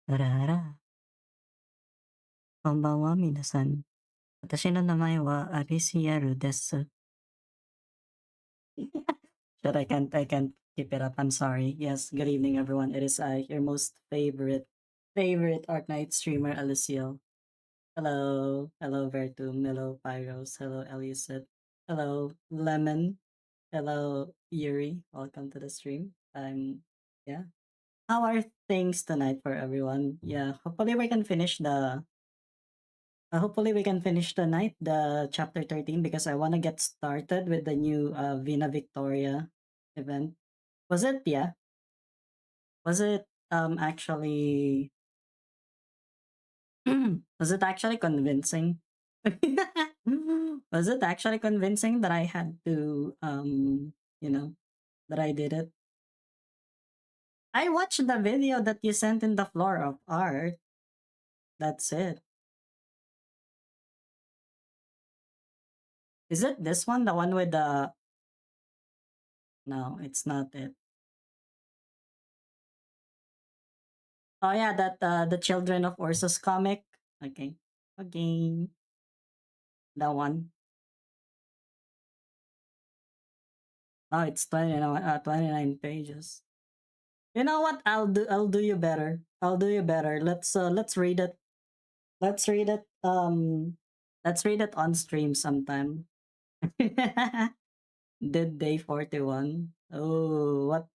Tarara. Konbanwa minasan. Watashi no namae wa Alyssciel desu. Shit, I can't keep it up. I'm sorry. Yes, good evening, everyone. It is I, your most favorite Arknight streamer, Alyssciel. Hello, hello, Vertum. Hello, Pyros. Hello, Alyss. Hello, Lemon. Hello, Yuri. Welcome to the stream. Yeah. How are things tonight for everyone? Yeah, hopefully we can finish tonight the chapter 13 because I want to get started with the new Vina Victoria event. Was it yeah? Was it actually was it actually convincing? Was it actually convincing that I had to you know that I did it? I watched the video that you sent in the floor of art. That's it. Is it this one? The one with the No, it's not it. Oh yeah, that the Children of Ursus comic. Okay. Okay. That one. Oh, it's 29 pages. You know what? I'll do you better. I'll do you better. Let's read it. Let's read it. Let's read it on stream sometime. Did day 41. Oh, what?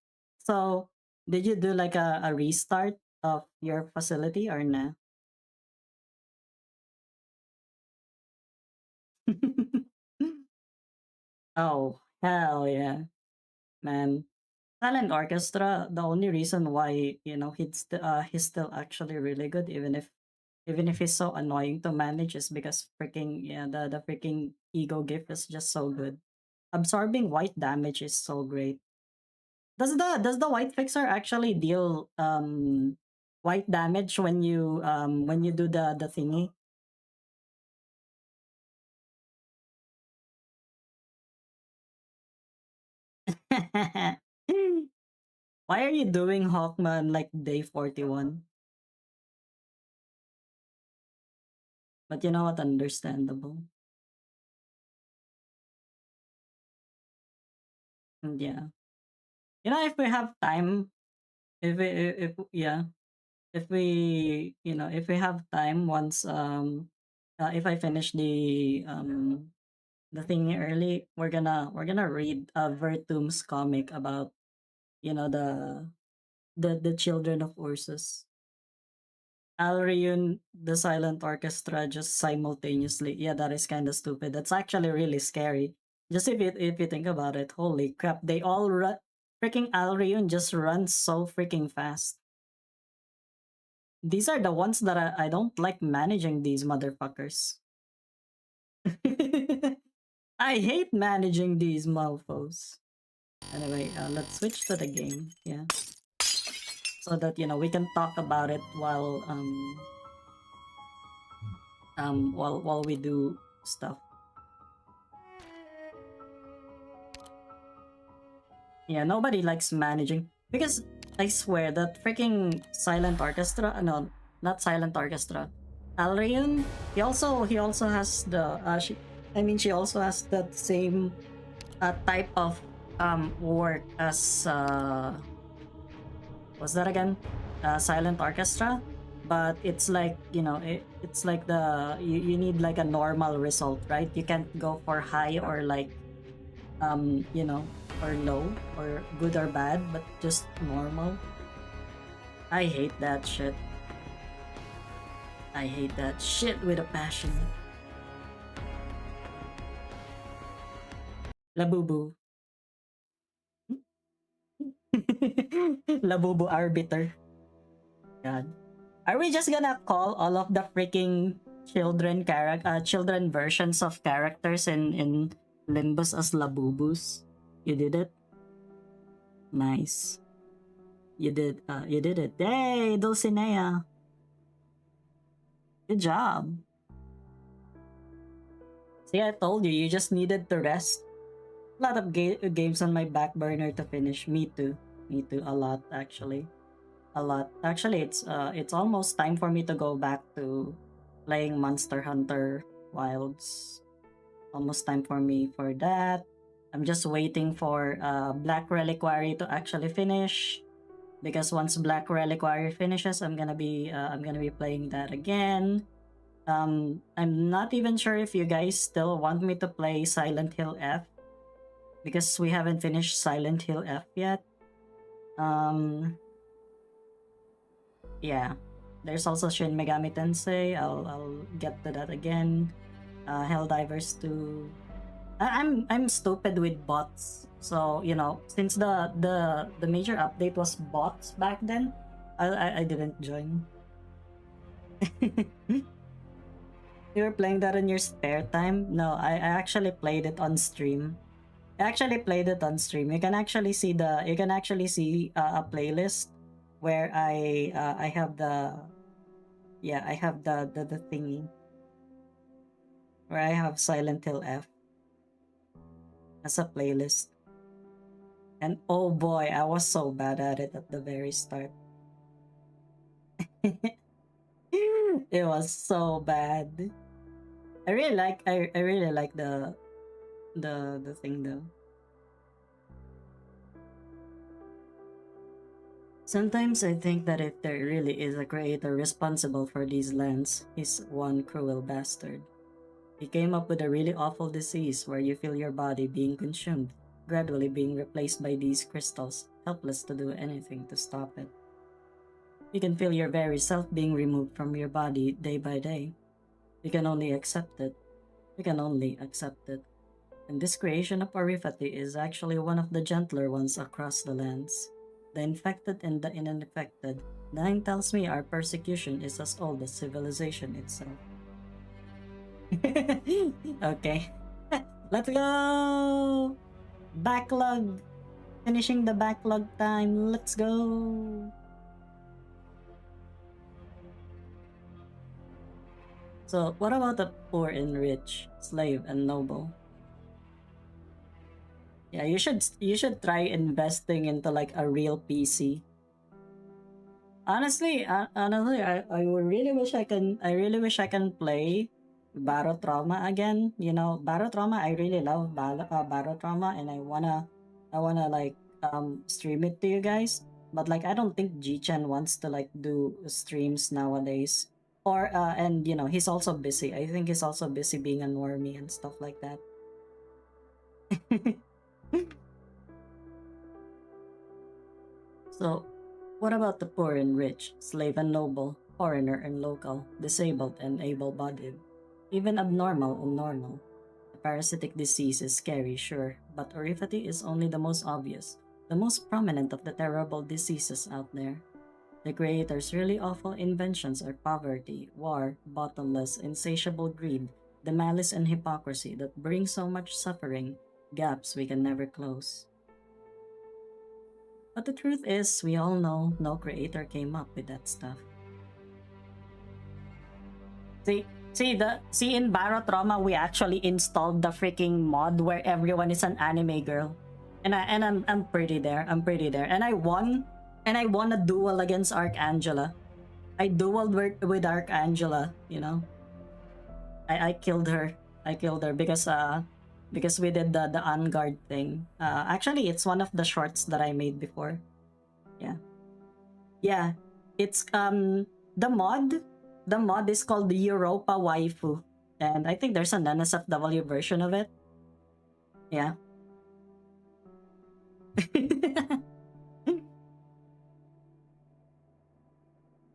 So, did you do like a restart of your facility or nah? Oh, hell yeah, man. Silent Orchestra, the only reason why, he's still actually really good, even if he's so annoying to manage, is because freaking yeah, the freaking ego gift is just so good. Absorbing white damage is so great. Does the white fixer actually deal white damage when you do the thingy? Why are you doing Hawkman like day 41? But you know what? Understandable. And yeah. If we have time, if yeah, if we have time once if I finish the thing early, we're gonna read Vertum's comic about the children of Ursus. Alryun, the silent orchestra, just simultaneously. Yeah, that is kind of stupid. That's actually really scary. Just if you think about it, holy crap, they all run. Freaking Alryun just runs so freaking fast. These are the ones that I don't like managing these motherfuckers. I hate managing these mofos. Anyway, let's switch to the game. Yeah, so that we can talk about it while we do stuff. Yeah, nobody likes managing because I swear that freaking silent orchestra. No, not silent orchestra. Alrian, he also has she also has that same type of work as what's that again? Silent orchestra, but it's like it's like you need like a normal result, right? You can't go for high or like or low or good or bad, but just normal. I hate that shit. I hate that shit with a passion. Labubu. Labubu arbiter. God. Are we just gonna call all of the freaking children versions of characters in Limbus as Labubus? You did it? Nice. You did it. Hey, Dulcinea. Good job. See, I told you, you just needed to rest. A lot of games on my back burner to finish. Me too. Me too. A lot, actually. a lot. Actually, it's almost time for me to go back to playing Monster Hunter Wilds. Almost time for me for that. I'm just waiting for Black Reliquary to actually finish, because once Black Reliquary finishes, I'm gonna be playing that again. I'm not even sure if you guys still want me to play Silent Hill F, because we haven't finished Silent Hill F yet. Yeah, there's also Shin Megami Tensei. I'll get to that again. Helldivers 2. I'm stupid with bots. So, you know, since the major update was bots back then, I didn't join. You were playing that in your spare time? No, I actually played it on stream. I actually played it on stream. You can actually see a playlist where I have the thingy where I have Silent Hill F as a playlist. And oh boy, I was so bad at it at the very start. It was so bad. I really like the thing though. Sometimes I think that if there really is a creator responsible for these lands, he's one cruel bastard. He came up with a really awful disease where you feel your body being consumed, gradually being replaced by these crystals, helpless to do anything to stop it. You can feel your very self being removed from your body day by day. You can only accept it. You can only accept it. And this creation of Orifati is actually one of the gentler ones across the lands. The infected and the uninfected. Nine tells me our persecution is as old as civilization itself. Okay. Let's go! Backlog! Finishing the backlog time. Let's go! So, what about the poor and rich, slave and noble? Yeah, you should try investing into like a real PC. Honestly, I would really wish I can play Battle Trauma again. You know, Battle Trauma, I really love Battle Trauma, and I wanna like stream it to you guys. But like, I don't think G-Chen wants to like do streams nowadays. Or and you know, he's also busy. I think he's also busy being a normie and stuff like that. So, what about the poor and rich, slave and noble, foreigner and local, disabled and able-bodied, even abnormal and normal? The parasitic disease is scary, sure, but orifity is only the most obvious, the most prominent of the terrible diseases out there. The creator's really awful inventions are poverty, war, bottomless, insatiable greed, the malice and hypocrisy that bring so much suffering, gaps we can never close. But the truth is, we all know no creator came up with that stuff. See in Barotrauma we actually installed the freaking mod where everyone is an anime girl. I'm pretty there. I'm pretty there. And I won a duel against Archangela. I dueled with Archangela, you know. I killed her. I killed her because we did the on guard thing. Actually, it's one of the shorts that I made before. Yeah, yeah. It's the mod. The mod is called the Europa Waifu, and I think there's an NSFW version of it. Yeah.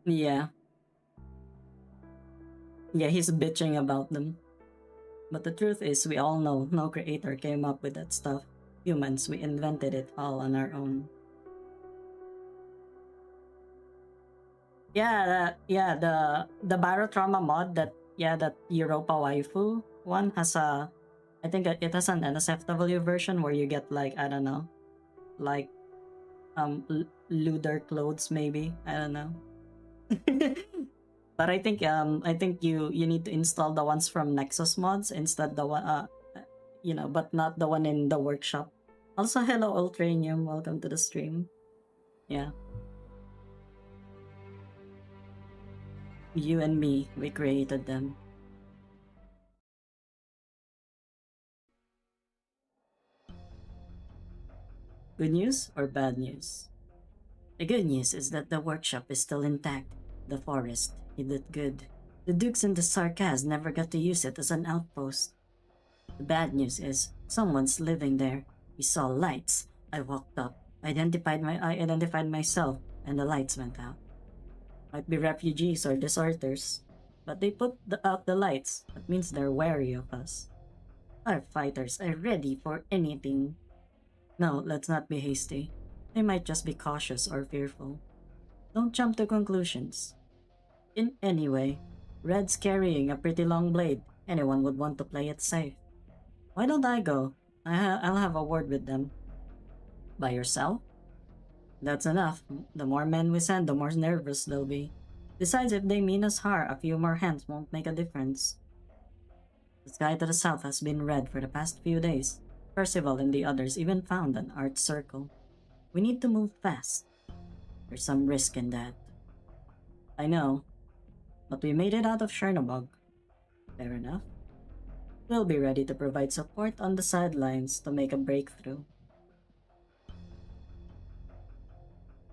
Yeah. Yeah, he's bitching about them. But the truth is, we all know no creator came up with that stuff. Humans, we invented it all on our own. Yeah, the Barotrauma mod that Europa Waifu one has a, I think it has an NSFW version where you get like, I don't know, like looter clothes maybe, I don't know. But I think you need to install the ones from Nexus mods instead the one you know, but not the one in the workshop. Also, hello Ultranium, welcome to the stream. Yeah. You and me, we created them. Good news or bad news? The good news is that the workshop is still intact. The forest, he did good. The Dukes and the Sarkaz never got to use it as an outpost. The bad news is someone's living there. We saw lights. I walked up, I identified myself, and the lights went out. Might be refugees or deserters. But they out the lights. That means they're wary of us. Our fighters are ready for anything. No, let's not be hasty. They might just be cautious or fearful. Don't jump to conclusions. In any way, Red's carrying a pretty long blade. Anyone would want to play it safe. Why don't I go? I'll have a word with them. By yourself? That's enough. The more men we send, the more nervous they'll be. Besides, if they mean us harm, a few more hands won't make a difference. The sky to the south has been red for the past few days. Percival and the others even found an art circle. We need to move fast. There's some risk in that. I know, but we made it out of Chernobog. Fair enough. We'll be ready to provide support on the sidelines to make a breakthrough.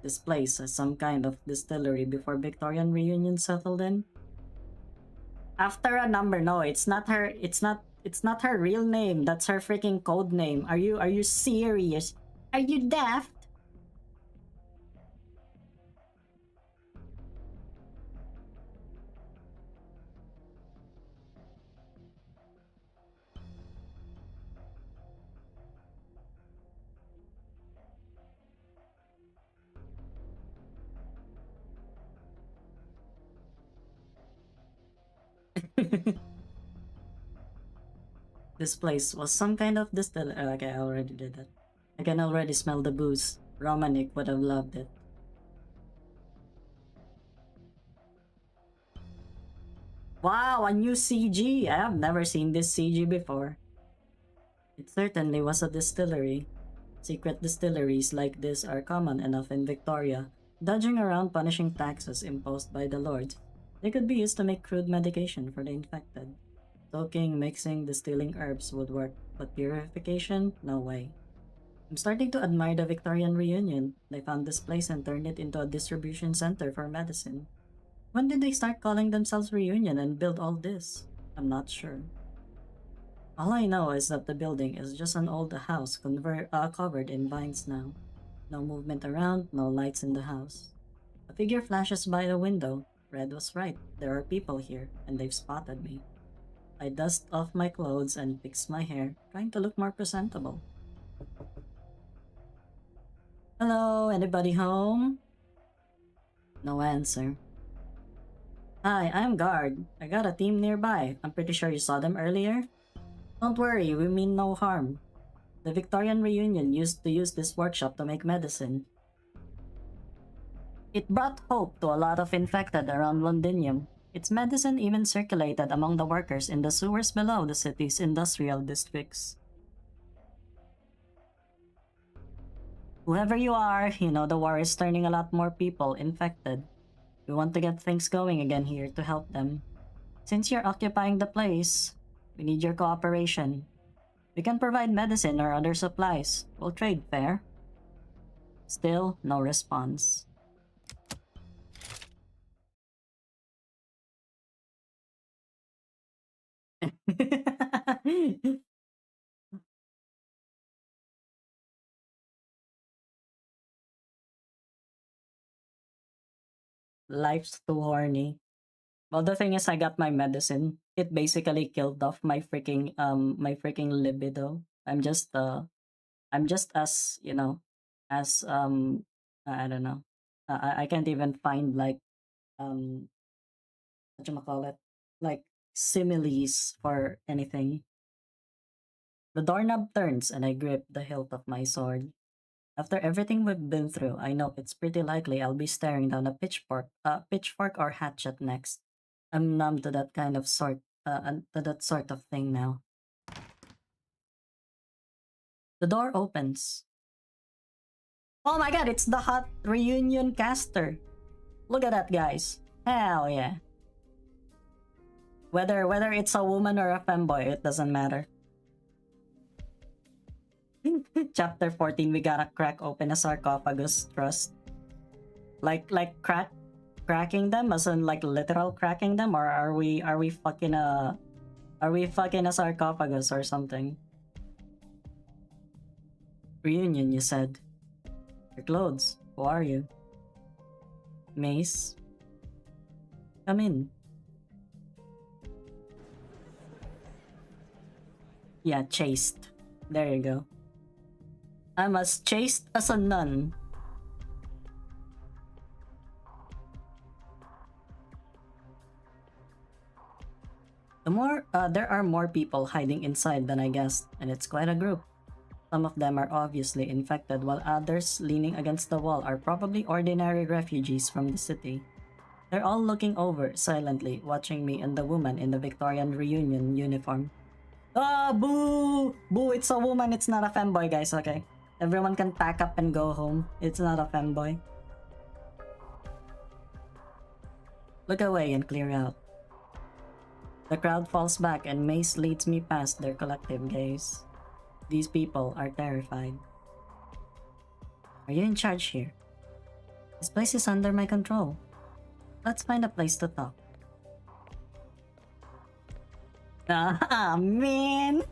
This place has some kind of distillery before Victorian reunion settled in. After a number, no, it's not her. It's not her real name. That's her freaking code name. Are you serious? Are you daft? This place was some kind of distillery. Okay, I already did that. I can already smell the booze. Romanik would have loved it. Wow, a new CG! I have never seen this CG before. It certainly was a distillery. Secret distilleries like this are common enough in Victoria, dodging around punishing taxes imposed by the lords. They could be used to make crude medication for the infected. Soaking, mixing, distilling herbs would work, but purification? No way. I'm starting to admire the Victorian reunion. They found this place and turned it into a distribution center for medicine. When did they start calling themselves Reunion and build all this? I'm not sure. All I know is that the building is just an old house covered in vines now. No movement around, no lights in the house. A figure flashes by the window. Red was right. There are people here, and they've spotted me. I dust off my clothes and fix my hair, trying to look more presentable. Hello, anybody home? No answer. Hi, I'm Guard. I got a team nearby. I'm pretty sure you saw them earlier. Don't worry, we mean no harm. The Victorian reunion used to use this workshop to make medicine. It brought hope to a lot of infected around Londinium. Its medicine even circulated among the workers in the sewers below the city's industrial districts. Whoever you are, you know the war is turning a lot more people infected. We want to get things going again here to help them. Since you're occupying the place, we need your cooperation. We can provide medicine or other supplies. We'll trade fair. Still, no response. Life's too horny. Well, the thing is, I got my medicine. It basically killed off my freaking libido. I'm just as as I don't know. I can't even find like um what you call it, like similes for anything. The doorknob turns and I grip the hilt of my sword. After everything we've been through, I know it's pretty likely I'll be staring down a pitchfork or hatchet next. I'm numb to that to that sort of thing now. The door opens. Oh my god, it's the hot reunion caster. Look at that, guys. Hell yeah. Whether it's a woman or a femboy, it doesn't matter. Chapter 14, we gotta crack open a sarcophagus. Trust. Like cracking them, as in like literal cracking them, or are we fucking a sarcophagus or something? Reunion, you said. Your clothes. Who are you? Mace. Come in. Yeah, chaste. There you go. I'm as chaste as a nun. There are more people hiding inside than I guessed, and it's quite a group. Some of them are obviously infected, while others leaning against the wall are probably ordinary refugees from the city. They're all looking over, silently, watching me and the woman in the Victorian reunion uniform. Ah, boo! Boo, it's a woman, it's not a femboy, guys, okay? Everyone can pack up and go home. It's not a femboy. Look away and clear out. The crowd falls back and Mace leads me past their collective gaze. These people are terrified. Are you in charge here? This place is under my control. Let's find a place to talk. Ah, man!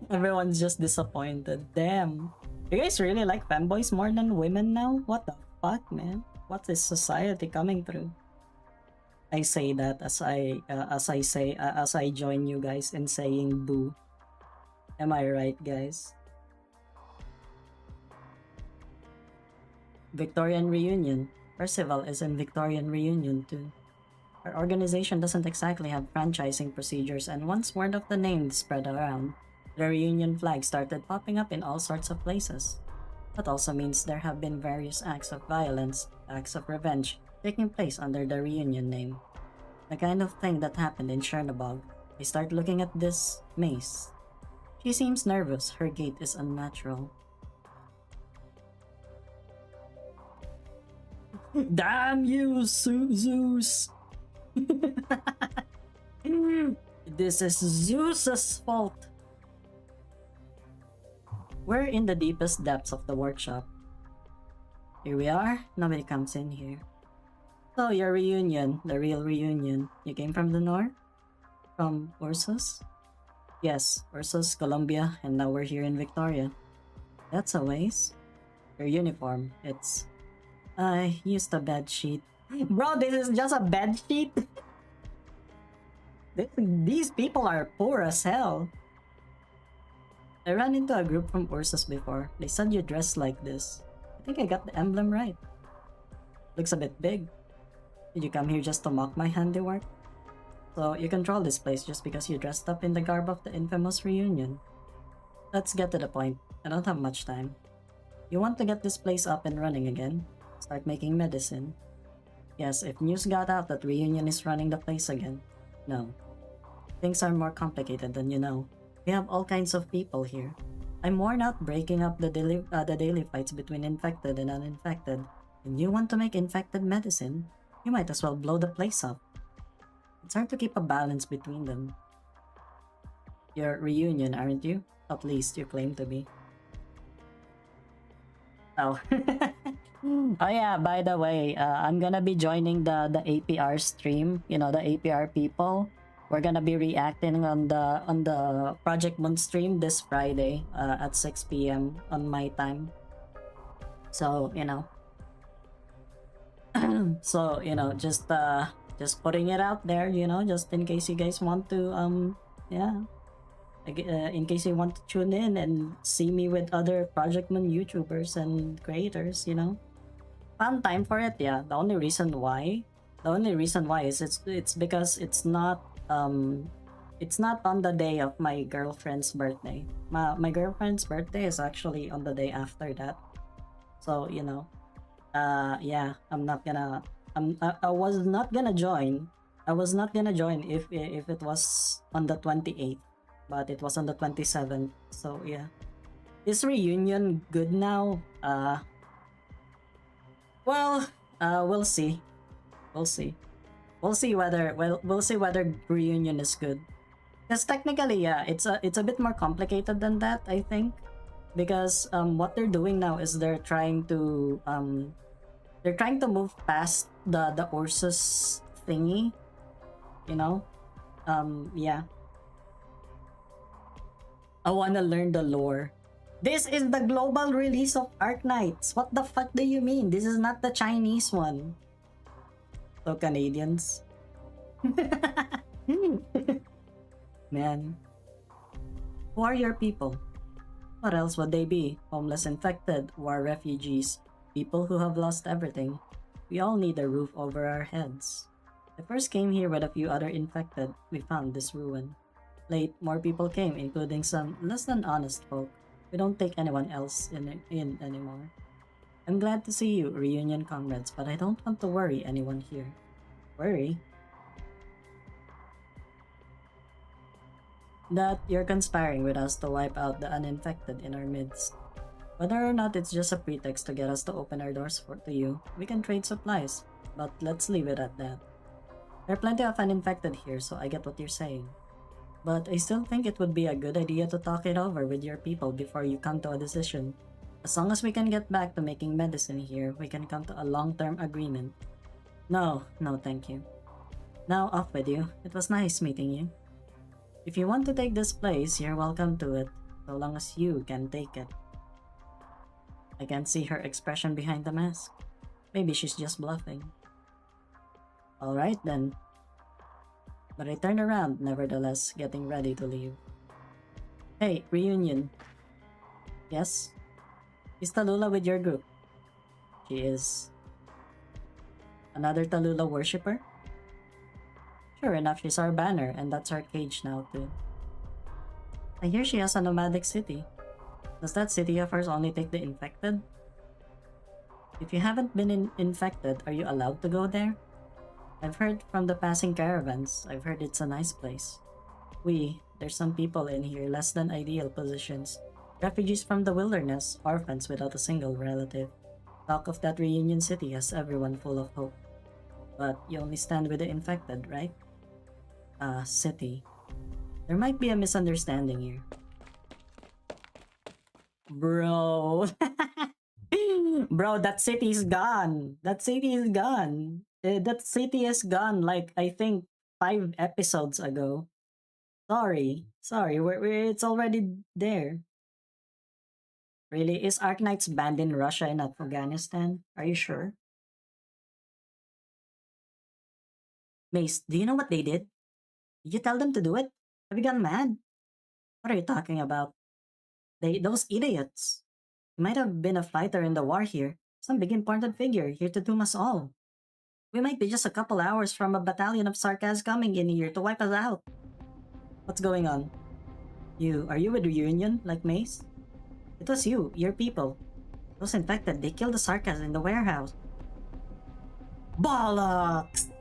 Everyone's just disappointed. Damn. You guys really like femboys more than women now? What the fuck, man? What is society coming through? I say that as I join you guys in saying boo. Am I right, guys? Victorian Reunion. Percival is in Victorian Reunion too. Our organization doesn't exactly have franchising procedures, and once word of the name spread around, the reunion flag started popping up in all sorts of places. That also means there have been various acts of violence, acts of revenge, taking place under the reunion name. The kind of thing that happened in Chernobog. I start looking at this Mace. She seems nervous, her gait is unnatural. Damn you, Zeus! This is Zeus's fault. We're in the deepest depths of the workshop. Here we are. Nobody comes in here. So your reunion, the real reunion. You came from the north? From Ursus? Yes, Ursus, Colombia, and now we're here in Victoria. That's a ways. Your uniform, it's... I used a bed sheet. Bro, this is just a bed sheet? These people are poor as hell. I ran into a group from Ursus before. They said you dress like this. I think I got the emblem right. Looks a bit big. Did you come here just to mock my handiwork? So you control this place just because you dressed up in the garb of the infamous reunion. Let's get to the point. I don't have much time. You want to get this place up and running again? Start making medicine. Yes, if news got out that reunion is running the place again. No. Things are more complicated than you know. We have all kinds of people here. I'm worn out breaking up the daily fights between infected and uninfected. And you want to make infected medicine? You might as well blow the place up. It's hard to keep a balance between them. You're reunion, aren't you? At least you claim to be. Oh. Oh yeah, by the way, I'm gonna be joining the APR stream. You know, the APR people. We're gonna be reacting on the Project Moon stream this Friday at 6 p.m. on my time. So, you know. So, you know, just putting it out there, you know, just in case you guys want to yeah. In case you want to tune in and see me with other Project Moon YouTubers and creators, you know. Fun time for it, yeah. The only reason why is it's because it's not on the day of my girlfriend's birthday. My girlfriend's birthday is actually on the day after that. So, you know, yeah, I was not gonna join. I was not gonna join if it was on the 28th, but it was on the 27th. So, yeah. Is reunion good now? Well, we'll see. We'll see. We'll see whether we'll see whether reunion is good. Because technically, yeah, it's a bit more complicated than that, I think. Because what they're doing now is they're trying to move past the Ursus thingy, you know. Yeah. I wanna learn the lore. This is the global release of Arknights. What the fuck do you mean? This is not the Chinese one. So Canadians. Man. Who are your people? What else would they be? Homeless, infected, war refugees, people who have lost everything. We all need a roof over our heads. I first came here with a few other infected. We found this ruin. Late, more people came, including some less than honest folk. We don't take anyone else in anymore. I'm glad to see you, reunion comrades, but I don't want to worry anyone here. Worry? That you're conspiring with us to wipe out the uninfected in our midst. Whether or not it's just a pretext to get us to open our doors to you, we can trade supplies, but let's leave it at that. There are plenty of uninfected here, so I get what you're saying. But I still think it would be a good idea to talk it over with your people before you come to a decision. As long as we can get back to making medicine here, we can come to a long-term agreement. No, thank you. Now off with you. It was nice meeting you. If you want to take this place, you're welcome to it, so long as you can take it. I can't see her expression behind the mask. Maybe she's just bluffing. Alright then. But I turned around, nevertheless, getting ready to leave. Hey, reunion. Yes? Is Tallulah with your group? She is. Another Tallulah worshipper? Sure enough, she's our banner, and that's our cage now too. I hear she has a nomadic city. Does that city of hers only take the infected? If you haven't been infected, are you allowed to go there? I've heard from the passing caravans. I've heard it's a nice place. There's some people in here less than ideal positions. Refugees from the wilderness, orphans without a single relative. Talk of that reunion city has everyone full of hope. But you only stand with the infected, right? City. There might be a misunderstanding here. Bro. Bro, that city is gone. That city is gone. That city is gone like, I think, 5 episodes ago. Sorry. It's already there. Really? Is Arknights banned in Russia and Afghanistan? Are you sure? Mace, do you know what they did? Did you tell them to do it? Have you gone mad? What are you talking about? Those idiots. He might have been a fighter in the war here. Some big important figure here to doom us all. We might be just a couple hours from a battalion of Sarkaz coming in here to wipe us out. What's going on? Are you with Reunion, like Mace? It was your people. Those infected, they killed the Sarkaz in the warehouse. Bollocks!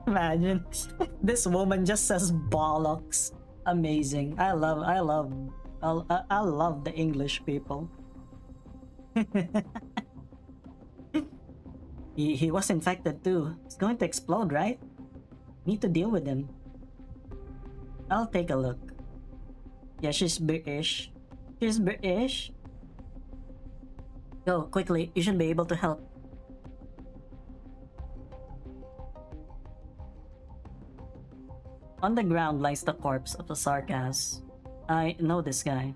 Imagine, this woman just says bollocks. Amazing. I love the English people. He was infected too. He's going to explode, right? Need to deal with him. I'll take a look. Yeah, she's British. She's British. Go, quickly. You should be able to help. On the ground lies the corpse of the Sarkaz. I know this guy.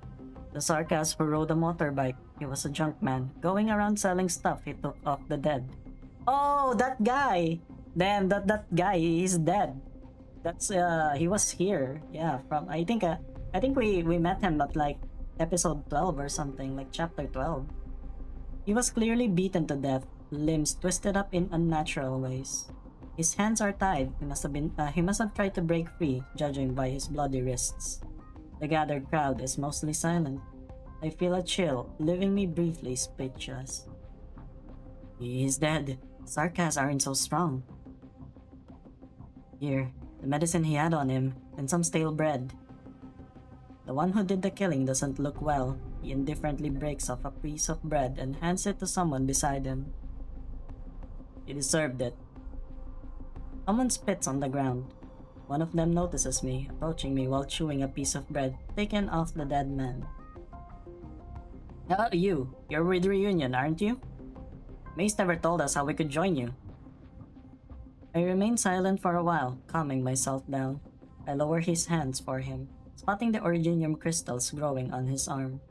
The Sarkaz who rode a motorbike. He was a junk man, going around selling stuff he took off the dead. Oh, that guy! Damn, that guy, he's dead. That's, he was here. Yeah, I think we met him at, like, episode 12 or something, like chapter 12. He was clearly beaten to death, limbs twisted up in unnatural ways. His hands are tied. He must have tried to break free, judging by his bloody wrists. The gathered crowd is mostly silent. I feel a chill, leaving me briefly speechless. He is dead. Sarkaz aren't so strong. Here, the medicine he had on him, and some stale bread. The one who did the killing doesn't look well. He indifferently breaks off a piece of bread and hands it to someone beside him. You deserved it. Someone spits on the ground. One of them notices me, approaching me while chewing a piece of bread taken off the dead man. You're with Reunion, aren't you? Mace never told us how we could join you. I remain silent for a while, calming myself down. I lower his hands for him, spotting the originium crystals growing on his arm.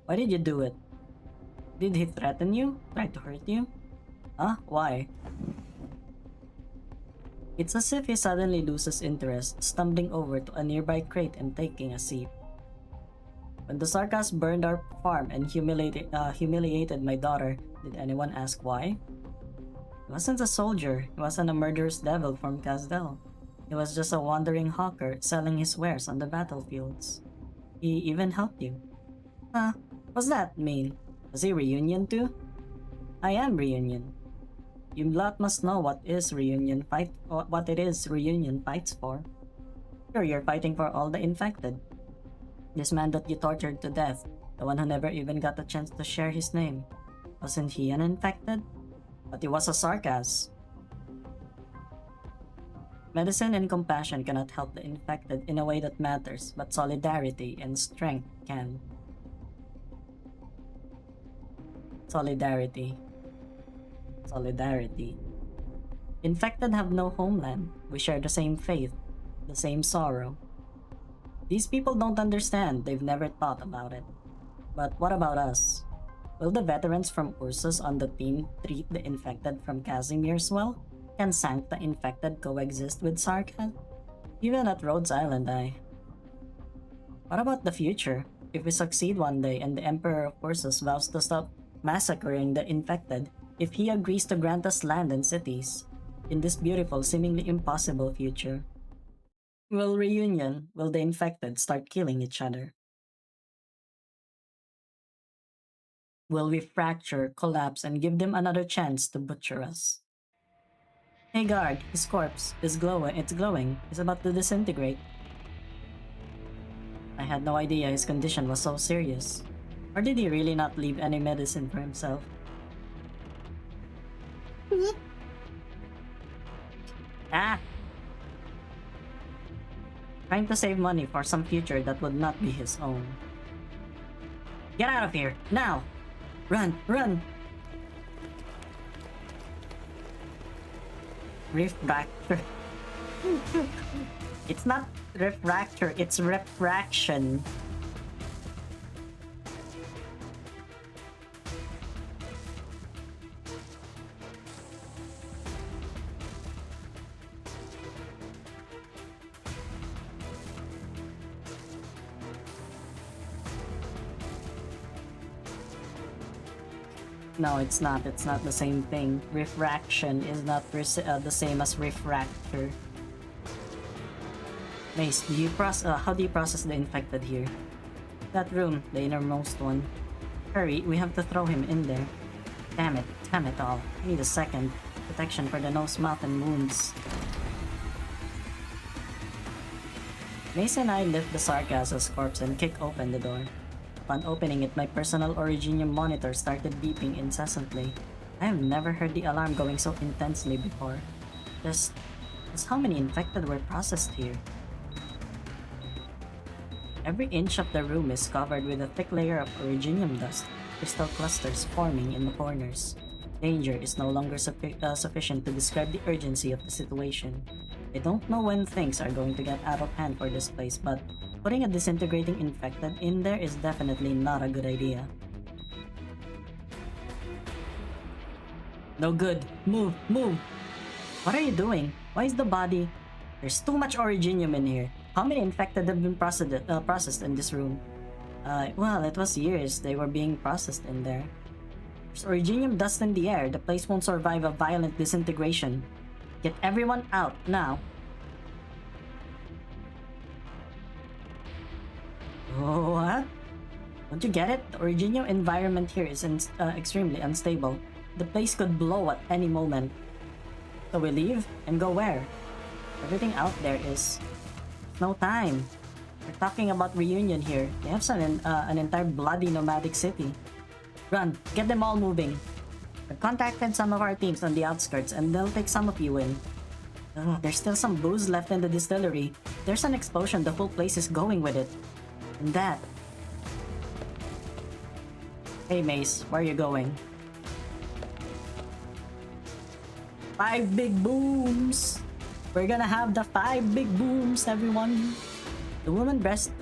Why did you do it? Did he threaten you? Try to hurt you? Huh? Why? It's as if he suddenly loses interest, stumbling over to a nearby crate and taking a sip. When the Sarkas burned our farm and humiliated my daughter, did anyone ask why? He wasn't a soldier, he wasn't a murderous devil from Casdell. He was just a wandering hawker selling his wares on the battlefields. He even helped you. Huh? What's that mean? Was he Reunion too? I am Reunion. You lot must know what it is Reunion fights for. Sure, you're fighting for all the infected. This man that you tortured to death, the one who never even got a chance to share his name. Wasn't he an infected? But he was a Sarkas. Medicine and compassion cannot help the infected in a way that matters, but solidarity and strength can. Solidarity. Infected have no homeland. We share the same faith, the same sorrow. These people don't understand, they've never thought about it. But what about us? Will the veterans from Ursus on the team treat the infected from Casimir's well? Can Sancta infected coexist with Sarkat? Even at Rhodes Island, What about the future? If we succeed one day and the Emperor of Ursus vows to stop massacring the infected, if he agrees to grant us land and cities, in this beautiful, seemingly impossible future, will the infected start killing each other? Will we fracture, collapse, and give them another chance to butcher us? Hey guard, his corpse is glowing, he's about to disintegrate. I had no idea his condition was so serious. Or did he really not leave any medicine for himself? Trying to save money for some future that would not be his own. Get out of here, now! Run! Refractor. It's not refractor, it's refraction. No, it's not. It's not the same thing. Refraction is not the same as refractor. Mace, how do you process the infected here? That room, the innermost one. Hurry, we have to throw him in there. Damn it all. I need a second. Protection for the nose, mouth, and wounds. Mace and I lift the Sargas's corpse and kick open the door. Upon opening it, my personal Originium monitor started beeping incessantly. I have never heard the alarm going so intensely before. Just how many infected were processed here? Every inch of the room is covered with a thick layer of Originium dust, crystal clusters forming in the corners. Danger is no longer sufficient to describe the urgency of the situation. I don't know when things are going to get out of hand for this place, but putting a disintegrating infected in there is definitely not a good idea. No good. Move! What are you doing? Why is the body... There's too much Originium in here. How many infected have been processed in this room? Well, it was years they were being processed in there. There's Originium dust in the air. The place won't survive a violent disintegration. Get everyone out, now. What? Don't you get it? The Originium environment here is extremely unstable. The place could blow at any moment. So we leave and go where? Everything out there is... No time. We're talking about Reunion here. They have an entire bloody nomadic city. Run! Get them all moving! I've contacted some of our teams on the outskirts and they'll take some of you in. There's still some booze left in the distillery. There's an explosion, the whole place is going with it. And that... Hey Mace, where are you going? 5 big booms! We're gonna have the 5 big booms, everyone! The woman dressed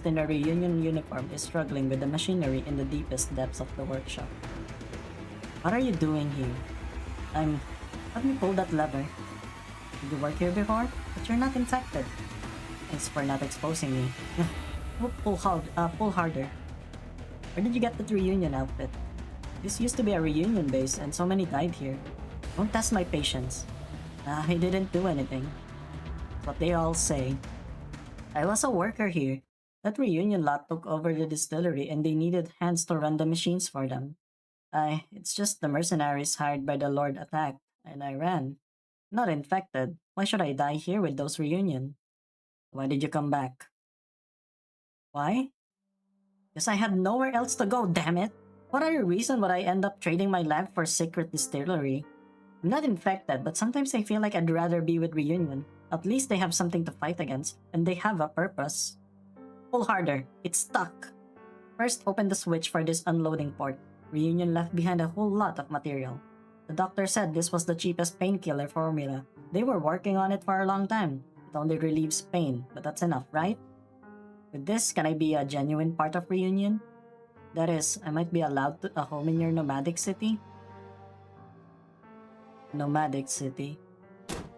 in a reunion uniform is struggling with the machinery in the deepest depths of the workshop. What are you doing here? Let me pull that lever. Did you work here before? But you're not infected. Thanks for not exposing me. Pull harder. Where did you get that reunion outfit? This used to be a reunion base and so many died here. Don't test my patience. I didn't do anything. That's what they all say. I was a worker here. That reunion lot took over the distillery and they needed hands to run the machines for them. It's just the mercenaries hired by the Lord attacked, and I ran. Not infected. Why should I die here with those reunion? Why did you come back? Why? Because I had nowhere else to go, damn it! What other reason would I end up trading my life for secret distillery? I'm not infected, but sometimes I feel like I'd rather be with reunion. At least they have something to fight against, and they have a purpose. Pull harder. It's stuck. First, open the switch for this unloading port. Reunion left behind a whole lot of material. The doctor said this was the cheapest painkiller formula. They were working on it for a long time. It only relieves pain, but that's enough, right? With this, can I be a genuine part of reunion? That is, I might be allowed to a home in your nomadic city? Nomadic city.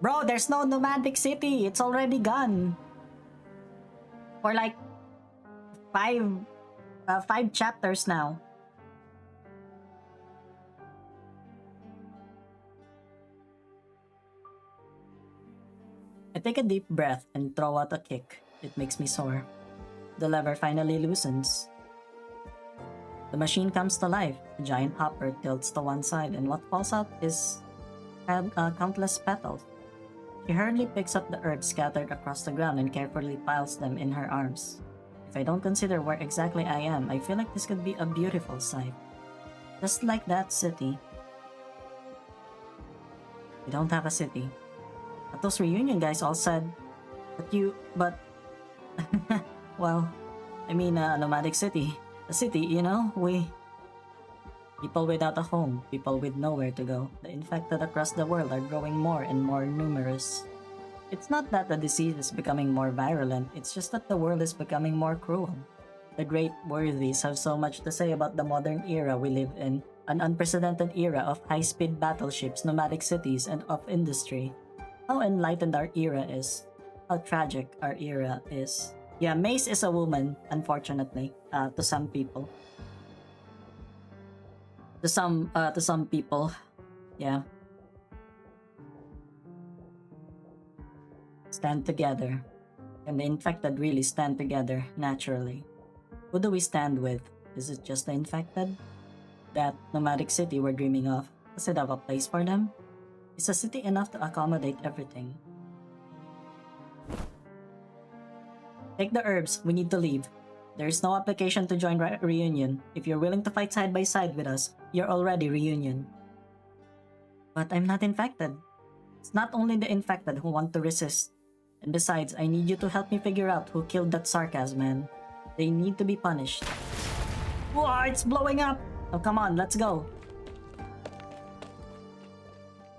Bro, there's no nomadic city! It's already gone! For like... 5 chapters now. I take a deep breath and throw out a kick. It makes me sore. The lever finally loosens. The machine comes to life. A giant hopper tilts to one side and what falls out is countless petals. She hurriedly picks up the herbs scattered across the ground and carefully piles them in her arms. If I don't consider where exactly I am, I feel like this could be a beautiful sight. Just like that city. We don't have a city. But those reunion guys all said, but well, I mean a nomadic city. A city, you know, people without a home, people with nowhere to go. The infected across the world are growing more and more numerous. It's not that the disease is becoming more virulent, it's just that the world is becoming more cruel. The great worthies have so much to say about the modern era we live in, an unprecedented era of high-speed battleships, nomadic cities, and of industry. How enlightened our era is. How tragic our era is. Yeah, Mace is a woman, unfortunately, to some people. To some people, yeah. Stand together. Can the infected really stand together naturally? Who do we stand with? Is it just the infected? That nomadic city we're dreaming of, does it have a place for them? Is a city enough to accommodate everything? Take the herbs, we need to leave. There is no application to join reunion. If you're willing to fight side by side with us, you're already reunion. But I'm not infected. It's not only the infected who want to resist. And besides, I need you to help me figure out who killed that sarcasm man. They need to be punished. Whoa, it's blowing up! Oh, come on, let's go.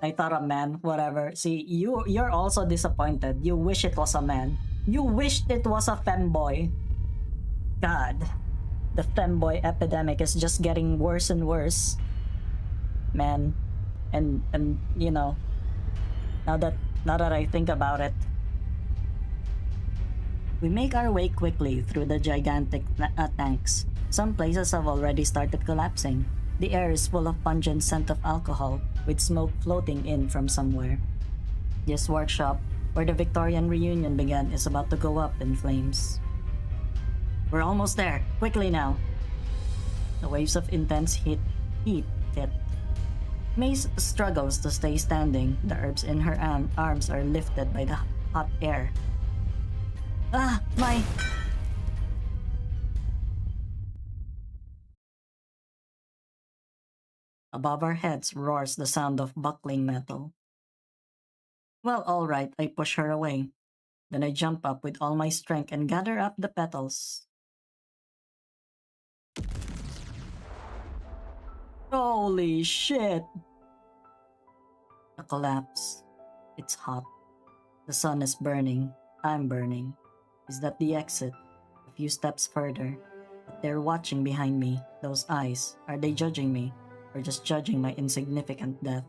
I thought a man, whatever. See, you're also disappointed. You wish it was a man. You wished it was a femboy. God, the femboy epidemic is just getting worse and worse. Man, and you know, now that I think about it, we make our way quickly through the gigantic tanks. Some places have already started collapsing. The air is full of pungent scent of alcohol, with smoke floating in from somewhere. This workshop, where the Victorian reunion began, is about to go up in flames. We're almost there. Quickly now. The waves of intense heat hit. Mace struggles to stay standing. The herbs in her arms are lifted by the hot air. Ah, my... Above our heads roars the sound of buckling metal. Well, all right, I push her away. Then I jump up with all my strength and gather up the petals. Holy shit! A collapse. It's hot. The sun is burning. I'm burning. Is that the exit? A few steps further. But they're watching behind me. Those eyes. Are they judging me? Or just judging my insignificant death?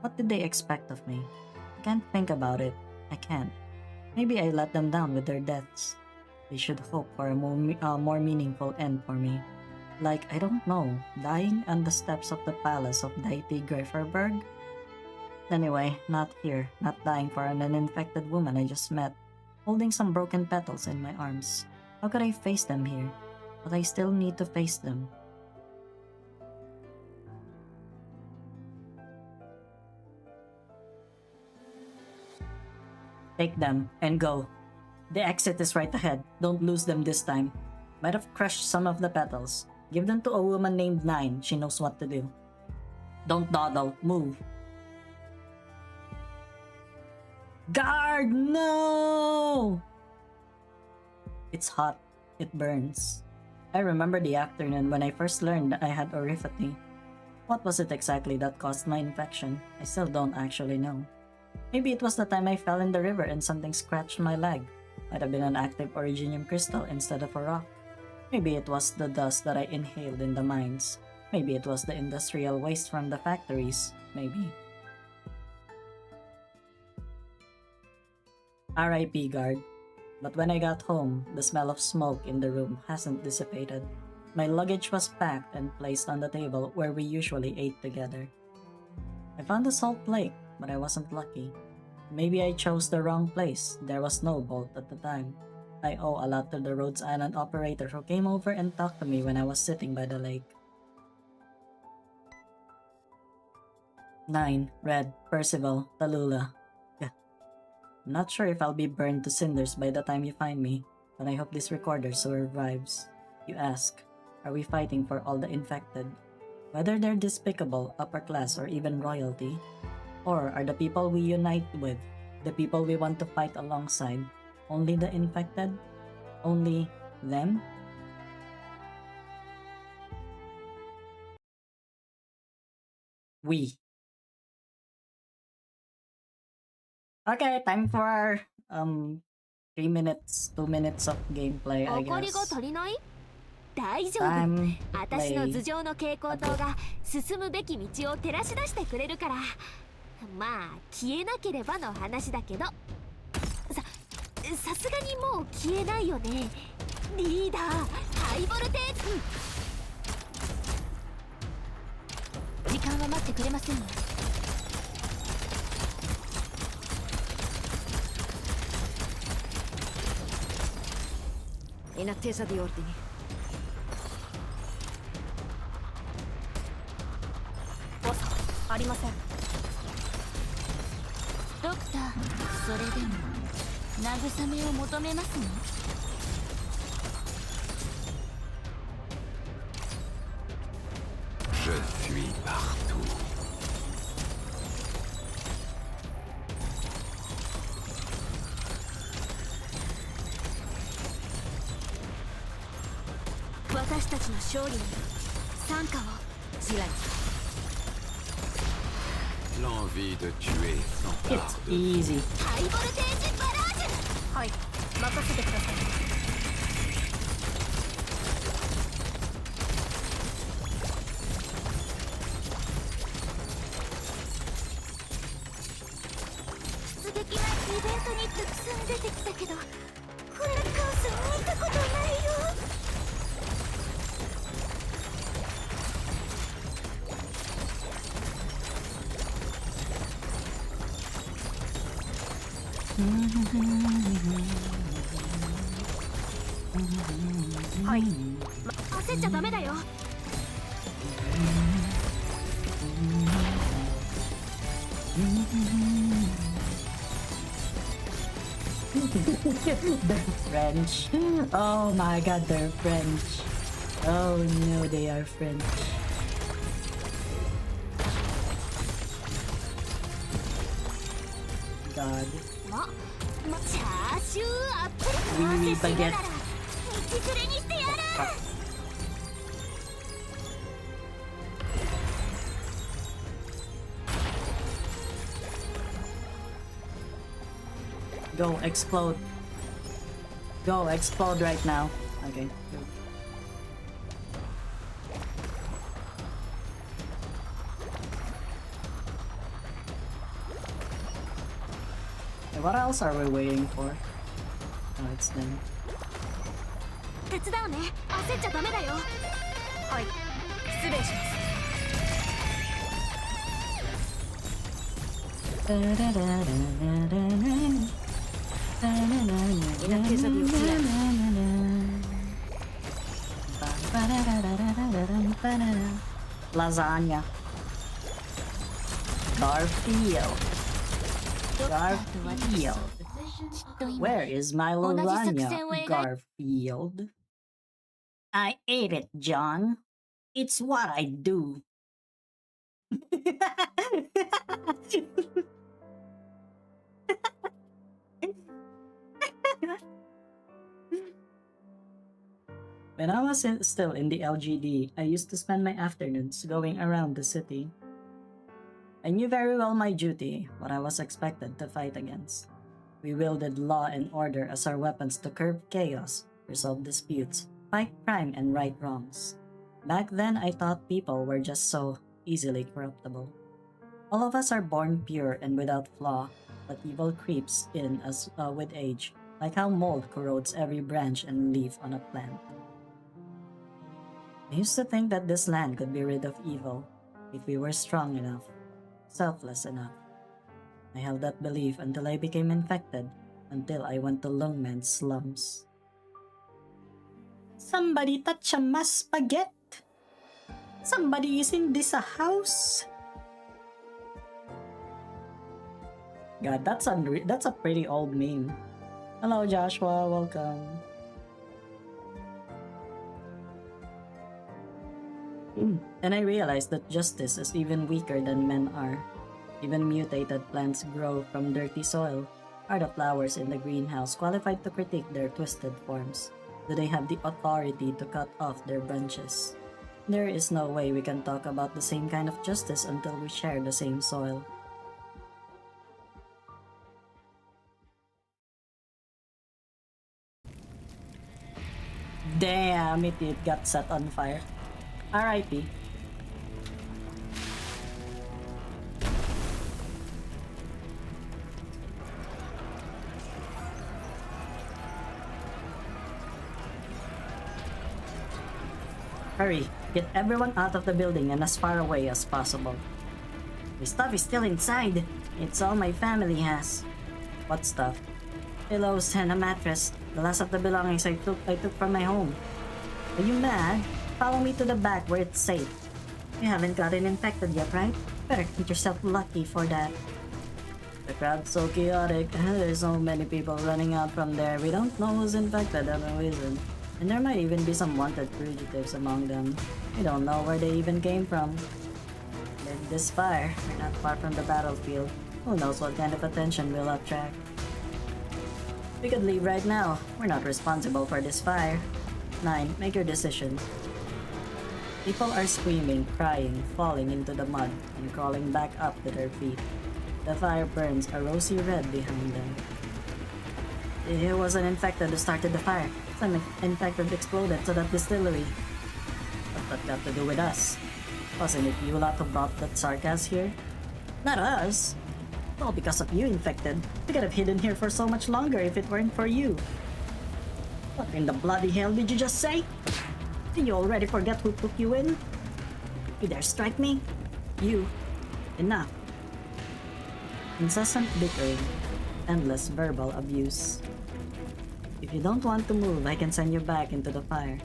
What did they expect of me? I can't think about it. I can't. Maybe I let them down with their deaths. They should hope for a more meaningful end for me. Like, I don't know, dying on the steps of the palace of deity Greiferberg? Anyway, not here, not dying for an uninfected woman I just met, holding some broken petals in my arms. How could I face them here? But I still need to face them. Take them and go. The exit is right ahead. Don't lose them this time. Might have crushed some of the petals. Give them to a woman named Nine. She knows what to do. Don't dawdle. Move. Guard! No! It's hot. It burns. I remember the afternoon when I first learned that I had oriphagy. What was it exactly that caused my infection? I still don't actually know. Maybe it was the time I fell in the river and something scratched my leg. Might have been an active originium crystal instead of a rock. Maybe it was the dust that I inhaled in the mines. Maybe it was the industrial waste from the factories. Maybe. R.I.P. guard. But when I got home, the smell of smoke in the room hasn't dissipated. My luggage was packed and placed on the table where we usually ate together. I found a salt lake, but I wasn't lucky. Maybe I chose the wrong place. There was no bolt at the time. I owe a lot to the Rhodes Island operator who came over and talked to me when I was sitting by the lake. 9. Red, Percival, Tallulah. I'm not sure if I'll be burned to cinders by the time you find me, but I hope this recorder survives. You ask, are we fighting for all the infected? Whether they're despicable, upper class, or even royalty? Or are the people we unite with, the people we want to fight alongside, only the infected? Only them? We. Okay, time for 3 minutes, 2 minutes of gameplay, I guess. 大丈夫。私の頭上の蛍光灯が進むべき道を照らし出してくれるから。まあ消えなければの話だけど。さすがにもう消えないよね。リーダー、ハイボルテージ。時間は待ってくれませんよ。In attesa di ordini. Boss, ありません。ドクター、それでも慰めを求めますの？Je suis partout. 私たちの勝利に参加をジラリ。L'envie de tuer s'empare It's de easy. ハイボルテージバラージュ。はい、任せてください。出撃前イベントにたくさん出てきたけど、こんなカオス見たことないよ。はい、焦っちゃダメだよ。They're French. Oh my god, they're French. Oh no, they are French. god. チャーシューアップリ Really 合わせしなが baguette. ら道連れにしてやる。 Go explode. Go explode right now. Okay, good. Okay, what else are we waiting for? Oh, it's them. 手伝うね。焦っちゃダメだよ。はい、失礼します。 Lasagna. Garfield. Garfield. Where is my lasagna, Garfield? I ate it, John. It's what I do. When I was still in the LGD, I used to spend my afternoons going around the city. I knew very well my duty, what I was expected to fight against. We wielded law and order as our weapons to curb chaos, resolve disputes, fight crime and right wrongs. Back then, I thought people were just so easily corruptible. All of us are born pure and without flaw, but evil creeps in as with age, like how mold corrodes every branch and leaf on a plant. I used to think that this land could be rid of evil if we were strong enough, selfless enough. I held that belief until I became infected, until I went to Lungman's slums. Somebody touch my spaghetti! Somebody is in this house! God, that's a pretty old meme. Hello Joshua, welcome. And I realized that justice is even weaker than men are. Even mutated plants grow from dirty soil. Are the flowers in the greenhouse qualified to critique their twisted forms? Do they have the authority to cut off their branches? There is no way we can talk about the same kind of justice until we share the same soil. Damn, it got set on fire. R.I.P. Hurry, get everyone out of the building and as far away as possible. My stuff is still inside. It's all my family has. What stuff? Pillows and a mattress. The last of the belongings I took from my home. Are you mad? Follow me to the back where it's safe. You haven't gotten infected yet, right? Better get yourself lucky for that. The crowd's so chaotic. There's so many people running out from there. We don't know who's infected and who isn't. And there might even be some wanted fugitives among them. We don't know where they even came from. With this fire, we're not far from the battlefield. Who knows what kind of attention we'll attract. We could leave right now. We're not responsible for this fire. 9. Make your decision. People are screaming, crying, falling into the mud, and crawling back up to their feet. The fire burns a rosy red behind them. It wasn't infected who started the fire. Some infected exploded to that distillery. What's that got to do with us? Wasn't it you lot who brought that sarcasm here? Not us. All because of you, infected. We could have hidden here for so much longer if it weren't for you. What in the bloody hell did you just say? Did you already forget who took you in? You dare strike me? You. Enough. Incessant bickering. Endless verbal abuse. If you don't want to move, I can send you back into the fire.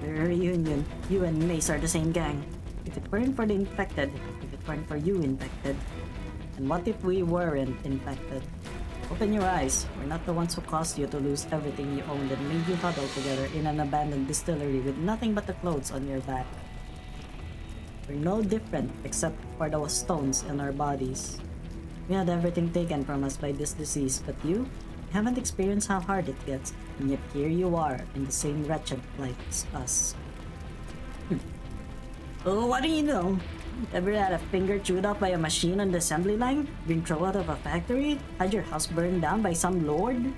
We're a reunion. You and Mace are the same gang. If it weren't for the infected, if it weren't for you infected. And what if we weren't infected? Open your eyes. We're not the ones who caused you to lose everything you owned and made you huddle together in an abandoned distillery with nothing but the clothes on your back. We're no different except for those stones in our bodies. We had everything taken from us by this disease, but you haven't experienced how hard it gets, and yet here you are, in the same wretched plight as us. Oh, what do you know? Ever had a finger chewed off by a machine on the assembly line? Been thrown out of a factory? Had your house burned down by some lord?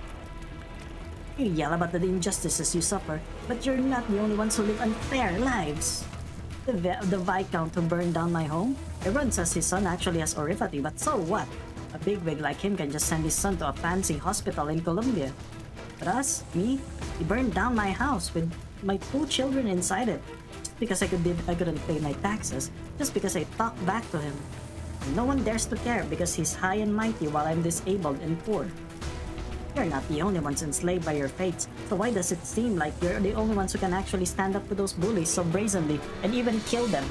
You yell about the injustices you suffer, but you're not the only ones who live unfair lives. The Viscount who burned down my home? Everyone says his son actually has oripathy, but so what? A bigwig like him can just send his son to a fancy hospital in Colombia. But us, me, he burned down my house with my 2 children inside it. Just because I couldn't pay my taxes, just because I talked back to him. And no one dares to care because he's high and mighty while I'm disabled and poor. You're not the only ones enslaved by your fates, so why does it seem like you're the only ones who can actually stand up to those bullies so brazenly and even kill them?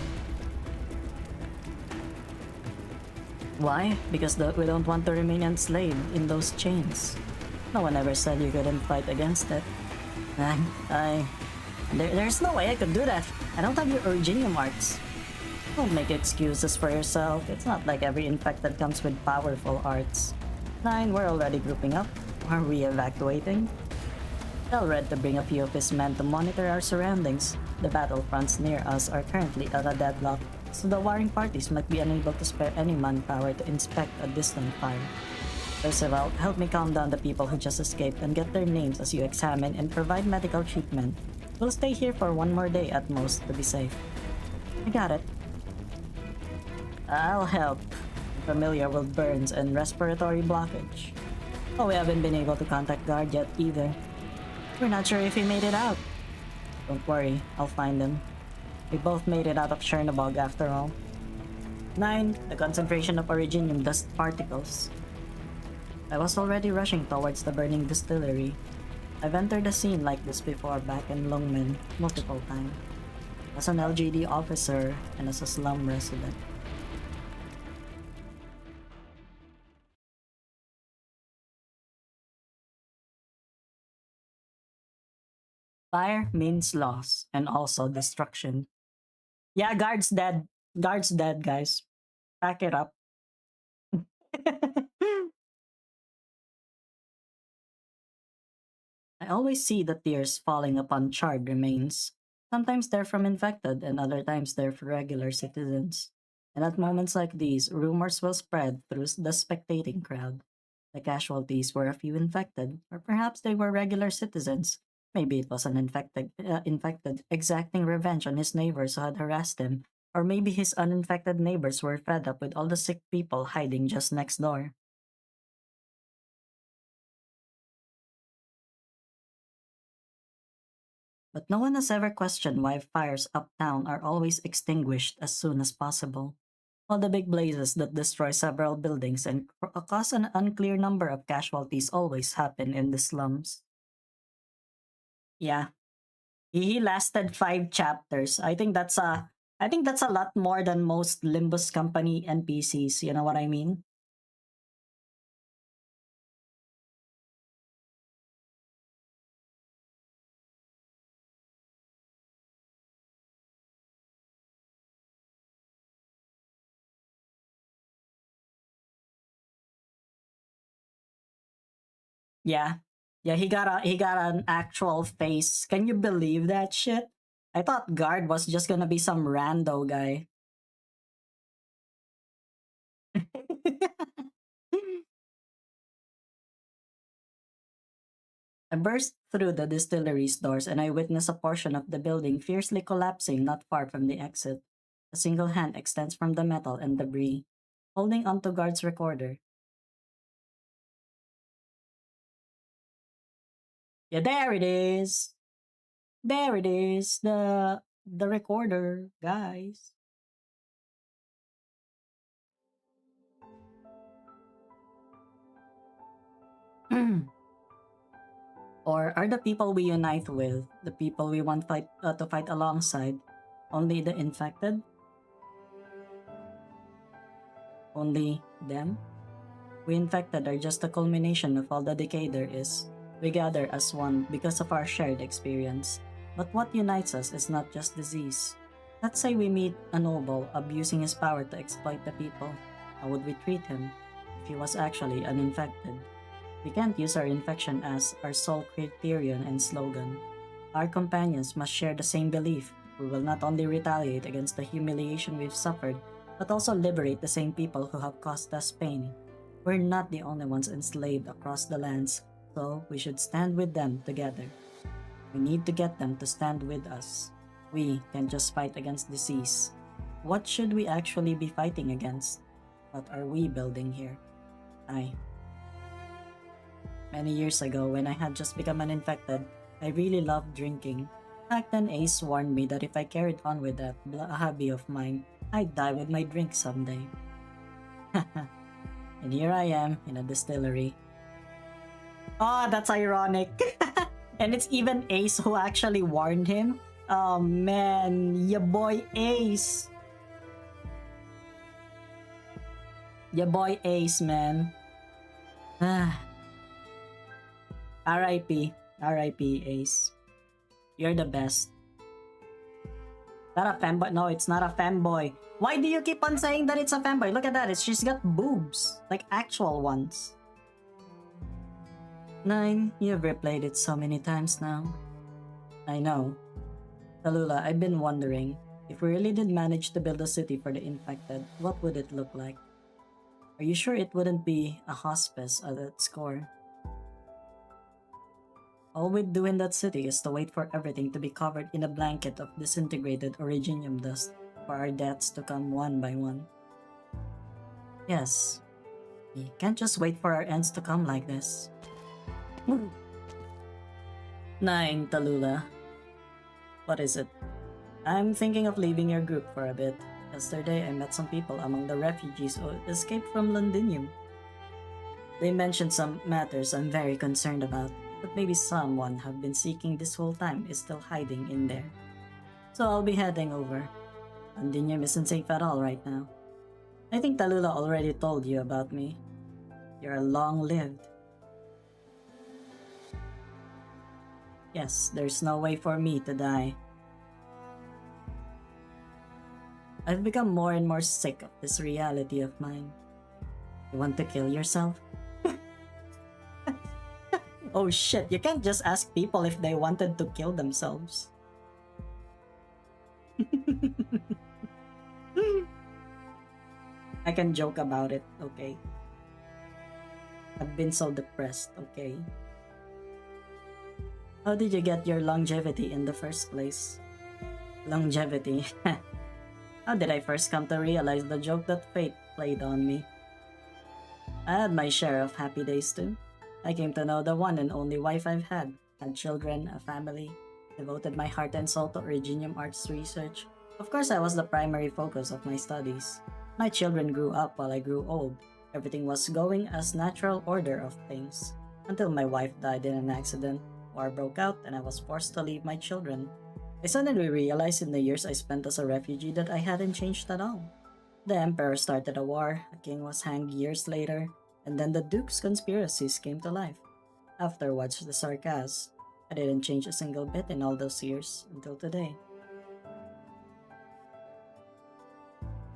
Why? Because we don't want to remain enslaved in those chains. No one ever said you couldn't fight against it. There's no way I could do that. I don't have your Originium arts. Don't make excuses for yourself. It's not like every infected comes with powerful arts. 9, we're already grouping up. Are we evacuating? Tell Red to bring a few of his men to monitor our surroundings. The battlefronts near us are currently at a deadlock, so the warring parties might be unable to spare any manpower to inspect a distant fire. Percival, help me calm down the people who just escaped and get their names as you examine and provide medical treatment. We'll stay here for 1 more day at most to be safe. I got it. I'll help. I'm familiar with burns and respiratory blockage. Oh, we haven't been able to contact Guard yet either. We're not sure if he made it out. Don't worry, I'll find him. We both made it out of Chernobog after all. 9. The concentration of Originium dust particles. I was already rushing towards the burning distillery. I've entered a scene like this before back in Lungmen multiple times. As an LGD officer and as a slum resident. Fire means loss and also destruction. Yeah, guard's dead. Guard's dead, guys. Pack it up. I always see the tears falling upon charred remains. Sometimes they're from infected, and other times they're for regular citizens. And at moments like these, rumors will spread through the spectating crowd. The casualties were a few infected, or perhaps they were regular citizens. Maybe it was an infected exacting revenge on his neighbors who had harassed him, or maybe his uninfected neighbors were fed up with all the sick people hiding just next door. But no one has ever questioned why fires uptown are always extinguished as soon as possible. All the big blazes that destroy several buildings and cause an unclear number of casualties always happen in the slums. Yeah, he lasted 5 chapters. I think that's a lot more than most Limbus Company NPCs, you know what I mean? Yeah. Yeah, he got an actual face. Can you believe that shit? I thought Guard was just gonna be some rando guy. I burst through the distillery's doors and I witnessed a portion of the building fiercely collapsing not far from the exit. A single hand extends from the metal and debris, holding onto Guard's recorder. Yeah, there it is. There it is. The recorder, guys. Or are the people we unite with, the people we want to fight alongside, only the infected? Only them? We infected are just a culmination of all the decay there is. We gather as one because of our shared experience. But what unites us is not just disease. Let's say we meet a noble abusing his power to exploit the people. How would we treat him? If he was actually uninfected. We can't use our infection as our sole criterion and slogan. Our companions must share the same belief. We will not only retaliate against the humiliation we've suffered, but also liberate the same people who have caused us pain. We're not the only ones enslaved across the lands, so we should stand with them together. We need to get them to stand with us. We can just fight against disease. What should we actually be fighting against? What are we building here? Many years ago, when I had just become uninfected, I really loved drinking. Back then, Ace warned me that if I carried on with that hobby of mine, I'd die with my drink someday. And here I am in a distillery. Oh, that's ironic. And it's even Ace who actually warned him. Oh man, ya boy Ace. Ya boy Ace, man. R.I.P. R.I.P. Ace. You're the best. Not a fanboy. No, it's not a fanboy. Why do you keep on saying that it's a fanboy? Look at that. She's got boobs. Like actual ones. 9, you've replayed it so many times now. I know. Tallulah, I've been wondering, if we really did manage to build a city for the infected, what would it look like? Are you sure it wouldn't be a hospice at its core? All we'd do in that city is to wait for everything to be covered in a blanket of disintegrated originium dust for our deaths to come one by one. Yes, we can't just wait for our ends to come like this. 9, Tallulah. What is it? I'm thinking of leaving your group for a bit. Yesterday, I met some people among the refugees who escaped from Londinium. They mentioned some matters I'm very concerned about, but maybe someone have been seeking this whole time is still hiding in there. So I'll be heading over. Londinium isn't safe at all right now. I think Tallulah already told you about me. You're long-lived. Yes, there's no way for me to die. I've become more and more sick of this reality of mine. You want to kill yourself? Oh shit, you can't just ask people if they wanted to kill themselves. I can joke about it, okay? I've been so depressed, okay? How did you get your longevity in the first place? Longevity. How did I first come to realize the joke that fate played on me? I had my share of happy days too. I came to know the one and only wife I've had children, a family, devoted my heart and soul to Originium Arts research. Of course, I was the primary focus of my studies. My children grew up while I grew old. Everything was going as natural order of things. Until my wife died in an accident, war broke out, and I was forced to leave my children. I suddenly realized in the years I spent as a refugee that I hadn't changed at all. The emperor started a war, a king was hanged years later, and then the duke's conspiracies came to life. Afterwards, the sarcasm. I didn't change a single bit in all those years, until today.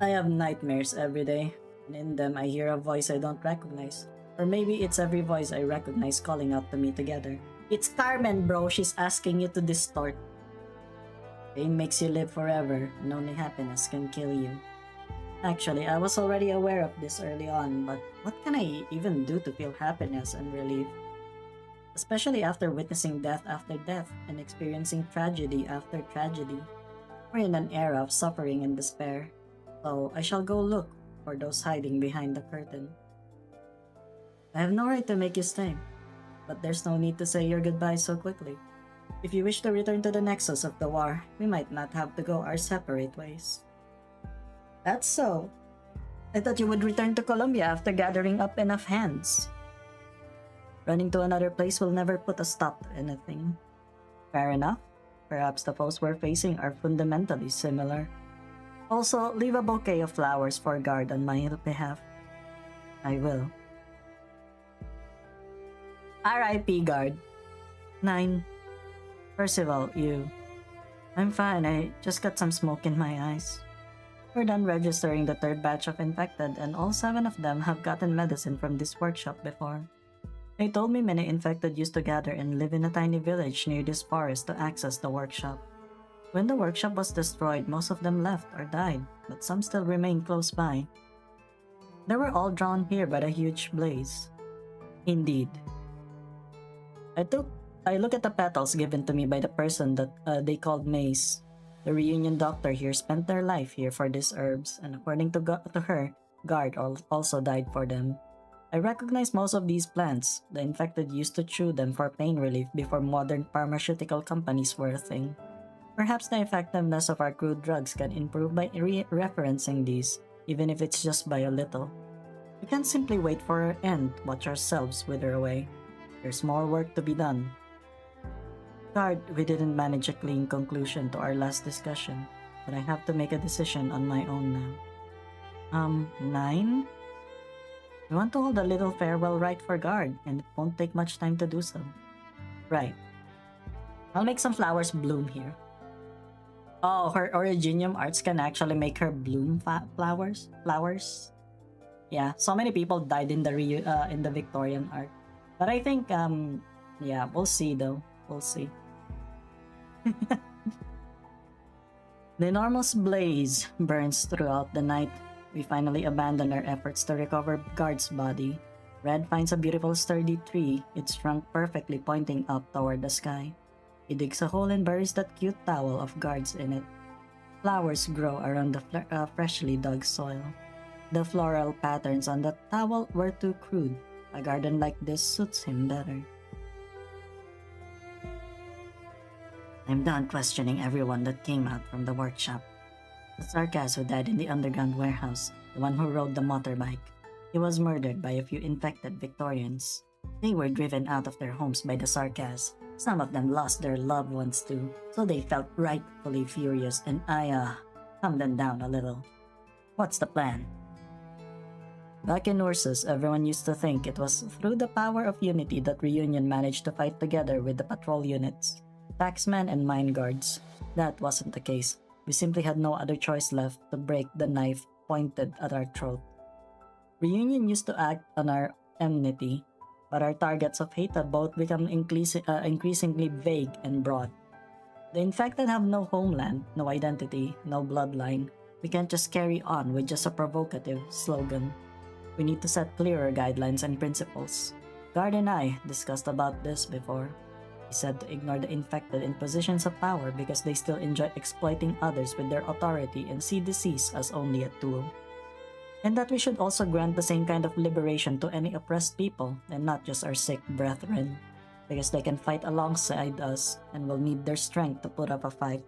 I have nightmares every day, and in them I hear a voice I don't recognize. Or maybe it's every voice I recognize calling out to me together. It's Carmen, bro. She's asking you to distort. Pain makes you live forever, and only happiness can kill you. Actually, I was already aware of this early on, but what can I even do to feel happiness and relief? Especially after witnessing death after death and experiencing tragedy after tragedy. We're in an era of suffering and despair, so I shall go look for those hiding behind the curtain. I have no right to make you stay, but there's no need to say your goodbyes so quickly. If you wish to return to the nexus of the war, we might not have to go our separate ways. That's so. I thought you would return to Colombia after gathering up enough hands. Running to another place will never put a stop to anything. Fair enough. Perhaps the foes we're facing are fundamentally similar. Also, leave a bouquet of flowers for guard on my behalf. I will. R.I.P. guard. 9. Percival, you. I'm fine, I just got some smoke in my eyes. We're done registering the third batch of infected, and all 7 of them have gotten medicine from this workshop before. They told me many infected used to gather and live in a tiny village near this forest to access the workshop. When the workshop was destroyed, most of them left or died, but some still remain close by. They were all drawn here by the huge blaze. Indeed. I look at the petals given to me by the person that they called Mace. The reunion doctor here spent their life here for these herbs, and according to her, Guard also died for them. I recognize most of these plants. The infected used to chew them for pain relief before modern pharmaceutical companies were a thing. Perhaps the effectiveness of our crude drugs can improve by referencing these, even if it's just by a little. We can't simply wait for our end, watch ourselves wither away. There's more work to be done. Guard, we didn't manage a clean conclusion to our last discussion, but I have to make a decision on my own now. 9? We want to hold a little farewell rite for Guard, and it won't take much time to do so. Right. I'll make some flowers bloom here. Oh, her Originium arts can actually make her bloom flowers? Yeah, so many people died in the Victorian art. But I think, yeah, we'll see though. We'll see. The enormous blaze burns throughout the night. We finally abandon our efforts to recover Guard's body. Red finds a beautiful sturdy tree, its trunk perfectly pointing up toward the sky. He digs a hole and buries that cute towel of Guard's in it. Flowers grow around the freshly dug soil. The floral patterns on the towel were too crude. A garden like this suits him better. I'm done questioning everyone that came out from the workshop. The Sarkas who died in the underground warehouse, the one who rode the motorbike. He was murdered by a few infected Victorians. They were driven out of their homes by the Sarkas. Some of them lost their loved ones too, so they felt rightfully furious, and I calmed them down a little. What's the plan? Back in Ursus, everyone used to think it was through the power of unity that Reunion managed to fight together with the patrol units, taxmen and mine guards. That wasn't the case. We simply had no other choice left to break the knife pointed at our throat. Reunion used to act on our enmity, but our targets of hate had both become increasingly vague and broad. The infected have no homeland, no identity, no bloodline. We can't just carry on with just a provocative slogan. We need to set clearer guidelines and principles. Guard and I discussed about this before. He said to ignore the infected in positions of power because they still enjoy exploiting others with their authority and see disease as only a tool. And that we should also grant the same kind of liberation to any oppressed people and not just our sick brethren, because they can fight alongside us and will need their strength to put up a fight.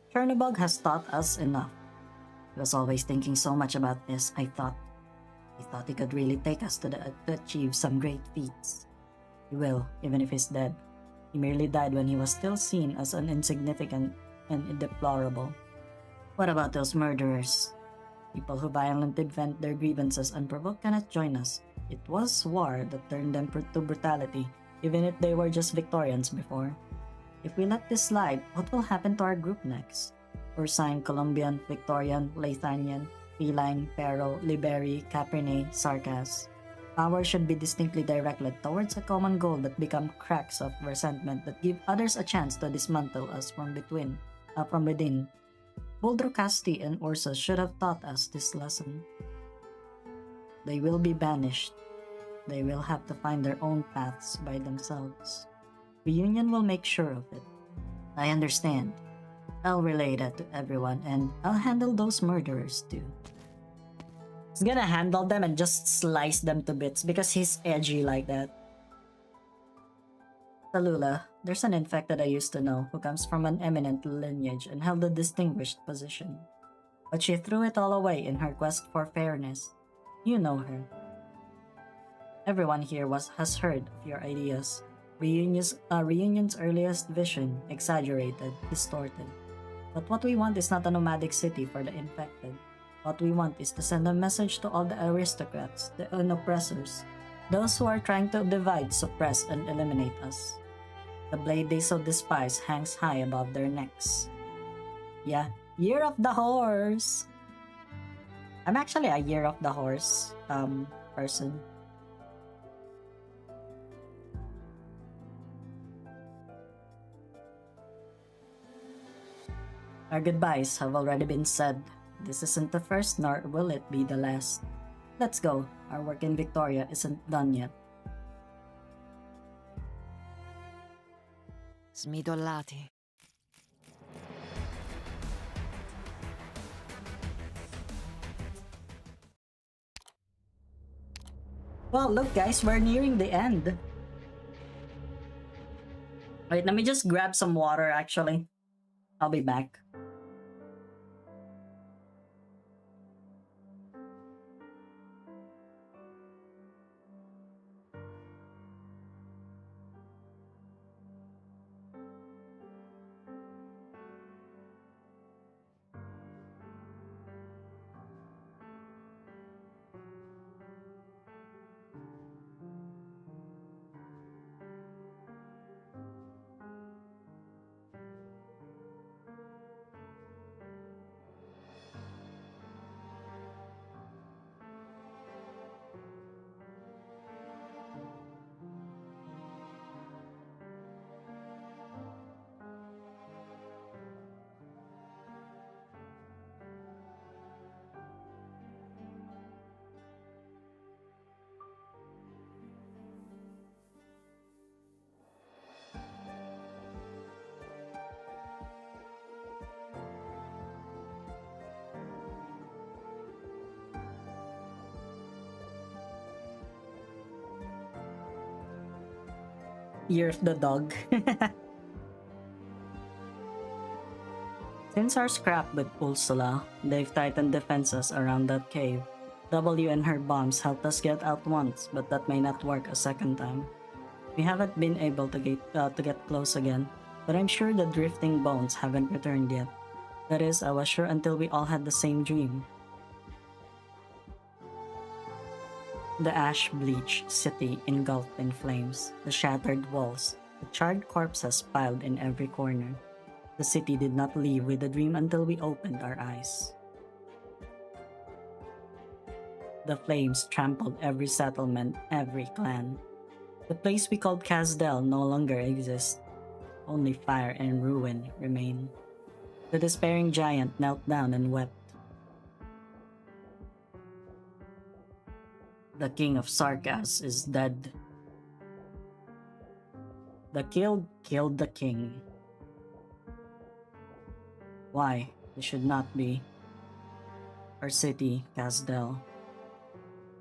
Chernobog has taught us enough. He was always thinking so much about this, I thought. He thought he could really take us to achieve some great feats. He will, even if he's dead. He merely died when he was still seen as an insignificant and deplorable. What about those murderers? People who violently vent their grievances unprovoked cannot join us. It was war that turned them to brutality, even if they were just Victorians before. If we let this slide, what will happen to our group next? Ursine, Colombian, Victorian, Lathanian, Feline, Pero, Liberi, Caprine, Sarkas. Power should be distinctly directed towards a common goal that become cracks of resentment that give others a chance to dismantle us from within. Buldrocasti and Ursus should have taught us this lesson. They will be banished. They will have to find their own paths by themselves. Reunion will make sure of it. I understand. I'll relay that to everyone, and I'll handle those murderers too. He's gonna handle them and just slice them to bits because he's edgy like that. Tallulah, there's an infected I used to know who comes from an eminent lineage and held a distinguished position. But she threw it all away in her quest for fairness. You know her. Everyone here has heard of your ideas. Reunion's earliest vision, exaggerated, distorted. But what we want is not a nomadic city for the infected. What we want is to send a message to all the aristocrats, the oppressors, those who are trying to divide, suppress, and eliminate us. The blade they so despise hangs high above their necks. Yeah, Year of the Horse! I'm actually a Year of the Horse person. Our goodbyes have already been said. This isn't the first, nor will it be the last. Let's go. Our work in Victoria isn't done yet. Smidollati. Well, look guys, we're nearing the end. Wait, let me just grab some water actually. I'll be back. Year of the Dog. Since our scrap with Ursula, they've tightened defenses around that cave. W and her bombs helped us get out once, but that may not work a second time. We haven't been able to get close again, but I'm sure the drifting bones haven't returned yet. That is, I was sure until we all had the same dream. The ash-bleached city engulfed in flames, the shattered walls, the charred corpses piled in every corner. The city did not leave with the dream until we opened our eyes. The flames trampled every settlement, every clan. The place we called Casdell no longer exists. Only fire and ruin remain. The despairing giant knelt down and wept. The king of Sarkas is dead. The killed killed the king. Why? This should not be. Our city, Casdell.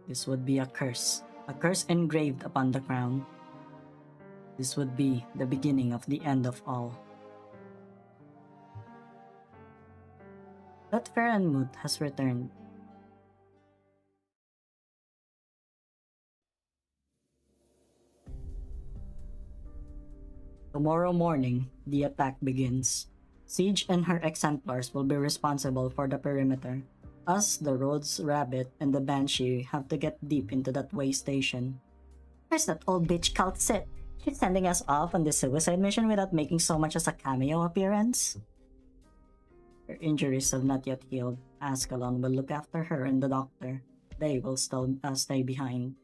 This would be a curse engraved upon the crown. This would be the beginning of the end of all. That Farenmut has returned. Tomorrow morning, the attack begins. Siege and her exemplars will be responsible for the perimeter. Us, the Rhodes Rabbit, and the Banshee have to get deep into that way station. Where's that old bitch cult sit? She's sending us off on this suicide mission without making so much as a cameo appearance? Her injuries have not yet healed. Ascalon will look after her and the doctor. They will still stay behind.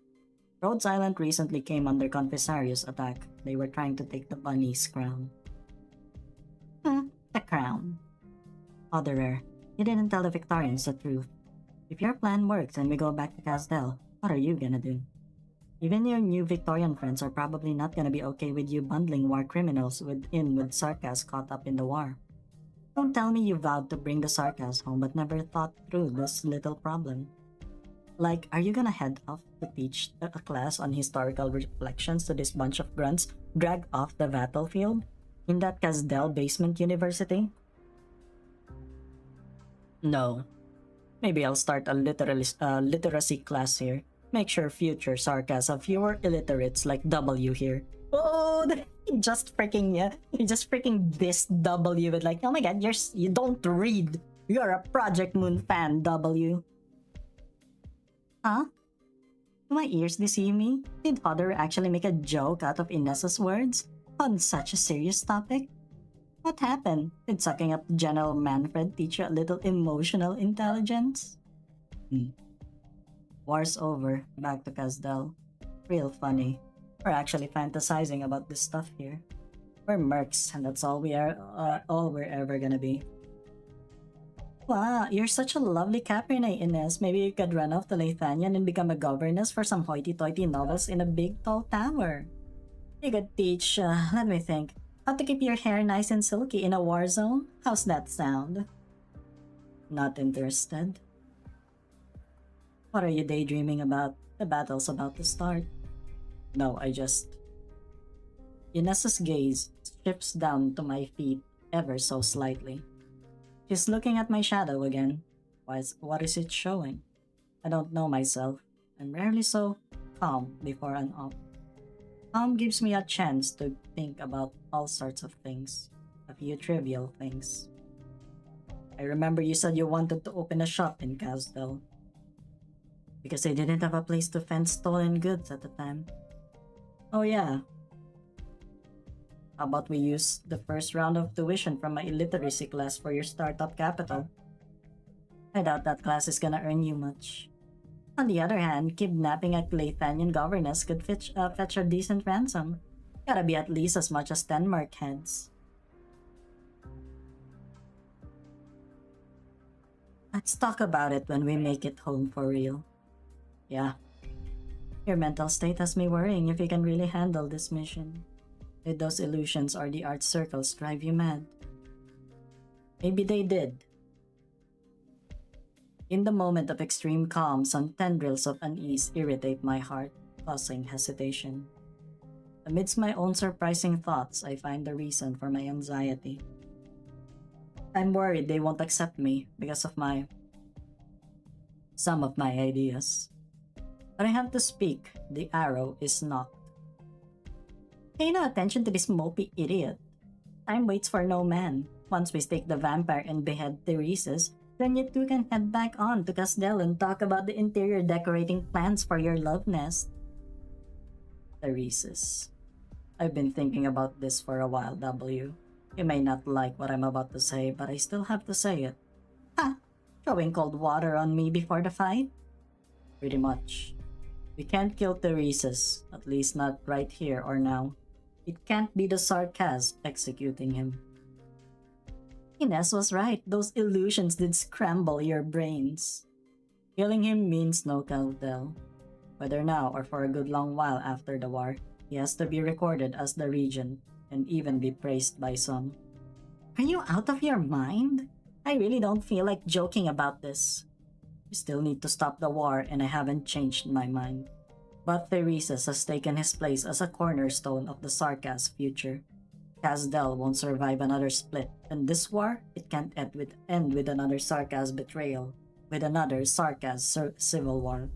Rhodes Island recently came under Confessarius attack. They were trying to take the bunny's crown. The crown. Otherer, you didn't tell the Victorians the truth. If your plan works and we go back to Casdell, what are you gonna do? Even your new Victorian friends are probably not gonna be okay with you bundling war criminals with Sarkas caught up in the war. Don't tell me you vowed to bring the Sarkas home but never thought through this little problem. Like, are you gonna head off to teach a class on historical reflections to this bunch of grunts dragged off the battlefield? In that Casdell basement university? No. Maybe I'll start a literacy class here. Make sure future Sarkas have fewer illiterates like W here. Oh, he just freaking dissed W with like, oh my god, you don't read. You're a Project Moon fan, W. Huh? Do my ears deceive me? Did Other actually make a joke out of Inessa's words? On such a serious topic? What happened? Did sucking up to General Manfred teach you a little emotional intelligence? War's over. Back to Casdell. Real funny. We're actually fantasizing about this stuff here. We're mercs, and that's all we're ever gonna be. Wow, you're such a lovely Capricorn, Ines. Maybe you could run off to Lathanian and become a governess for some hoity-toity novels in a big, tall tower. You could teach, let me think, how to keep your hair nice and silky in a war zone? How's that sound? Not interested. What are you daydreaming about? The battle's about to start. No, Ines's gaze shifts down to my feet ever so slightly. She's looking at my shadow again. What is it showing? I don't know myself. I'm rarely so calm before an op. Calm gives me a chance to think about all sorts of things. A few trivial things. I remember you said you wanted to open a shop in Casdell. Because they didn't have a place to fence stolen goods at the time. Oh yeah. How about we use the first round of tuition from my illiteracy class for your startup capital? I doubt that class is gonna earn you much. On the other hand, kidnapping a Claythanian governess could fetch a decent ransom. Gotta be at least as much as 10 mark heads. Let's talk about it when we make it home for real. Yeah. Your mental state has me worrying if you can really handle this mission. Did those illusions or the art circles drive you mad? Maybe they did. In the moment of extreme calm, some tendrils of unease irritate my heart, causing hesitation. Amidst my own surprising thoughts, I find the reason for my anxiety. I'm worried they won't accept me because of some of my ideas. But I have to speak. The arrow is knocked. Pay no attention to this mopey idiot. Time waits for no man. Once we stake the vampire and behead Therese's, then you two can head back on to Casdell and talk about the interior decorating plans for your love nest. Therese's. I've been thinking about this for a while, W. You may not like what I'm about to say, but I still have to say it. Ha! Throwing cold water on me before the fight? Pretty much. We can't kill These's, at least not right here or now. It can't be the sarcasm executing him. Ines was right, those illusions did scramble your brains. Killing him means no Casdell. Whether now or for a good long while after the war, he has to be recorded as the regent and even be praised by some. Are you out of your mind? I really don't feel like joking about this. We still need to stop the war and I haven't changed my mind. But Theseus has taken his place as a cornerstone of the Sarkaz future. Casdell won't survive another split, and this war, it can't end with another Sarkaz betrayal, with another Sarkaz civil war.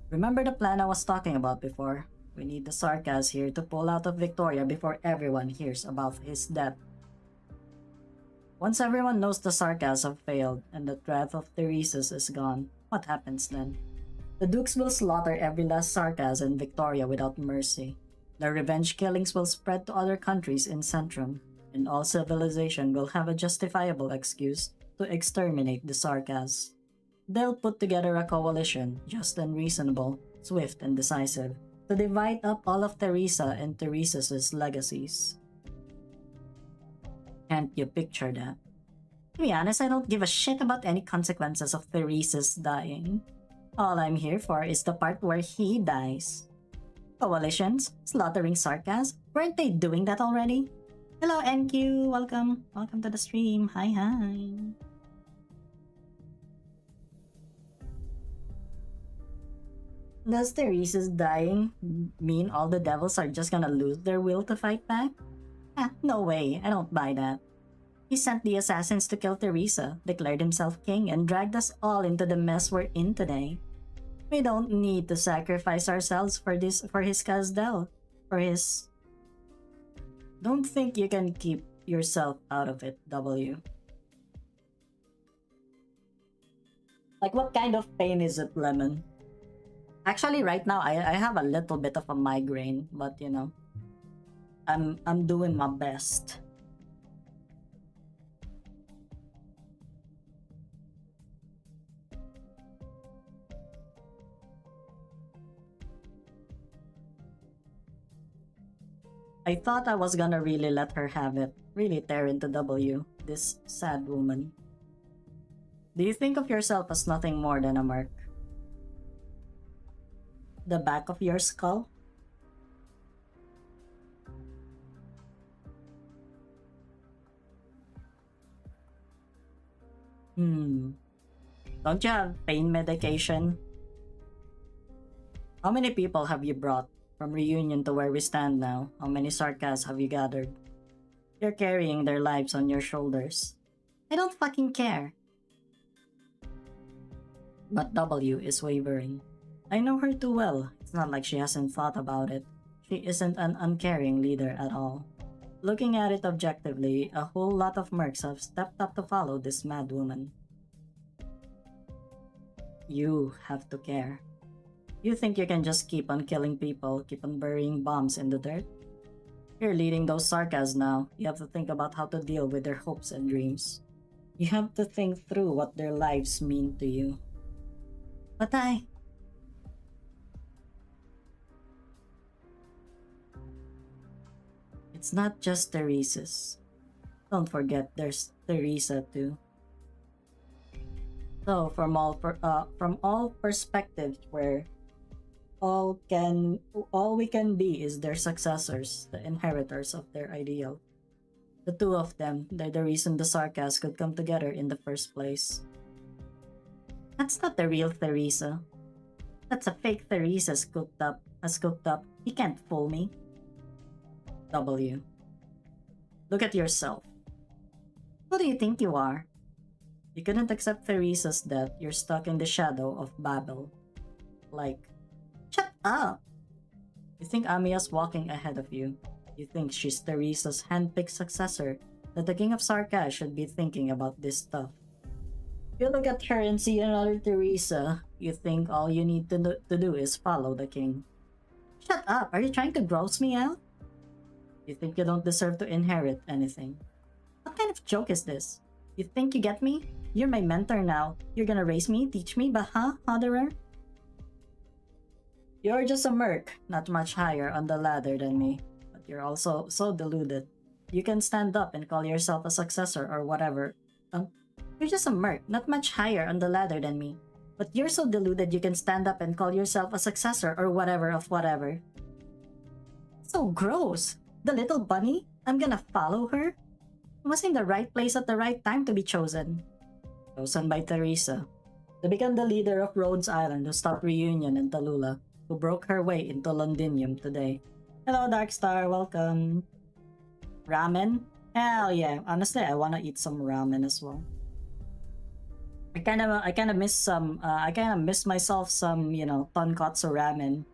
Remember the plan I was talking about before? We need the Sarkaz here to pull out of Victoria before everyone hears about his death. Once everyone knows the Sarkaz have failed and the threat of Theseus is gone, what happens then? The Dukes will slaughter every last Sarkaz in Victoria without mercy. Their revenge killings will spread to other countries in Centrum, and all civilization will have a justifiable excuse to exterminate the Sarkaz. They'll put together a coalition, just and reasonable, swift and decisive, to divide up all of Teresa and Theseus's legacies. Can't you picture that? To be honest, I don't give a shit about any consequences of Theseus dying. All I'm here for is the part where he dies. Coalitions? Slaughtering Sarkaz? Weren't they doing that already? Hello NQ, welcome. Welcome to the stream. Hi. Does Theseus dying mean all the devils are just gonna lose their will to fight back? No way, I don't buy that. He sent the assassins to kill Teresa, declared himself king, and dragged us all into the mess we're in today. We don't need to sacrifice ourselves for his Casdell, for his... Don't think you can keep yourself out of it, W. Like, what kind of pain is it, Lemon? Actually, right now, I have a little bit of a migraine, but you know. I'm doing my best. I thought I was gonna really let her have it, really tear into W, this sad woman. Do you think of yourself as nothing more than a mark? The back of your skull? Don't you have pain medication? How many people have you brought from reunion to where we stand now? How many sarcas have you gathered? You're carrying their lives on your shoulders. I don't fucking care. But W is wavering. I know her too well. It's not like she hasn't thought about it. She isn't an uncaring leader at all. Looking at it objectively, a whole lot of mercs have stepped up to follow this mad woman. You have to care. You think you can just keep on killing people, keep on burying bombs in the dirt? You're leading those sarcas now. You have to think about how to deal with their hopes and dreams. You have to think through what their lives mean to you. But it's not just Theresa's. Don't forget there's Theresa too. So from all perspectives where all we can be is their successors, the inheritors of their ideal. The two of them, they're the reason the sarcas could come together in the first place. That's not the real Theresa. That's a fake Theresa cooked up. He can't fool me. W. Look at yourself. Who do you think you are? You couldn't accept Theresa's death. You're stuck in the shadow of Babel. Like, shut up! You think Amiya's walking ahead of you. You think she's Theresa's handpicked successor, that the King of Sarkaz should be thinking about this stuff. You look at her and see another Theresa. You think all you need to do is follow the king. Shut up! Are you trying to gross me out? You think you don't deserve to inherit anything. What kind of joke is this? You think you get me? You're my mentor now. You're gonna raise me, teach me, but Hodderer? You're just a merc, not much higher on the ladder than me. But you're also so deluded. You can stand up and call yourself a successor or whatever. You're just a merc, not much higher on the ladder than me. But you're so deluded you can stand up and call yourself a successor or whatever of whatever. So gross! The little bunny? I'm gonna follow her? I was in the right place at the right time to be chosen. Chosen by Theresa. To become the leader of Rhodes Island who stopped Reunion and Tallulah, who broke her way into Londinium today. Hello Darkstar, welcome. Ramen? Hell yeah, honestly I wanna eat some ramen as well. I kinda miss myself some, tonkatsu ramen.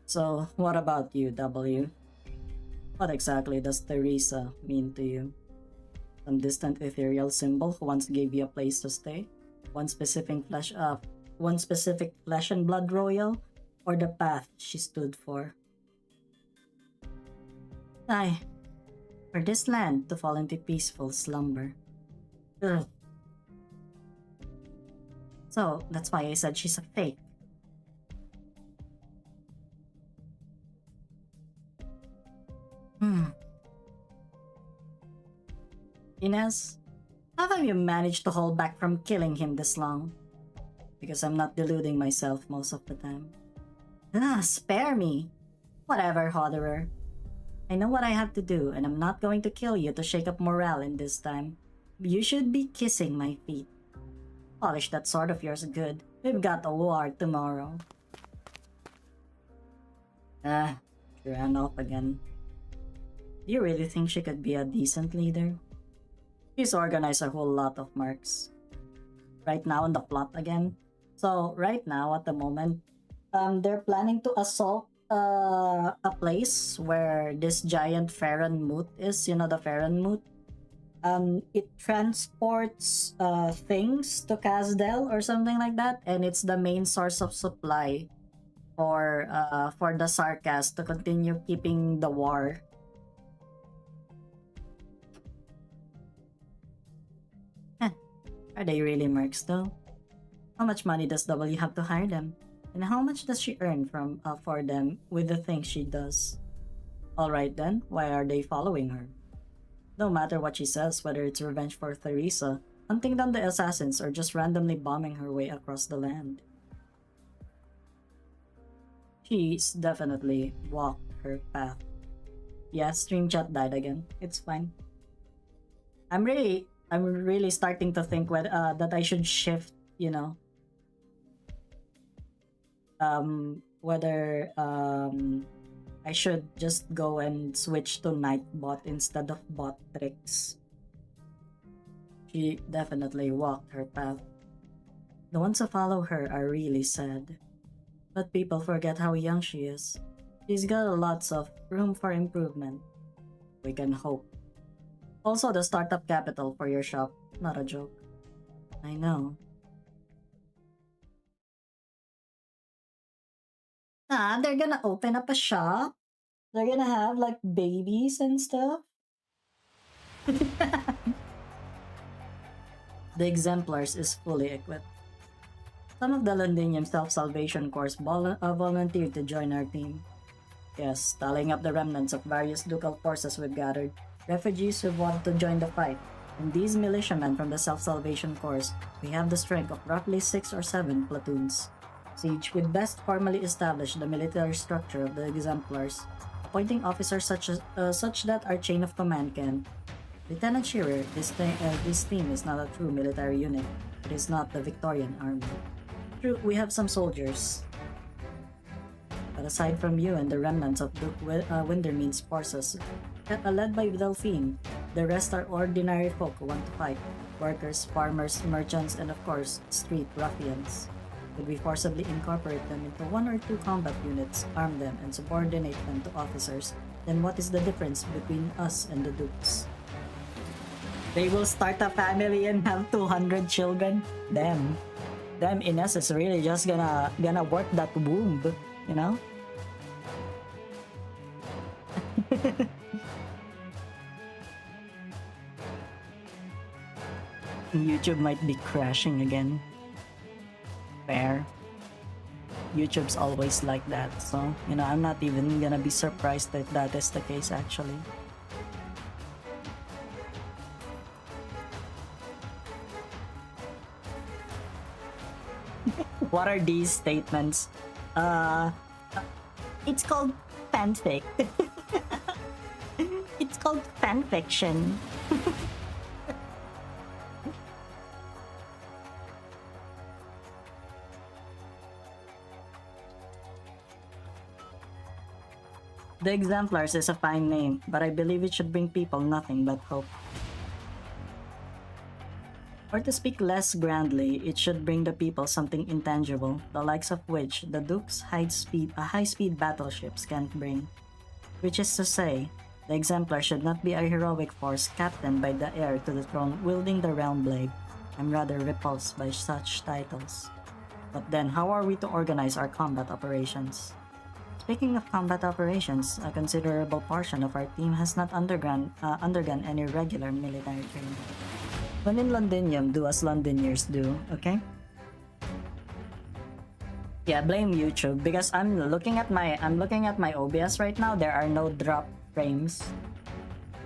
So, what about you, W? What exactly does Theresa mean to you? Some distant ethereal symbol who once gave you a place to stay? One specific flesh and blood royal? Or the path she stood for? For this land to fall into peaceful slumber. Ugh. So, that's why I said she's a fake. Inez, how have you managed to hold back from killing him this long? Because I'm not deluding myself most of the time. Spare me! Whatever, Hodderer. I know what I have to do, and I'm not going to kill you to shake up morale in this time. You should be kissing my feet. Polish that sword of yours good. We've got a war tomorrow. She ran off again. Do you really think she could be a decent leader? She's organized a whole lot of marks. Right now in the plot again. So right now at the moment, they're planning to assault a place where this giant Farron moot is. You know the Farron moot? it transports things to Casdell or something like that, and it's the main source of supply for the Sarkas to continue keeping the war. Are they really mercs though? How much money does W have to hire them? And how much does she earn from for them with the things she does? Alright then, why are they following her? No matter what she says, whether it's revenge for Theresa, hunting down the assassins, or just randomly bombing her way across the land. She's definitely walked her path. Yeah, stream chat died again. It's fine. I'm really starting to think that I should shift, you know, whether I should just go and switch to Nightbot instead of bot tricks. She definitely walked her path. The ones who follow her are really sad. But people forget how young she is. She's got lots of room for improvement. We can hope. Also, the startup capital for your shop. Not a joke. I know. They're gonna open up a shop? They're gonna have like babies and stuff? The Exemplars is fully equipped. Some of the Londinium Self-Salvation Corps volunteered to join our team. Yes, tallying up the remnants of various ducal forces we've gathered, refugees who want to join the fight, and these militiamen from the Self-Salvation Corps, we have the strength of roughly 6 or 7 platoons. Siege would best formally establish the military structure of the Exemplars, appointing officers such that our chain of command can. Lieutenant Shearer, this team is not a true military unit. It is not the Victorian army. True, we have some soldiers. But aside from you and the remnants of Duke Windermere's forces, led by Delphine, the rest are ordinary folk who want to fight. Workers, farmers, merchants, and of course, street ruffians. Could we forcibly incorporate them into 1 or 2 combat units, arm them, and subordinate them to officers, then what is the difference between us and the Dukes? They will start a family and have 200 children? Them Ines is really just gonna work that womb, you know? YouTube might be crashing again. Fair. YouTube's always like that, so, you know, I'm not even gonna be surprised if that is the case actually. What are these statements? It's called fanfic. It's called fanfiction. The Exemplars is a fine name, but I believe it should bring people nothing but hope. Or to speak less grandly, it should bring the people something intangible, the likes of which the Duke's high-speed battleships can't bring. Which is to say, the Exemplar should not be a heroic force captained by the heir to the throne wielding the realm blade. I'm rather repulsed by such titles. But then, how are we to organize our combat operations? Speaking of combat operations, a considerable portion of our team has not undergone any regular military training. When in Londinium, do as Londiniers do, okay? Yeah, blame YouTube because I'm looking at my OBS right now. There are no drop frames.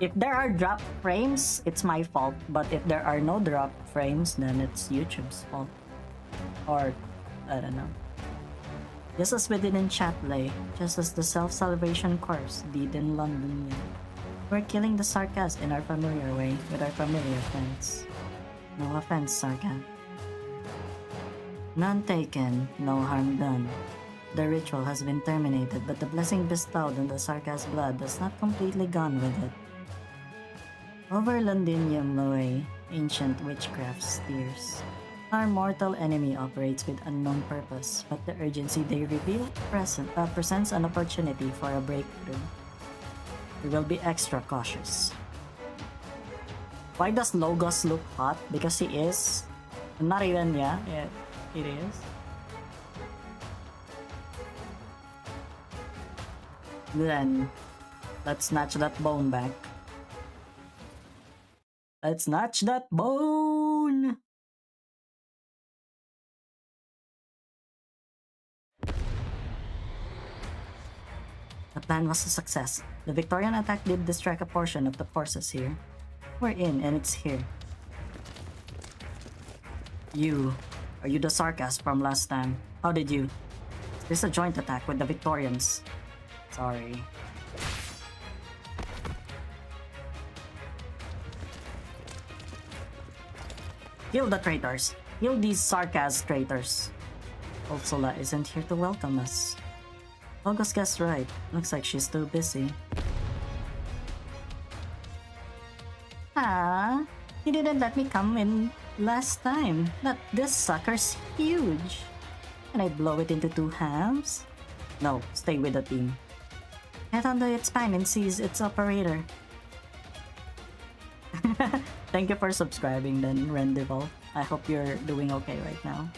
If there are drop frames, it's my fault. But if there are no drop frames, then it's YouTube's fault. Or I don't know. Just as we did in Chatley, just as the Self-Salvation Corps did in London. We're killing the Sarkas in our familiar way, with our familiar friends. No offense, Sarka. None taken, no harm done. The ritual has been terminated, but the blessing bestowed on the Sarka's blood has not completely gone with it. Over Londinium way, ancient witchcraft steers. Our mortal enemy operates with unknown purpose, but the urgency they reveal presents an opportunity for a breakthrough. We will be extra cautious. Why does Logos look hot? Because he is. Not even, yeah, it is. Then, let's snatch that bone back. Let's snatch that bone! The plan was a success. The Victorian attack did distract a portion of the forces here. We're in, and it's here. Are you the Sarkas from last time? How did you? Is this a joint attack with the Victorians? Sorry. Kill the traitors. Kill these Sarkas traitors. Ursula isn't here to welcome us. August guessed right. Looks like she's too busy. Ah, he didn't let me come in last time. This sucker's huge. Can I blow it into 2 halves? No, stay with the team. Head under its spine and seize its operator. Thank you for subscribing then, Rendival. I hope you're doing okay right now.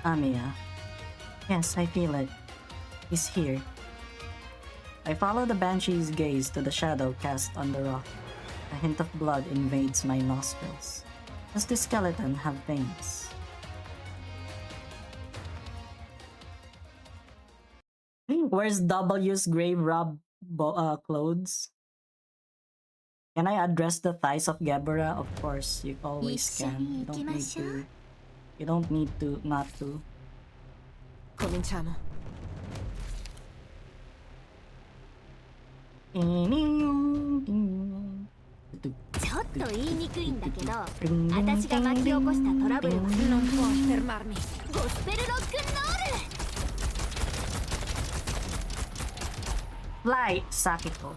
Amiya. Yes, I feel it. He's here. I follow the Banshee's gaze to the shadow cast on the rock. A hint of blood invades my nostrils. Does this skeleton have veins? Where's W's grave rob clothes? Can I address the thighs of Gebera? Of course, you always can. You don't need to not to. Cominciamo. ちょっと言いにくいんだけど、私が巻き起こしたトラブルは Non puoi fermarmi. ゴスペルロックンロール Fly, Sakiko.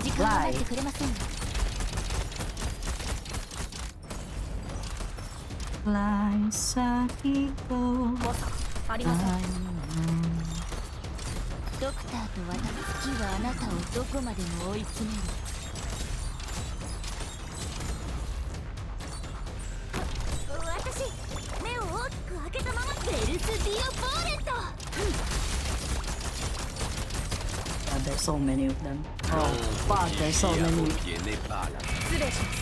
時間を待ってくれませんか Fly, Sakiko. まさかありませんドクターと私月はあなたをどこまでも追い詰める私目を大きく開けたままベルス・ディオ・ボーレット God, there's so many of them. Oh, fuck, there's so many. 失礼します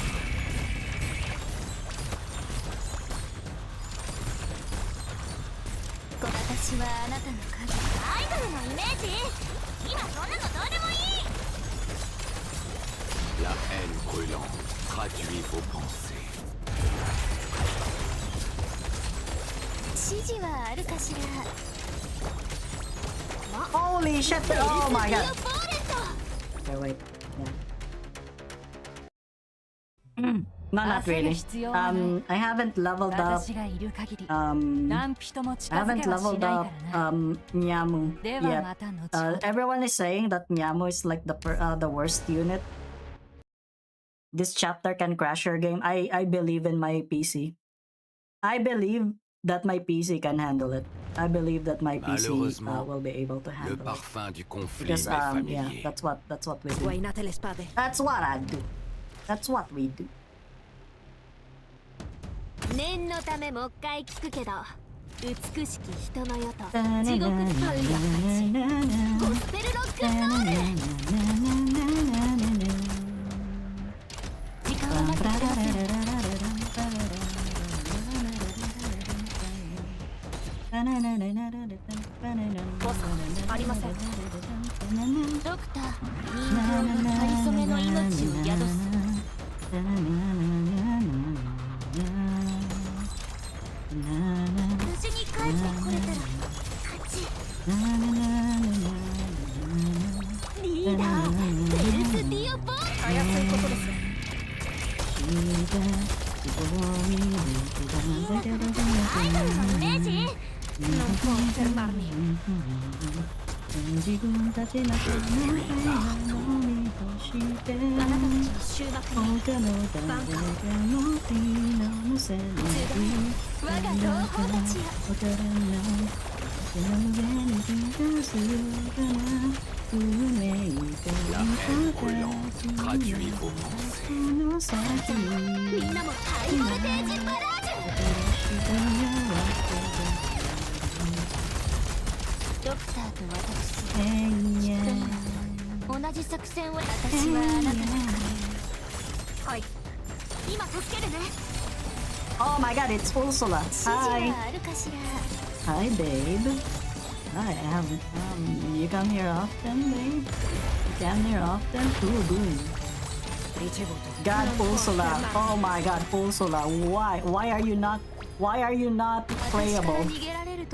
私はあなたの影アイドルのイメージ今そんなのどうでもいい La haine brûlante traduit vos pensées. 指示はあるかしら Holy shit! Oh my god! ボーレット Okay, wait. Yeah. No, not really. I haven't leveled up. I haven't leveled up Nyamu yet. Everyone is saying that Nyamu is like the worst unit. This chapter can crash your game. I believe in my PC. I believe that my PC can handle it. I believe that my PC will be able to handle it. Because yeah, that's what we do. That's what I do. That's what we do. 念のためもう一回聞くけど美しき人の世と地獄スパウンダーたちゴスペルロックンロール時間を待ってくださいボスありませんドクター人形のかりそめの命を宿す無事に帰ってこれたら勝ちリーダーベルス・ディオ・ボール怪しいことですみんなとアイドルのイメージNon può fermarmi 自分たちのためにしてあなたたちの終幕に他の誰かの手の乗せない我が同胞たちよわからない手の上に気がするかな La haine brûlante traduit vos pensées. みんなもハイボルテージバラージュ。ドクターと私、同じ作戦を。私はあなたの。はい、今助けるね。 Oh my god, it's Ursula. 指示 Hi. はあるかしら。 Hi, babe. I am. You come here often, babe? You come here often? Ooh, boom. God, Ursula. Oh my god, Ursula. Why are you not? Why are you not playable?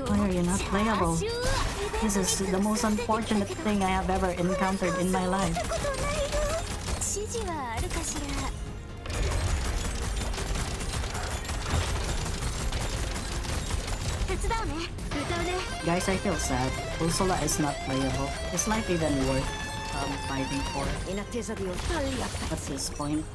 Why are you not playable? This is the most unfortunate thing I have ever encountered in my life. 指示はあるかしら。 Guys, I feel sad. Ursula is not playable. Is life even worth fighting for? At this point.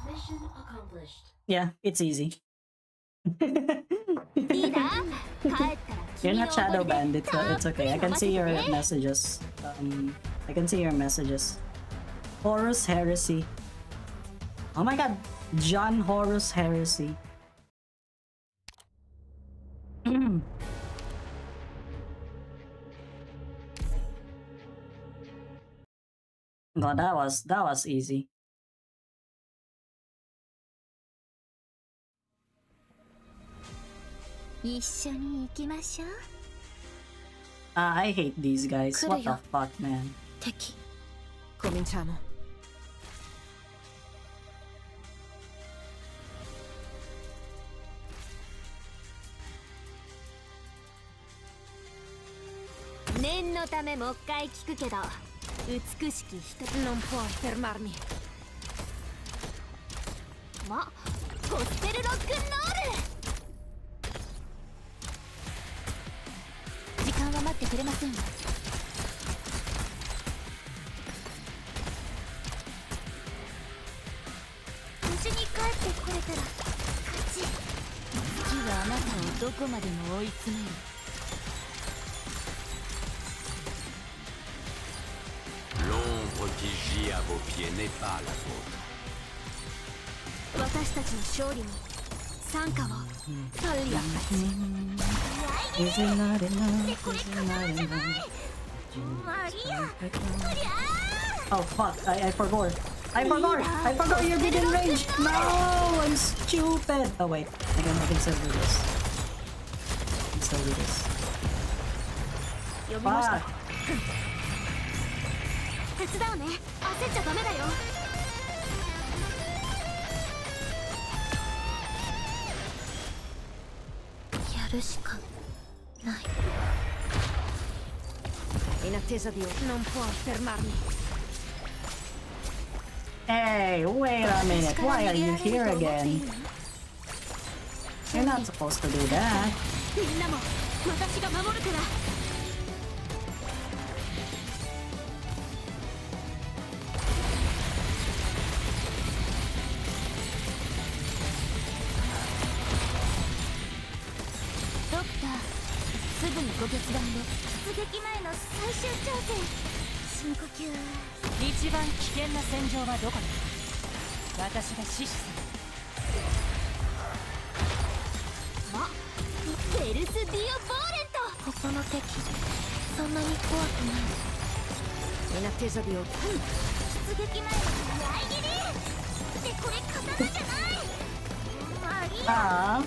Mission accomplished. Yeah, it's easy. いいな。帰ったら You're 君の not shadow おごり banned. で It's okay. I can see your messages. I can see your messages. Horus Heresy. Oh my god, John Horus Heresy. God, that was easy. I hate these guys. What the fuck, man? 敵。 Cominciamo.念のためもう一回聞くけど、美しき人。 Non puoi fermarmi. ま、ゴスペルロックンロール。時間は待ってくれませんわ。無事に帰ってこれたら勝ち。月はあなたをどこまでも追い詰める。 L'ombre qui gît à vos pieds n'est pas la vôtre. 私たちの勝利に参加を。サリア。 Is it not enough? Is it not enough? マリア。 Oh fuck, I forgot. I forgot you're within range. No, I'm stupid. Oh wait, I can still do this. I can still do this. Fuck. 手伝うね。焦っちゃダメだよ。やるしかない。 In attesa di... Non puoi fermarmi. Hey, wait a minute. Why are you here again? You're not supposed to do that. みんなも私が守るから。 ドクター、すぐにご決断で。出撃前の最終調整。深呼吸。一番危険な戦場はどこだ。私が指示する。ま、ベルス・ディオ・ボーレント。ここの敵、そんなに怖くない。 In attesa di... 出撃前の裏切り。でこれ刀じゃない。マリア。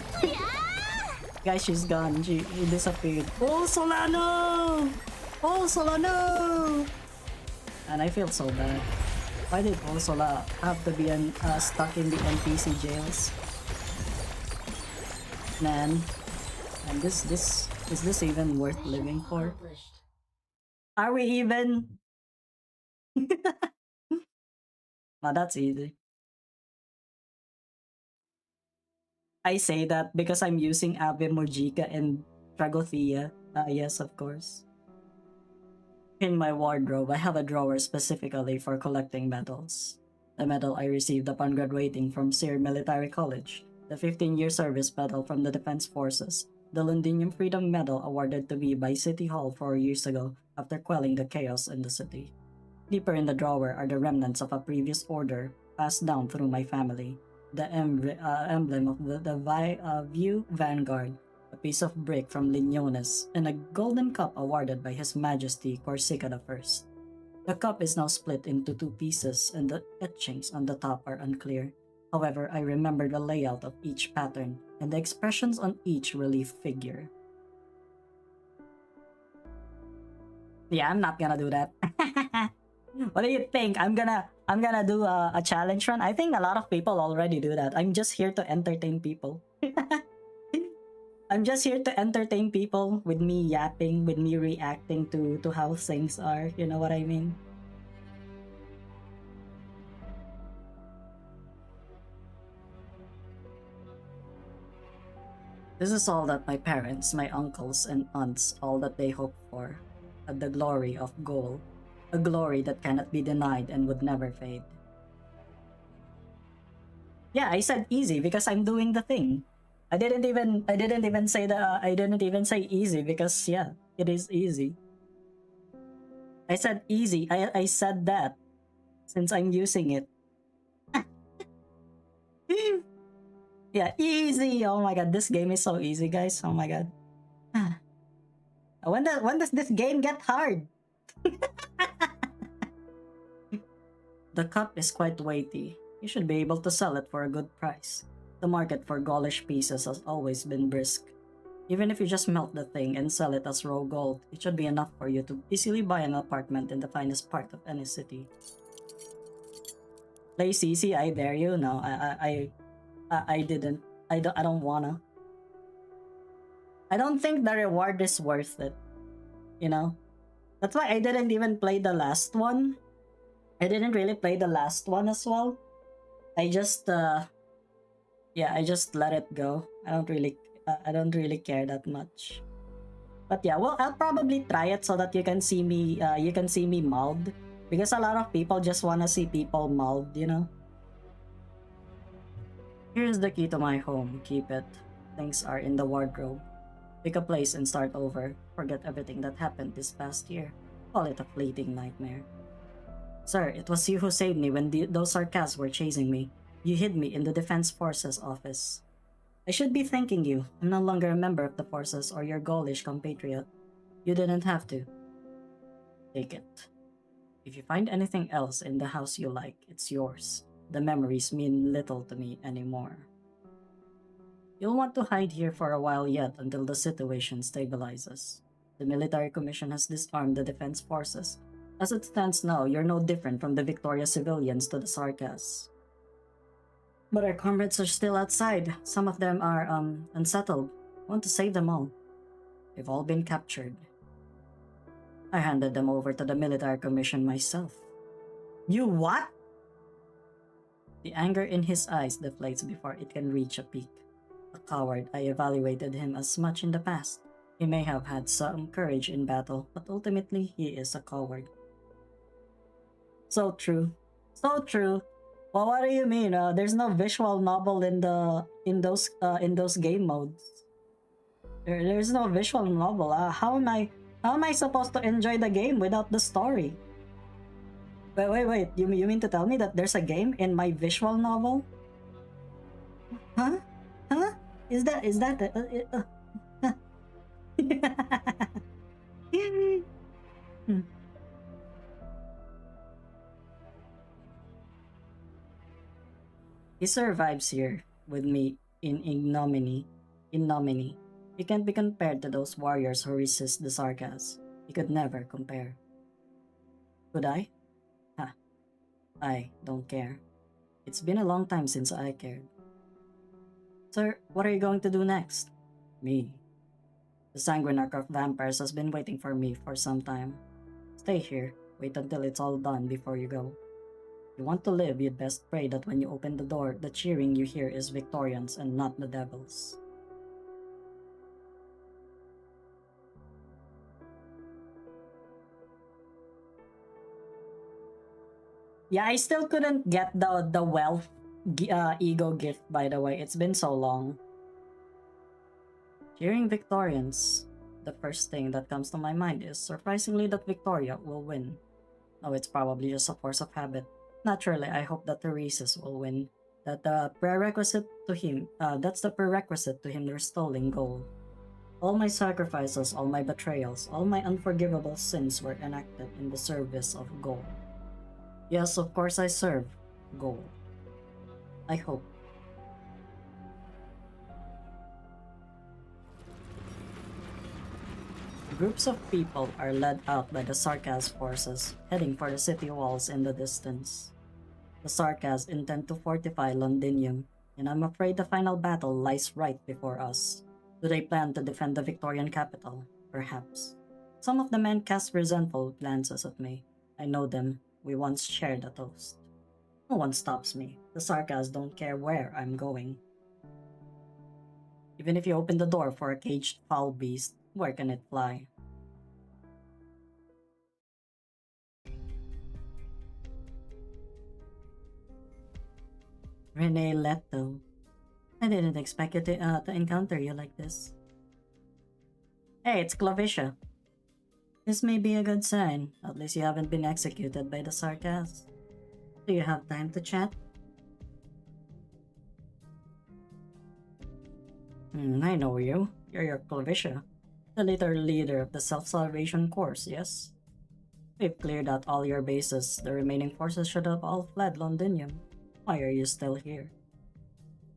Guys, she's gone. She disappeared. Oh, Solano! Oh, Solano! And I feel so bad. Why did Ursula have to be stuck in the NPC jails? Man. And is this even worth living for? Are we even? Well, that's easy. I say that because I'm using Ave Morgica and Tragothea. Yes, of course. In my wardrobe, I have a drawer specifically for collecting medals. The medal I received upon graduating from Seer Military College the 15-year service medal from the Defense Forces, the Londinium Freedom Medal awarded to me by City Hall 4 years ago after quelling the chaos in the city. Deeper in the drawer are the remnants of a previous order passed down through my family, the emblem of the View Vanguard, a piece of brick from Lignones, and a golden cup awarded by His Majesty Corsica I. The cup is now split into 2 pieces and the etchings on the top are unclear. However, I remember the layout of each pattern and the expressions on each relief figure. Yeah, I'm not gonna do that. What do you think? I'm gonna do a challenge run? I think a lot of people already do that. I'm just here to entertain people. I'm just here to entertain people with me yapping, with me reacting to how things are. You know what I mean? This is all that my parents, my uncles, and aunts, all that they hoped for. The glory of gold. A glory that cannot be denied and would never fade. Yeah, I said easy because I'm doing the thing. I didn't even say easy because yeah, it is easy. I said easy. I said that since I'm using it. Yeah, easy. Oh my god, this game is so easy, guys. Oh my god. When does this game get hard? The cup is quite weighty. You should be able to sell it for a good price. The market for Gaulish pieces has always been brisk. Even if you just melt the thing and sell it as raw gold, it should be enough for you to easily buy an apartment in the finest part of any city. Play CC, I dare you. No, I didn't. I don't wanna. I don't think the reward is worth it. You know? That's why I didn't even play the last one. I didn't really play the last one as well. I just yeah, I just let it go. I don't really care that much. But yeah, well, I'll probably try it so that you can see me mauled, because a lot of people just want to see people mauled, you know. Here's the key to my home. Keep it. Things are in the wardrobe. Pick a place and start over. Forget everything that happened this past year. Call it a fleeting nightmare. Sir, it was you who saved me when those Sarkas were chasing me. You hid me in the Defense Forces office. I should be thanking you. I'm no longer a member of the forces or your Gaulish compatriot. You didn't have to. Take it. If you find anything else in the house you like, it's yours. The memories mean little to me anymore. You'll want to hide here for a while yet until the situation stabilizes. The military commission has disarmed the defense forces. As it stands now, you're no different from the victorious civilians to the Sarkas. But our comrades are still outside. Some of them are, unsettled. I want to save them all. They've all been captured. I handed them over to the military commission myself. You what? The anger in his eyes deflates before it can reach a peak. A coward, I evaluated him as much in the past. He may have had some courage in battle, but ultimately he is a coward. So true. So true. Well, what do you mean? There's no visual novel in those game modes. There's no visual novel. How am I supposed to enjoy the game without the story? Wait. You mean to tell me that there's a game in my visual novel? Huh? Is that He survives here with me in ignominy. He can't be compared to those warriors who resist the Sarkas. He could never compare. Could I? I don't care. It's been a long time since I cared. Sir, what are you going to do next? Me. The Sanguinarch of Vampires has been waiting for me for some time. Stay here. Wait until it's all done before you go. If you want to live, you'd best pray that when you open the door, the cheering you hear is Victorians and not the devils. Yeah, I still couldn't get the wealth ego gift, by the way. It's been so long. Cheering Victorians. The first thing that comes to my mind is surprisingly that Victoria will win. Oh, it's probably just a force of habit. Naturally, I hope that Therese's will win. That's the prerequisite to him restoring gold. All my sacrifices, all my betrayals, all my unforgivable sins were enacted in the service of gold. Yes, of course I serve gold. I hope. Groups of people are led out by the Sarkaz forces, heading for the city walls in the distance. The Sarkaz intend to fortify Londinium, and I'm afraid the final battle lies right before us. Do they plan to defend the Victorian capital? Perhaps. Some of the men cast resentful glances at me. I know them. We once shared a toast. No one stops me. The Sarkaz don't care where I'm going. Even if you open the door for a caged foul beast, where can it fly? Renee Leto. I didn't expect you to encounter you like this. Hey, it's Clavicia. This may be a good sign. At least you haven't been executed by the Sarkaz. Do you have time to chat? I know you. You're your Clavicia. The leader of the self-salvation course, yes? We've cleared out all your bases. The remaining forces should have all fled Londinium. Why are you still here?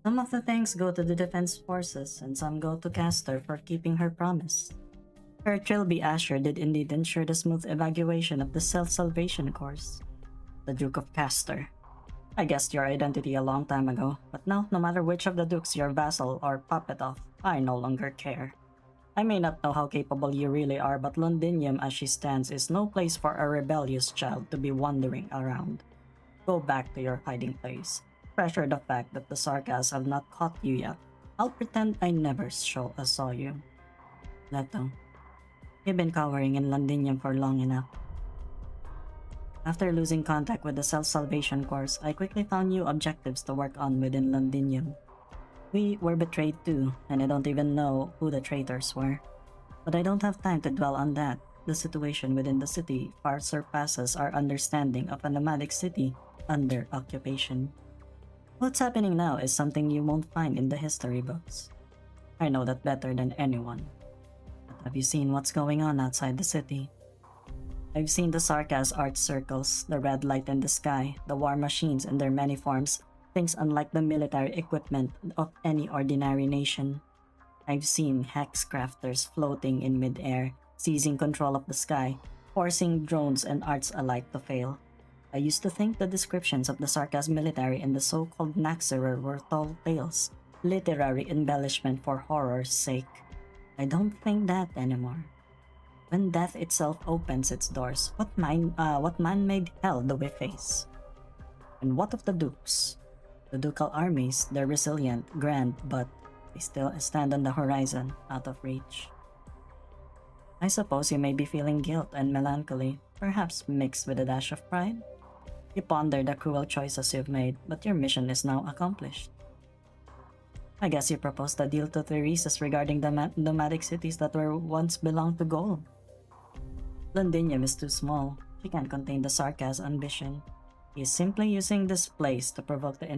Some of the thanks go to the defense forces, and some go to Castor for keeping her promise. Her Trilby Asher did indeed ensure the smooth evacuation of the self-salvation course. The Duke of Castor. I guessed your identity a long time ago, but now, no matter which of the dukes you're vassal or puppet of, I no longer care. I may not know how capable you really are, but Londinium as she stands is no place for a rebellious child to be wandering around. Go back to your hiding place. Pressure the fact that the Sarkaz have not caught you yet. I'll pretend I never saw you. Leto, you've been cowering in Londinium for long enough. After losing contact with the self-salvation course, I quickly found new objectives to work on within Londinium. We were betrayed too, and I don't even know who the traitors were. But I don't have time to dwell on that. The situation within the city far surpasses our understanding of a nomadic city under occupation. What's happening now is something you won't find in the history books. I know that better than anyone. But have you seen what's going on outside the city? I've seen the Sarkaz art circles, the red light in the sky, the war machines in their many forms, things unlike the military equipment of any ordinary nation. I've seen hex crafters floating in mid-air, seizing control of the sky, forcing drones and arts alike to fail. I used to think the descriptions of the Sarkaz military in the so-called Naxxerer were tall tales, literary embellishment for horror's sake. I don't think that anymore. When death itself opens its doors, what man-made hell do we face? And what of the dukes? The ducal armies, they're resilient, grand, but they still stand on the horizon, out of reach. I suppose you may be feeling guilt and melancholy, perhaps mixed with a dash of pride. You ponder the cruel choices you've made, but your mission is now accomplished. I guess you proposed a deal to Therese's regarding the nomadic cities that were once belonged to gold. Londinium is too small. She can't contain the Sarkaz ambition. He is simply using this place to provoke the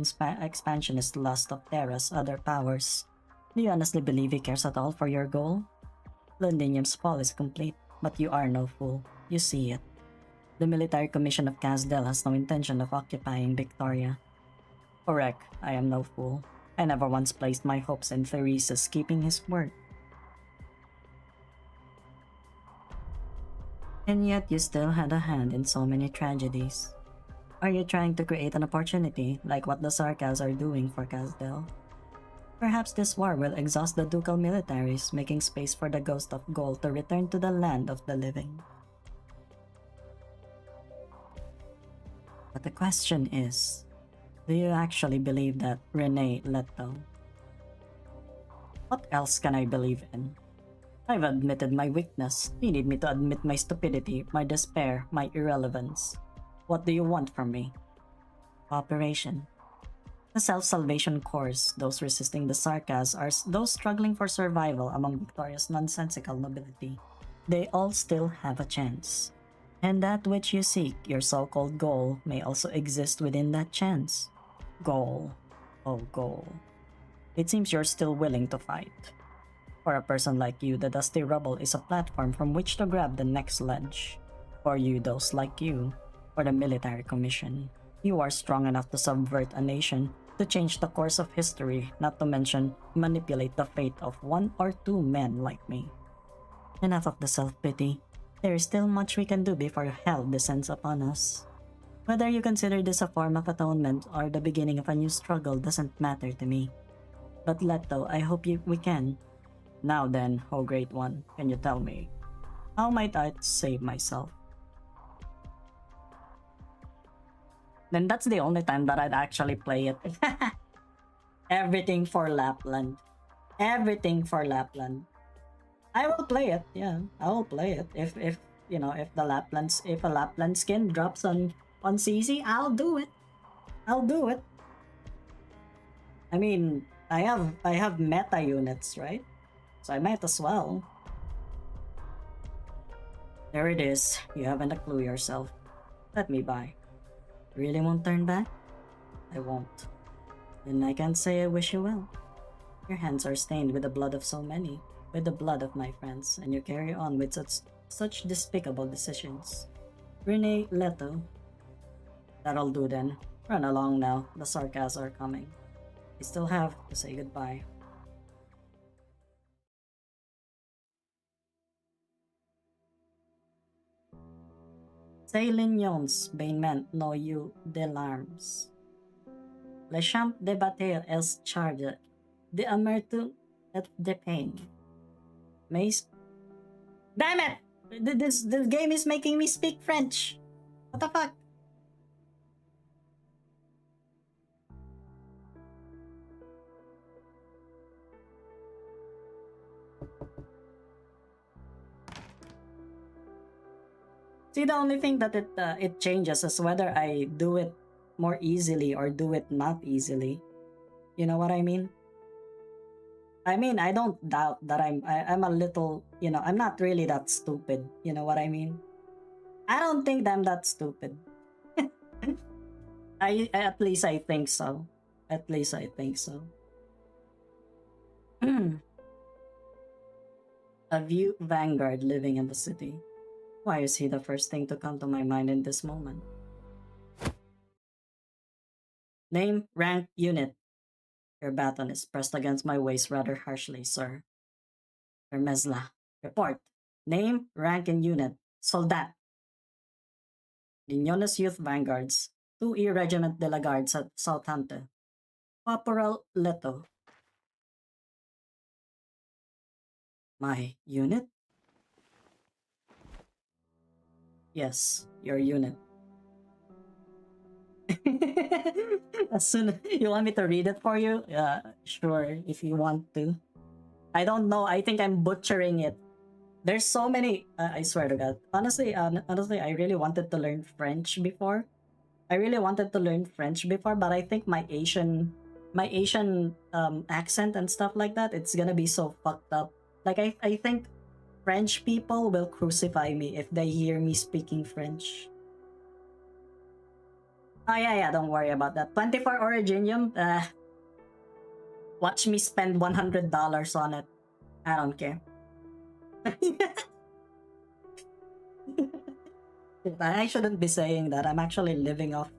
expansionist lust of Terra's other powers. Do you honestly believe he cares at all for your goal? Londinium's fall is complete, but you are no fool. You see it. The military commission of Casdell has no intention of occupying Victoria. Correct, I am no fool. I never once placed my hopes in Therese's keeping his word. And yet you still had a hand in so many tragedies. Are you trying to create an opportunity like what the Sarkaz are doing for Casdell? Perhaps this war will exhaust the ducal militaries, making space for the ghost of gold to return to the land of the living. But the question is, do you actually believe that, Renee Leto? What else can I believe in? I've admitted my weakness. You need me to admit my stupidity, my despair, my irrelevance. What do you want from me? Cooperation. The self-salvation course, those resisting the sarcasm, are those struggling for survival among Victoria's nonsensical nobility. They all still have a chance. And that which you seek, your so-called goal, may also exist within that chance. Goal. Oh, goal. It seems you're still willing to fight. For a person like you, the dusty rubble is a platform from which to grab the next ledge. For you, those like you, for the military commission, you are strong enough to subvert a nation, to change the course of history, not to mention manipulate the fate of 1 or 2 men like me. Enough of the self-pity. There is still much we can do before hell descends upon us. Whether you consider this a form of atonement or the beginning of a new struggle doesn't matter to me. But Leto, I hope we can. Now then, oh great one, can you tell me, how might I save myself? Then that's the only time that I'd actually play it. Everything for Lapland. Everything for Lapland. I will play it, yeah. I will play it. If you know, if a Lapland skin drops on CC, I'll do it. I'll do it. I mean, I have meta units, right? So I might as well. There it is. You haven't a clue yourself. Let me by. Really won't turn back? I won't. Then I can't say I wish you well. Your hands are stained with the blood of so many, with the blood of my friends, and you carry on with such despicable decisions. Renee Leto. That'll do then. Run along now. The sarcasms are coming. I still have to say goodbye. Say Lignons, bainement no you de larmes. Le champ de bataille est chargé de amertume et de pain. Mace. Damn it! This game is making me speak French. What the fuck? See, the only thing that it changes is whether I do it more easily or do it not easily. You know what I mean? I mean, I don't doubt that I'm a little, you know, I'm not really that stupid. You know what I mean? I don't think I'm that stupid. At least I think so. At least I think so. A view vanguard living in the city. Why is he the first thing to come to my mind in this moment? Name, rank, unit. Your baton is pressed against my waist rather harshly, sir. Hermesla. Report. Name, rank, and unit. Soldat. Lignones Youth Vanguards. 2E Regiment de la Guards at Southampton. Corporal Leto. My unit? Yes, your unit. As soon you want me to read it for you? Sure, if you want to. I don't know. I think I'm butchering it. There's so many. I swear to God. Honestly, I really wanted to learn French before. But I think my Asian accent and stuff like that, it's gonna be so fucked up. Like I think French people will crucify me if they hear me speaking French. Oh yeah, don't worry about that. 24 Originium, watch me spend $100 on it. I don't care. I shouldn't be saying that. I'm actually living off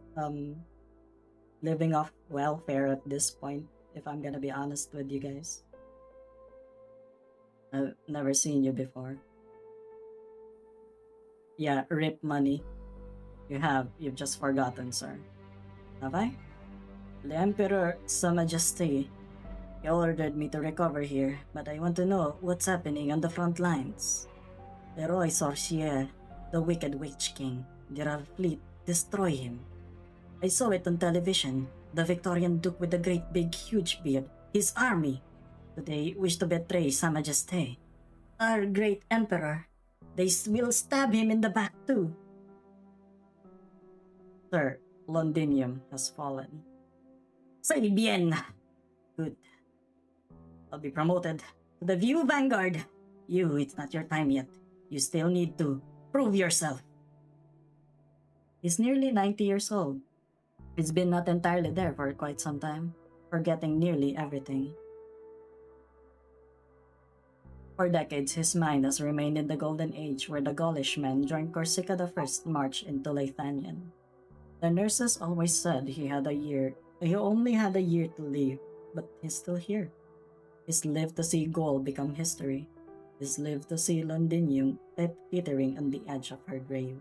welfare at this point, if I'm gonna be honest with you guys. I've never seen you before. Yeah, rip money. You've just forgotten, sir. Have I? The Emperor, Sa Majesty, he ordered me to recover here, but I want to know what's happening on the front lines. The Roy Sorcier, the Wicked Witch King, their fleet, destroy him. I saw it on television. The Victorian Duke with the great big huge beard, his army. They wish to betray Sa Majesté. Our great Emperor. They will stab him in the back too. Sir, Londinium has fallen. Say bien. Good. I'll be promoted to the View Vanguard. You, it's not your time yet. You still need to prove yourself. He's nearly 90 years old. He's been not entirely there for quite some time, forgetting nearly everything. For decades, his mind has remained in the Golden Age where the Gaulish men joined Corsica the First march into Lithanian. The nurses always said he only had a year to live, but he's still here. He's lived to see Gaul become history. He's lived to see Londinium teetering on the edge of her grave.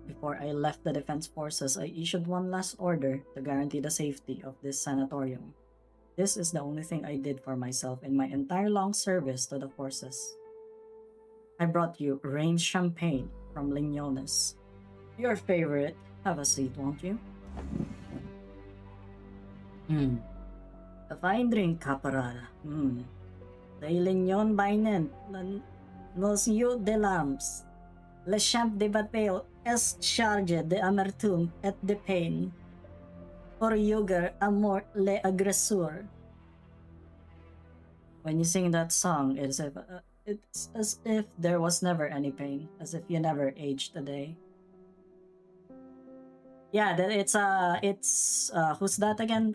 Before I left the defense forces, I issued one last order to guarantee the safety of this sanatorium. This is the only thing I did for myself in my entire long service to the forces. I brought you range champagne from Lignones. Your favorite. Have a seat, won't you? A fine drink, caparada. De Lignon Binen, nos yeux de larmes. Le champ de bataille est chargé d'amertume et de peine. Pour Yuger amour le agresseur. When you sing that song, it's as if there was never any pain, as if you never aged a day. Yeah, it's who's that again?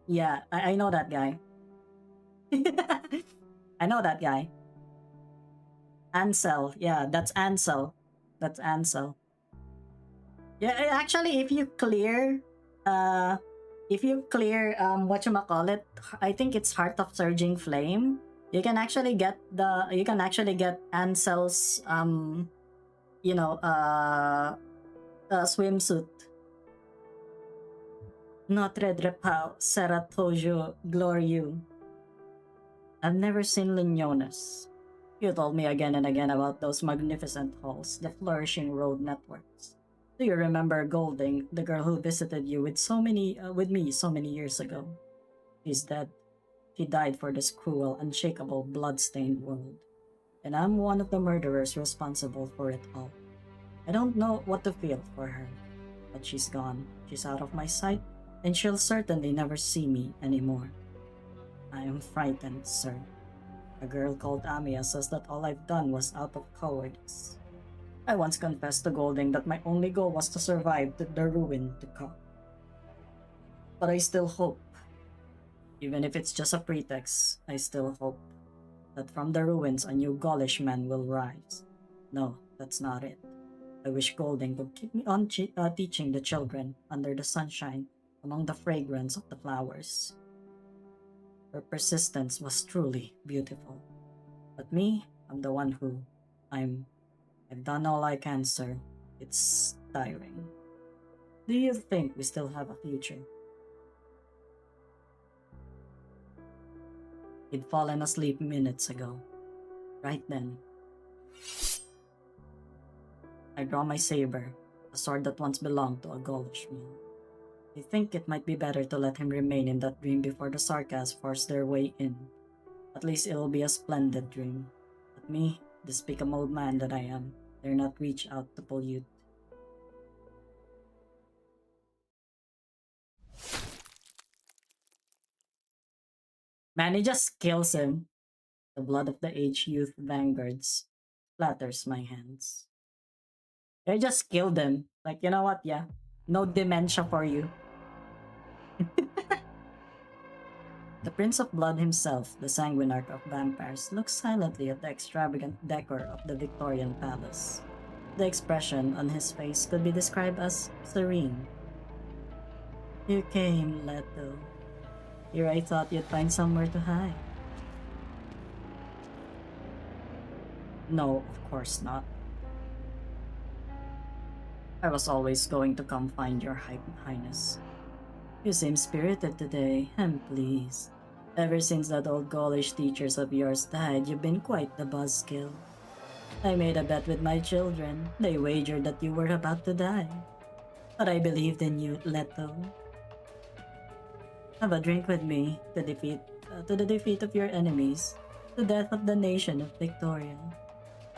Yeah, I know that guy. I know that guy. Ansel, yeah, that's Ansel. That's Ansel. Yeah, actually, if you clear, whatchamacallit, I think it's Heart of Surging Flame. You can actually get Ansel's swimsuit. Notre Drepau Seratojo Glorieux. I've never seen Lignones. You told me again and again about those magnificent halls, the flourishing road networks. Do you remember Golding, the girl who visited you with me so many years ago? She's dead. She died for this cruel, unshakable, blood-stained world. And I'm one of the murderers responsible for it all. I don't know what to feel for her, but she's gone. She's out of my sight, and she'll certainly never see me anymore. I am frightened, sir. A girl called Amia says that all I've done was out of cowardice. I once confessed to Golding that my only goal was to survive the ruin to come. But I still hope, even if it's just a pretext, I still hope that from the ruins a new Gaulish man will rise. No, that's not it. I wish Golding would keep me on teaching the children under the sunshine among the fragrance of the flowers. Her persistence was truly beautiful. But me, I'm the one who... I've done all I can, sir. It's tiring. Do you think we still have a future? He'd fallen asleep minutes ago. Right then. I draw my saber, a sword that once belonged to a Gaulish man. I think it might be better to let him remain in that dream before the Sarkas force their way in. At least it'll be a splendid dream. But me, despicable man that I am, dare not reach out to pollute. Man, he just kills him. The blood of the aged youth vanguards splatters my hands. I just killed him. Like, you know what? Yeah. No dementia for you. The Prince of Blood himself, the sanguinarch of vampires, looks silently at the extravagant decor of the Victorian palace. The expression on his face could be described as serene. You came, Leto. Here I thought you'd find somewhere to hide. No, of course not. I was always going to come find your highness. You seem spirited today, I'm pleased. Ever since that old Gaulish teachers of yours died, you've been quite the buzzkill. I made a bet with my children. They wagered that you were about to die. But I believed in you, Leto. Have a drink with me to the defeat of your enemies, the death of the nation of Victoria.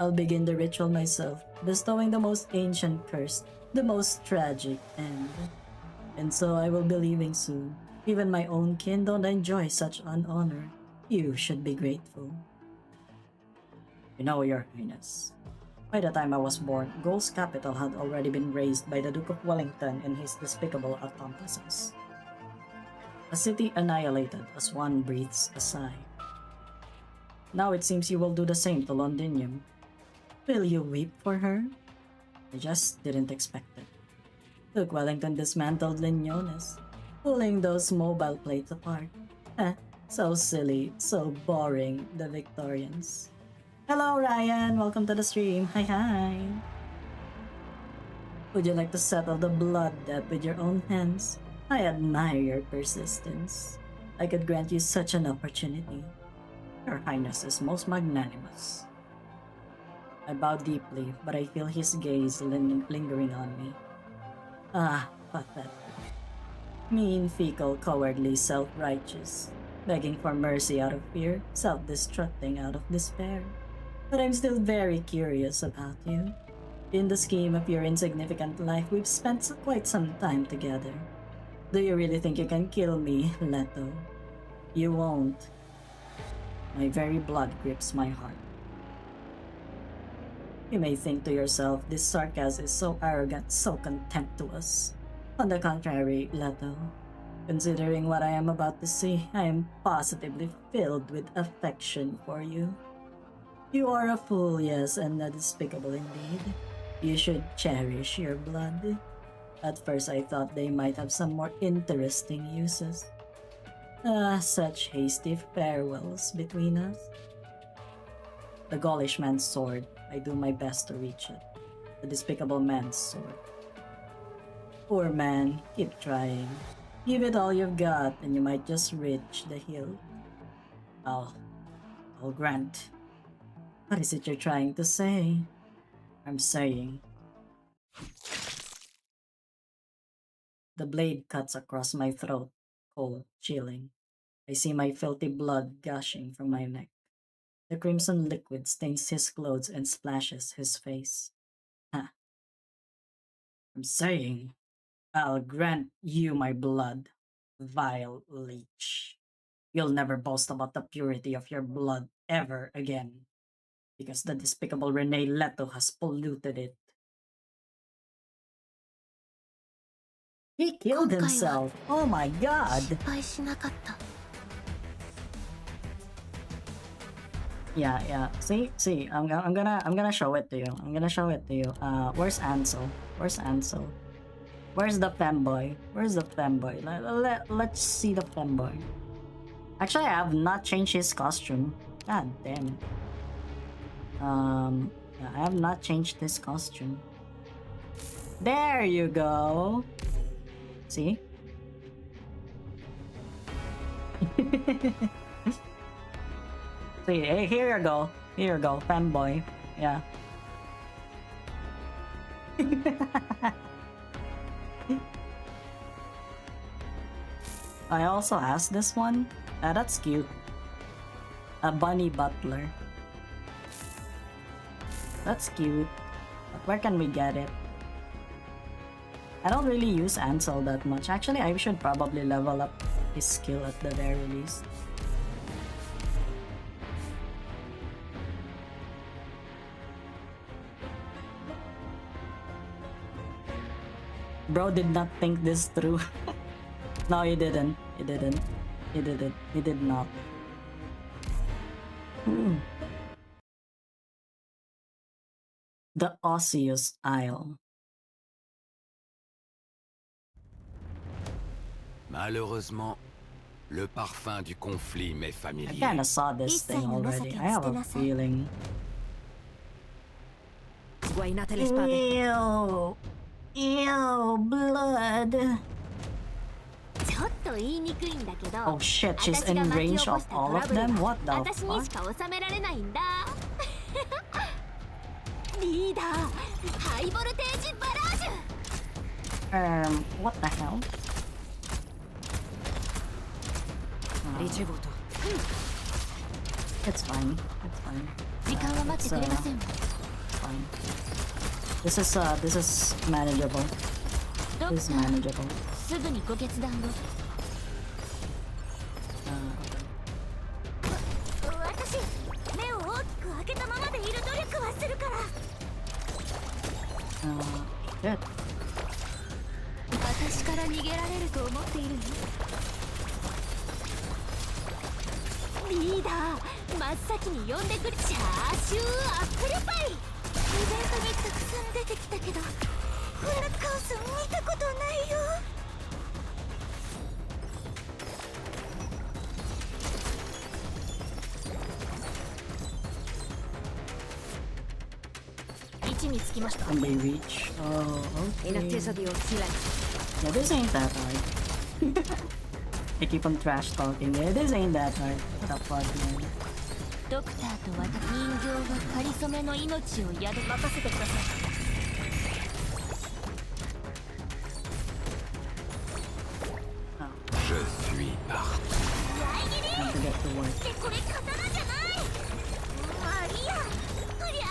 I'll begin the ritual myself, bestowing the most ancient curse, the most tragic end. And so I will be leaving soon. Even my own kin don't enjoy such an honor. You should be grateful. You know, Your Highness. By the time I was born, Gaul's capital had already been razed by the Duke of Wellington and his despicable accomplices. A city annihilated as one breathes a sigh. Now it seems you will do the same to Londinium. Will you weep for her? I just didn't expect it. Duke Wellington dismantled Lignones, pulling those mobile plates apart. So silly, so boring, the Victorians. Hello Ryan, welcome to the stream. Hi. Would you like to settle the blood debt with your own hands? I admire your persistence. I could grant you such an opportunity. Your Highness is most magnanimous. I bow deeply, but I feel his gaze lingering on me. Ah, pathetic. Mean, fecal, cowardly, self-righteous. Begging for mercy out of fear, self-destructing out of despair. But I'm still very curious about you. In the scheme of your insignificant life, we've spent quite some time together. Do you really think you can kill me, Leto? You won't. My very blood grips my heart. You may think to yourself, this sarcasm is so arrogant, so contemptuous. On the contrary, Leto, considering what I am about to see, I am positively filled with affection for you. You are a fool, yes, and despicable indeed. You should cherish your blood. At first I thought they might have some more interesting uses. Such hasty farewells between us. The Gaulish man's sword, I do my best to reach it. The despicable man's sword. Poor man, keep trying. Give it all you've got and you might just reach the hilt. I'll grant. What is it you're trying to say? I'm saying. The blade cuts across my throat, cold, chilling. I see my filthy blood gushing from my neck. The crimson liquid stains his clothes and splashes his face. I'm saying, I'll grant you my blood, vile leech. You'll never boast about the purity of your blood ever again, because the despicable Rene Leto has polluted it. He killed himself. Oh my god. Yeah. See. I'm gonna show it to you. Where's Ansel? Where's the femboy? Let's see the femboy. Actually, I have not changed his costume. God damn. Yeah, I have not changed his costume. There you go. See? See, hey, here you go, fanboy. Yeah. I also asked this one. That's cute. A bunny butler. That's cute. But where can we get it? I don't really use Ansel that much. Actually, I should probably level up his skill at the very least. Bro did not think this through. No, he didn't. He did not. The Osseous Isle. Malheureusement, le parfum du conflit m'est I familier. kinda saw this thing already. I have a feeling. Ew, blood. Oh shit, she's in range of all of them? What the fuck? What the hell? It's fine. It's fine. This is manageable. This is manageable. すぐにご決断を。私、目を大きく開けたままでいる努力はするから。Good. 私から逃げられると思っているの？リーダー、真っ先に呼んでくれ。チャーシューアップルパイ。イベントにたくさん出てきたけど、こんなカオス見たことないよ。位置につきました。When they reach. Oh, okay. Yeah, this ain't that hard. I keep on trash talking. Yeah, this ain't that hard. What the fuck, man? ドクターと私、人形がかりそめの命を宿任せてください。Je suis parti. Time to get to work. でこれ刀じゃない。マリア、うりゃ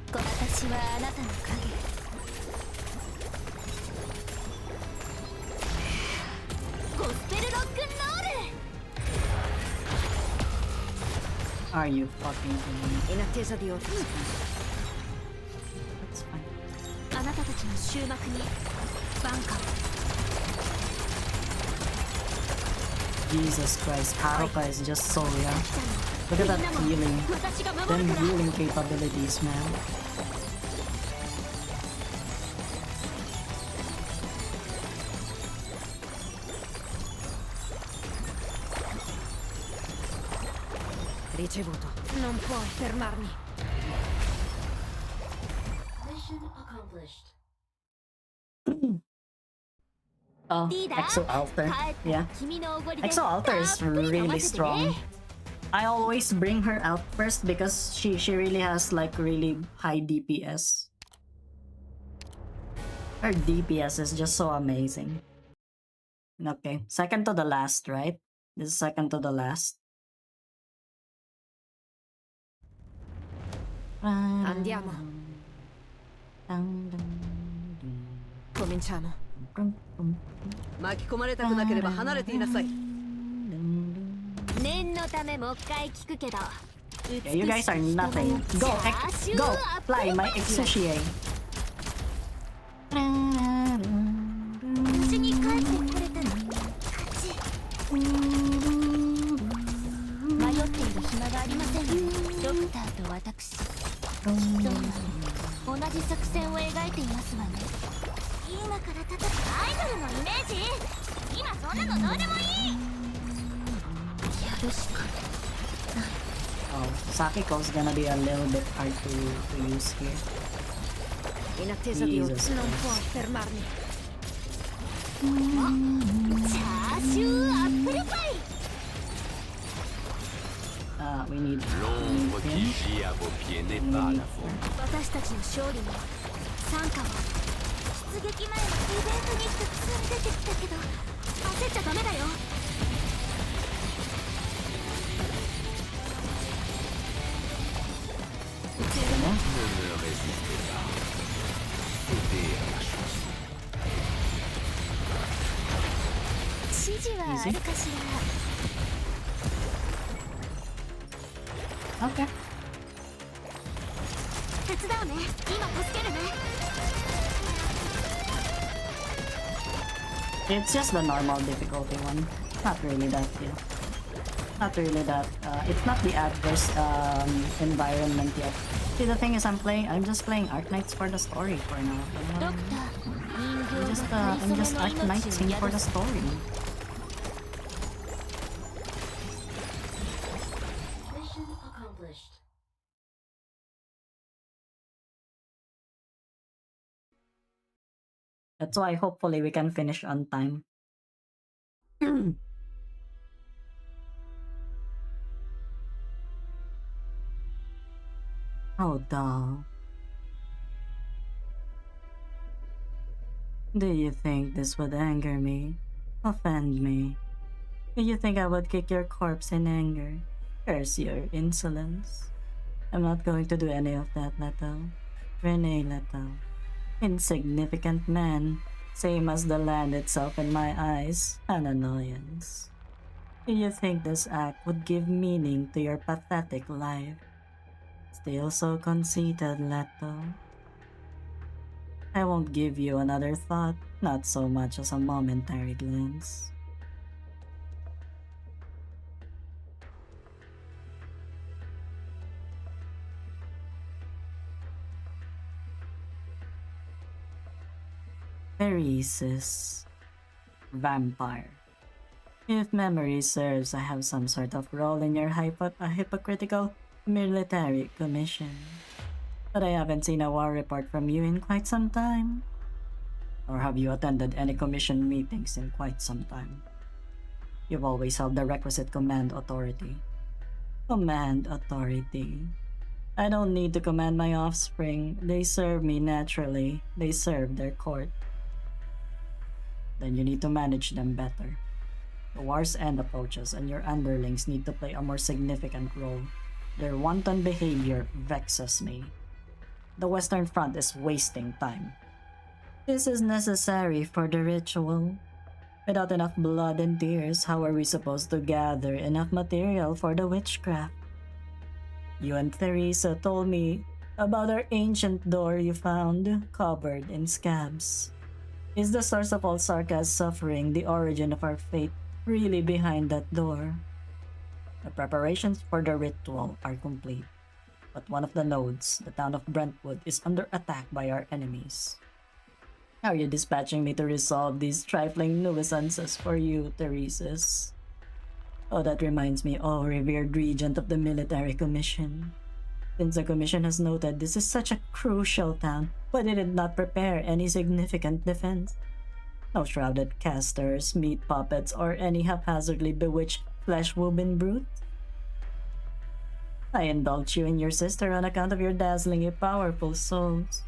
ー。私はあなたの影。ゴスペルロックンロール。Are you fucking kidding me? That's fine. あなたたちの終幕にバンカー。Jesus Christ, Haruka is just so young. Look at that healing. Them healing capabilities, man. Ricevuto. Non puoi fermarmi. Mission accomplished. Oh, Exo Alter. Yeah. Exo Alter is really strong. I always bring her out first because she really has like really high DPS. Her DPS is just so amazing. Okay, second to the last, right? This is second to the last. Andiamo. Cominciamo. 巻き込まれたくなければ離れていなさい。念のためもう一回聞くけど。Yeah, you guys are nothing. Go, go, fly my Exuciate. 無事に帰ってこれたら勝ち。迷っている暇がありませんよ。ドクターと私。どうも同じ作戦を描いていますわね。今から戦うアイドルのイメージ。今そんなのどうでもいい。やるしかない。Oh, Sakiko's gonna be a little bit hard to use here. In attesa di Jesus non Christ. puoi fermarmi. チャーシューアップルパイ。We need L'ombre qui him. gît à vos pieds n'est pas la vôtre. 私たちの勝利に参加を。出撃前のイベントにたくさん出てきたけど焦っちゃダメだよ。Ne me résistez pas. Cédez à ma chanson. 指示はあるかしら。 Okay. 手伝うね。今助けるね。 It's just the normal difficulty one. Not really that, yeah. Not really that. It's not the adverse environment yet. See, the thing is, I'm just playing Arknights for the story for now. ドクター、 I'm just Arknightsing for the story. Mission accomplished. That's why hopefully we can finish on time. Oh, dull. Do you think this would anger me? Offend me? Do you think I would kick your corpse in anger? Curse your insolence. I'm not going to do any of that, Leto. Renee Leto. Insignificant man, same as the land itself in my eyes, an annoyance. Do you think this act would give meaning to your pathetic life? Still so conceited, Leto. I won't give you another thought, not so much as a momentary glance. Paresis. Vampire. If memory serves, I have some sort of role in your hypocritical military commission. But I haven't seen a war report from you in quite some time. Or have you attended any commission meetings in quite some time? You've always held the requisite command authority. Command authority. I don't need to command my offspring. They serve me naturally. They serve their court. Then you need to manage them better. The war's end approaches and your underlings need to play a more significant role. Their wanton behavior vexes me. The Western Front is wasting time. This is necessary for the ritual. Without enough blood and tears, how are we supposed to gather enough material for the witchcraft? You and Theresa told me about our ancient door you found, covered in scabs. Is the source of all Sarka's suffering, the origin of our fate, really behind that door? The preparations for the ritual are complete, but one of the nodes, the town of Brentwood, is under attack by our enemies. Are you dispatching me to resolve these trifling nuisances for you, Theresis? Oh, that reminds me, oh revered regent of the military commission. Since the commission has noted this is such a crucial town, why did it not prepare any significant defense? No shrouded casters, meat puppets, or any haphazardly bewitched flesh-woven brute? I indulge you and your sister on account of your dazzlingly powerful souls.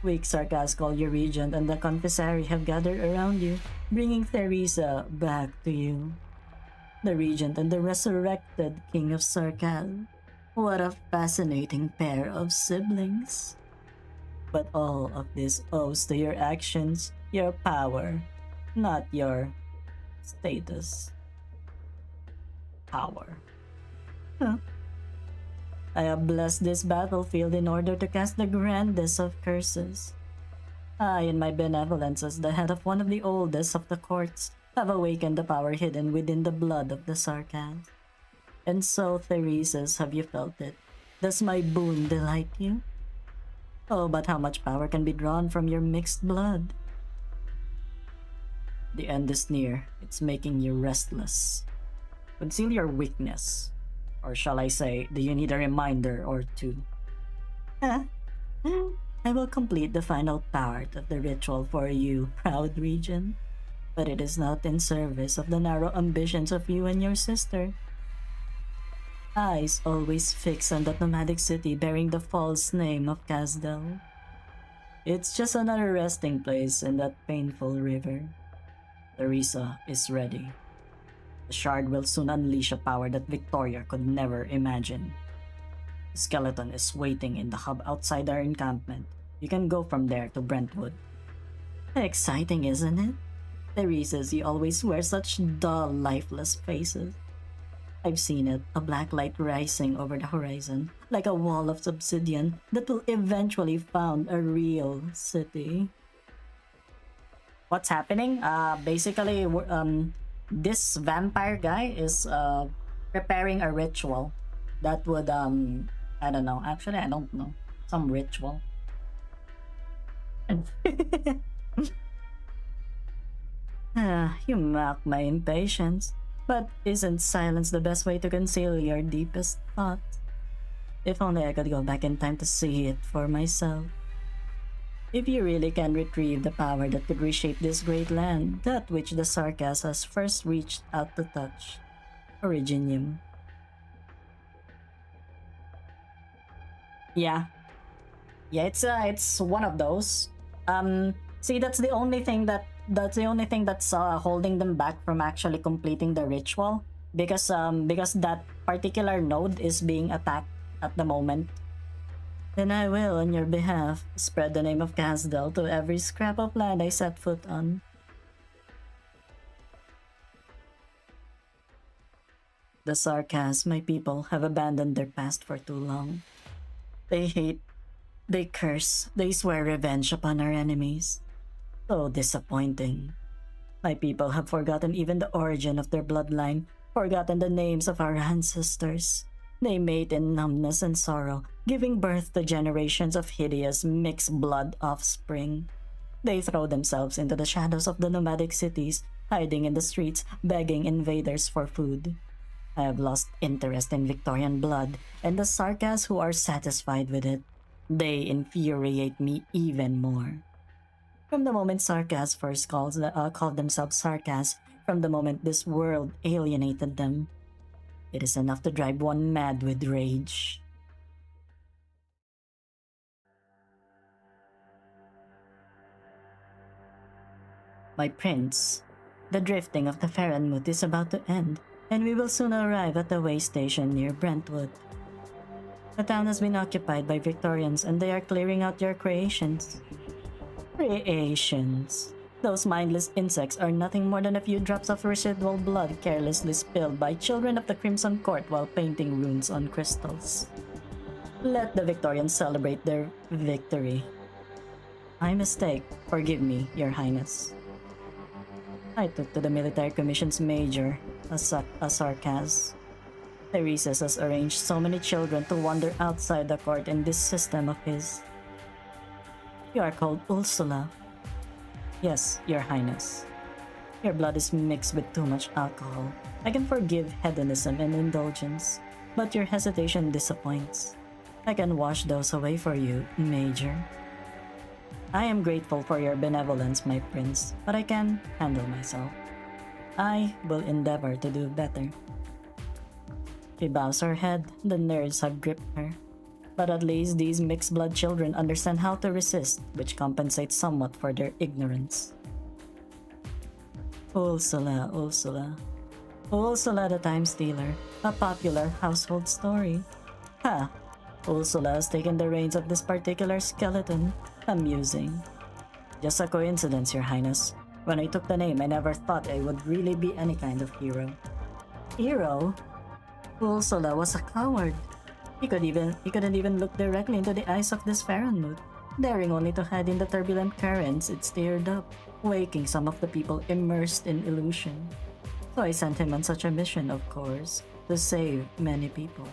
Weak sarcascal your regent and the confessary have gathered around you, bringing Theresa back to you. The regent and the resurrected king of Sarkaz. What a fascinating pair of siblings. But all of this owes to your actions, your power, not your status. Power. Huh. I have blessed this battlefield in order to cast the grandest of curses. I, in my benevolence as the head of one of the oldest of the courts, have awakened the power hidden within the blood of the Sarkaz. And so, Theresis, have you felt it? Does my boon delight you? Oh, but how much power can be drawn from your mixed blood? The end is near. It's making you restless. Conceal your weakness. Or shall I say, do you need a reminder or two? I will complete the final part of the ritual for you, proud regent. But it is not in service of the narrow ambitions of you and your sister. Eyes always fixed on that nomadic city bearing the false name of Kasdal. It's just another resting place in that painful river. Theresa is ready. The shard will soon unleash a power that Victoria could never imagine. The skeleton is waiting in the hub outside our encampment. You can go from there to Brentwood. Exciting, isn't it? Theresa's, you always wear such dull, lifeless faces. I've seen it, a black light rising over the horizon, like a wall of obsidian that will eventually found a real city. What's happening? Basically, this vampire guy is preparing a ritual that would I don't know. Actually, I don't know. Some ritual. You mock my impatience. But isn't silence the best way to conceal your deepest thoughts? If only I could go back in time to see it for myself. If you really can retrieve the power that could reshape this great land, that which the Sarkaz has first reached out to touch. Originium. Yeah. Yeah, it's one of those. See, that's the only thing that's holding them back from actually completing the ritual, because that particular node is being attacked at the moment. Then I will, on your behalf, spread the name of Casdell to every scrap of land I set foot on. The sarcasm, my people have abandoned their past for too long. They hate, they curse, they swear revenge upon our enemies. So disappointing. My people have forgotten even the origin of their bloodline, forgotten the names of our ancestors. They mate in numbness and sorrow, giving birth to generations of hideous mixed blood offspring. They throw themselves into the shadows of the nomadic cities, hiding in the streets, begging invaders for food. I have lost interest in Victorian blood and the Sarkas who are satisfied with it. They infuriate me even more. From the moment Sarkas first called themselves Sarkas, from the moment this world alienated them, it is enough to drive one mad with rage. My prince, the drifting of the Faranmut is about to end, and we will soon arrive at the way station near Brentwood. The town has been occupied by Victorians and they are clearing out your creations. Creations. Those mindless insects are nothing more than a few drops of residual blood carelessly spilled by children of the Crimson Court while painting runes on crystals. Let the Victorians celebrate their victory. My mistake. Forgive me, Your Highness. I took to the military commission's major, a Sarkaz. Theresis has arranged so many children to wander outside the court in this system of his. You are called Ursula. Yes, Your Highness. Your blood is mixed with too much alcohol. I can forgive hedonism and indulgence, but your hesitation disappoints. I can wash those away for you, Major. I am grateful for your benevolence, my prince, but I can handle myself. I will endeavor to do better. She bows her head, the nerves have gripped her. But at least these mixed-blood children understand how to resist, which compensates somewhat for their ignorance. Ursula, Ursula. Ursula the Time Stealer, a popular household story. Ha! Ursula has taken the reins of this particular skeleton. Amusing. Just a coincidence, Your Highness. When I took the name, I never thought I would really be any kind of hero. Hero? Ursula was a coward. He couldn't even look directly into the eyes of this Faranmut, daring only to hide in the turbulent currents it stirred up, waking some of the people immersed in illusion. So I sent him on such a mission, of course, to save many people.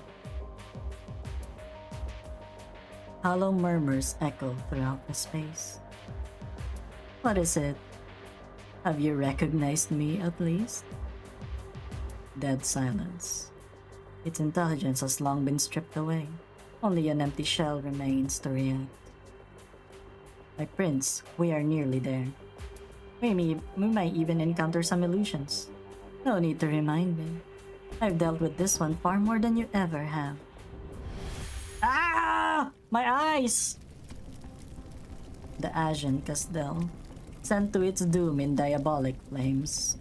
Hollow murmurs echo throughout the space. What is it? Have you recognized me at least? Dead silence. Its intelligence has long been stripped away. Only an empty shell remains to react. My prince, we are nearly there. We might even encounter some illusions. No need to remind me. I've dealt with this one far more than you ever have. Ah! My eyes! The Asian Casdell, sent to its doom in diabolic flames.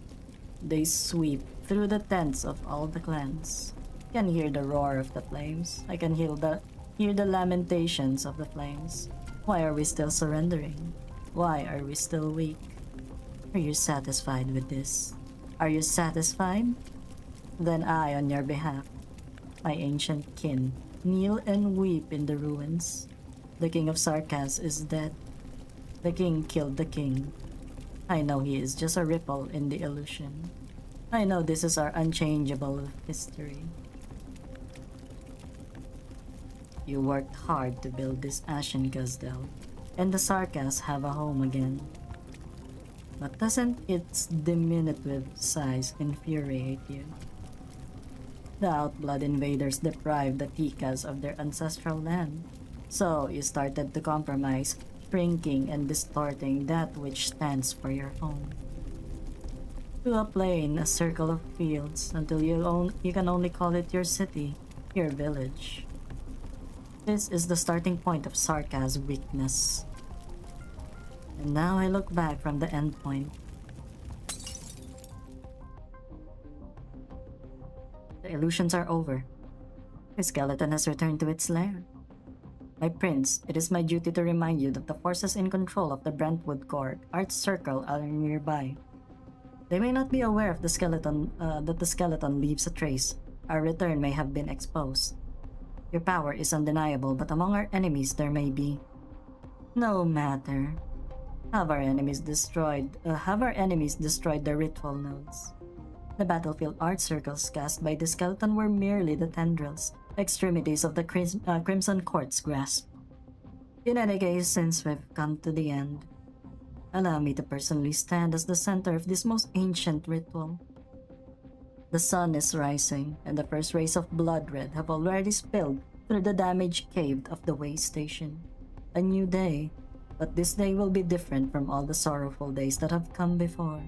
They sweep through the tents of all the clans. I can hear the roar of the flames. I can hear the lamentations of the flames. Why are we still surrendering? Why are we still weak? Are you satisfied with this? Are you satisfied? Then I, on your behalf, my ancient kin, kneel and weep in the ruins. The king of Sarkas is dead. The king killed the king. I know he is just a ripple in the illusion. I know this is our unchangeable history. You worked hard to build this Ashen Casdell, and the Sarkas have a home again. But doesn't its diminutive size infuriate you? The Outblood invaders deprived the Tikas of their ancestral land, so you started to compromise, shrinking and distorting that which stands for your home. To a plain, a circle of fields, until you can only call it your city, your village. This is the starting point of Sarka's weakness. And now I look back from the end point. The illusions are over. The skeleton has returned to its lair. My prince, it is my duty to remind you that the forces in control of the Brentwood Court Arts Circle are nearby. They may not be aware of the skeleton that the skeleton leaves a trace. Our return may have been exposed. Your power is undeniable, but among our enemies there may be. No matter. Have our enemies destroyed the ritual nodes? The battlefield art circles cast by the skeleton were merely the tendrils, extremities of the Crimson Court's grasp. In any case, since we've come to the end, allow me to personally stand as the center of this most ancient ritual. The sun is rising, and the first rays of blood red have already spilled through the damaged cave of the way station. A new day, but this day will be different from all the sorrowful days that have come before.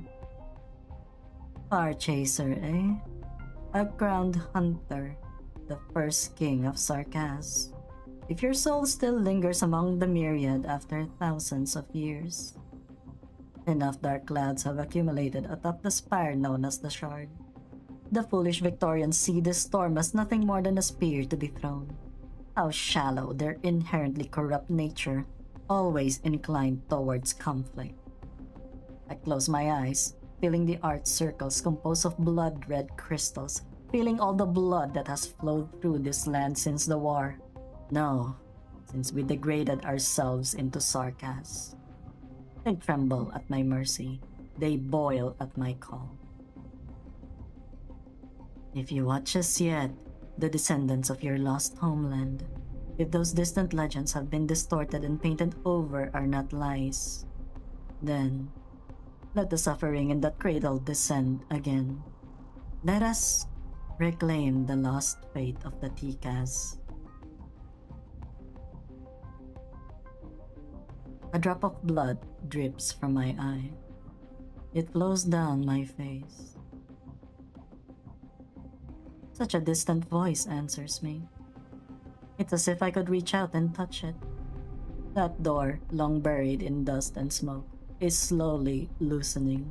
Far Chaser, eh? A crowned hunter, the first king of Sarkaz. If your soul still lingers among the myriad after thousands of years. Enough dark clouds have accumulated atop the spire known as the Shard. The foolish Victorians see this storm as nothing more than a spear to be thrown. How shallow their inherently corrupt nature, always inclined towards conflict. I close my eyes, feeling the art circles composed of blood-red crystals, feeling all the blood that has flowed through this land since the war. No, since we degraded ourselves into Sarkaz. They tremble at my mercy. They boil at my call. If you watch us yet, the descendants of your lost homeland, if those distant legends have been distorted and painted over are not lies, then let the suffering in that cradle descend again. Let us reclaim the lost fate of the Tikas. A drop of blood drips from my eye. It flows down my face. Such a distant voice answers me. It's as if I could reach out and touch it. That door, long buried in dust and smoke, is slowly loosening.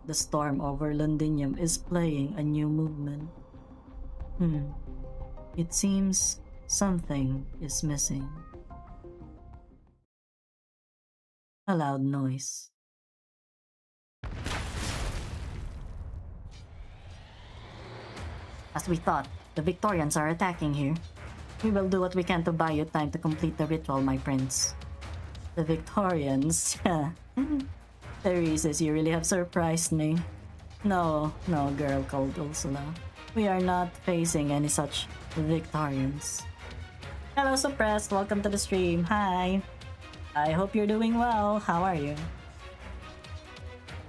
The storm over Londinium is playing a new movement. It seems something is missing. A loud noise. As we thought, the Victorians are attacking here. We will do what we can to buy you time to complete the ritual, my prince. The Victorians? Theresis, you really have surprised me. No, girl called Ursula. We are not facing any such Victorians. Hello, Suppressed. Welcome to the stream. Hi. I hope you're doing well. How are you?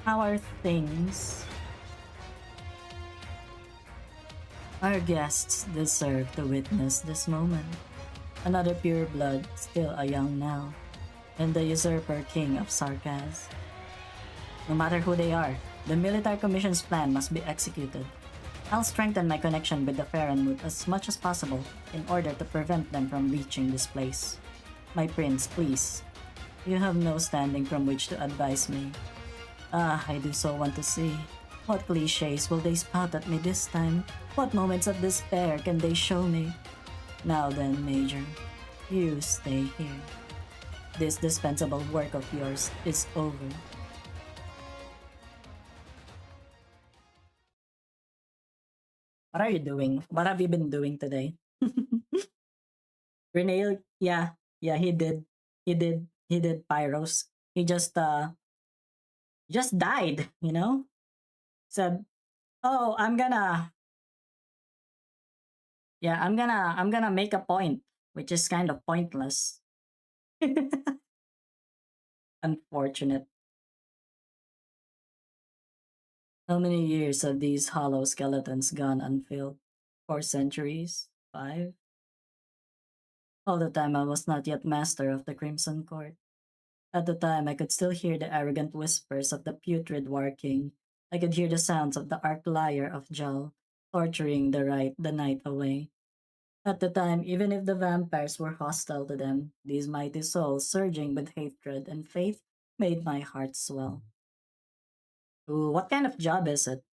How are things? Our guests deserve to witness this moment. Another pure blood, still a young now, and the usurper king of Sarkaz. No matter who they are, the military commission's plan must be executed. I'll strengthen my connection with the Farenwood as much as possible in order to prevent them from reaching this place. My prince, please. You have no standing from which to advise me. I do so want to see. What cliches will they spout at me this time? What moments of despair can they show me? Now then, Major, you stay here. This dispensable work of yours is over. What are you doing? What have you been doing today? Renee, yeah, he did. He did pyros. He just died, you know? Said, "Oh, I'm gonna make a point," which is kind of pointless. Unfortunate. How many years have these hollow skeletons gone unfilled? 4 centuries? 5? All the time I was not yet master of the Crimson Court. At the time I could still hear the arrogant whispers of the putrid War King. I could hear the sounds of the Archlyre of Jal, torturing the night away. At the time, even if the vampires were hostile to them, these mighty souls surging with hatred and faith made my heart swell. Ooh, what kind of job is it?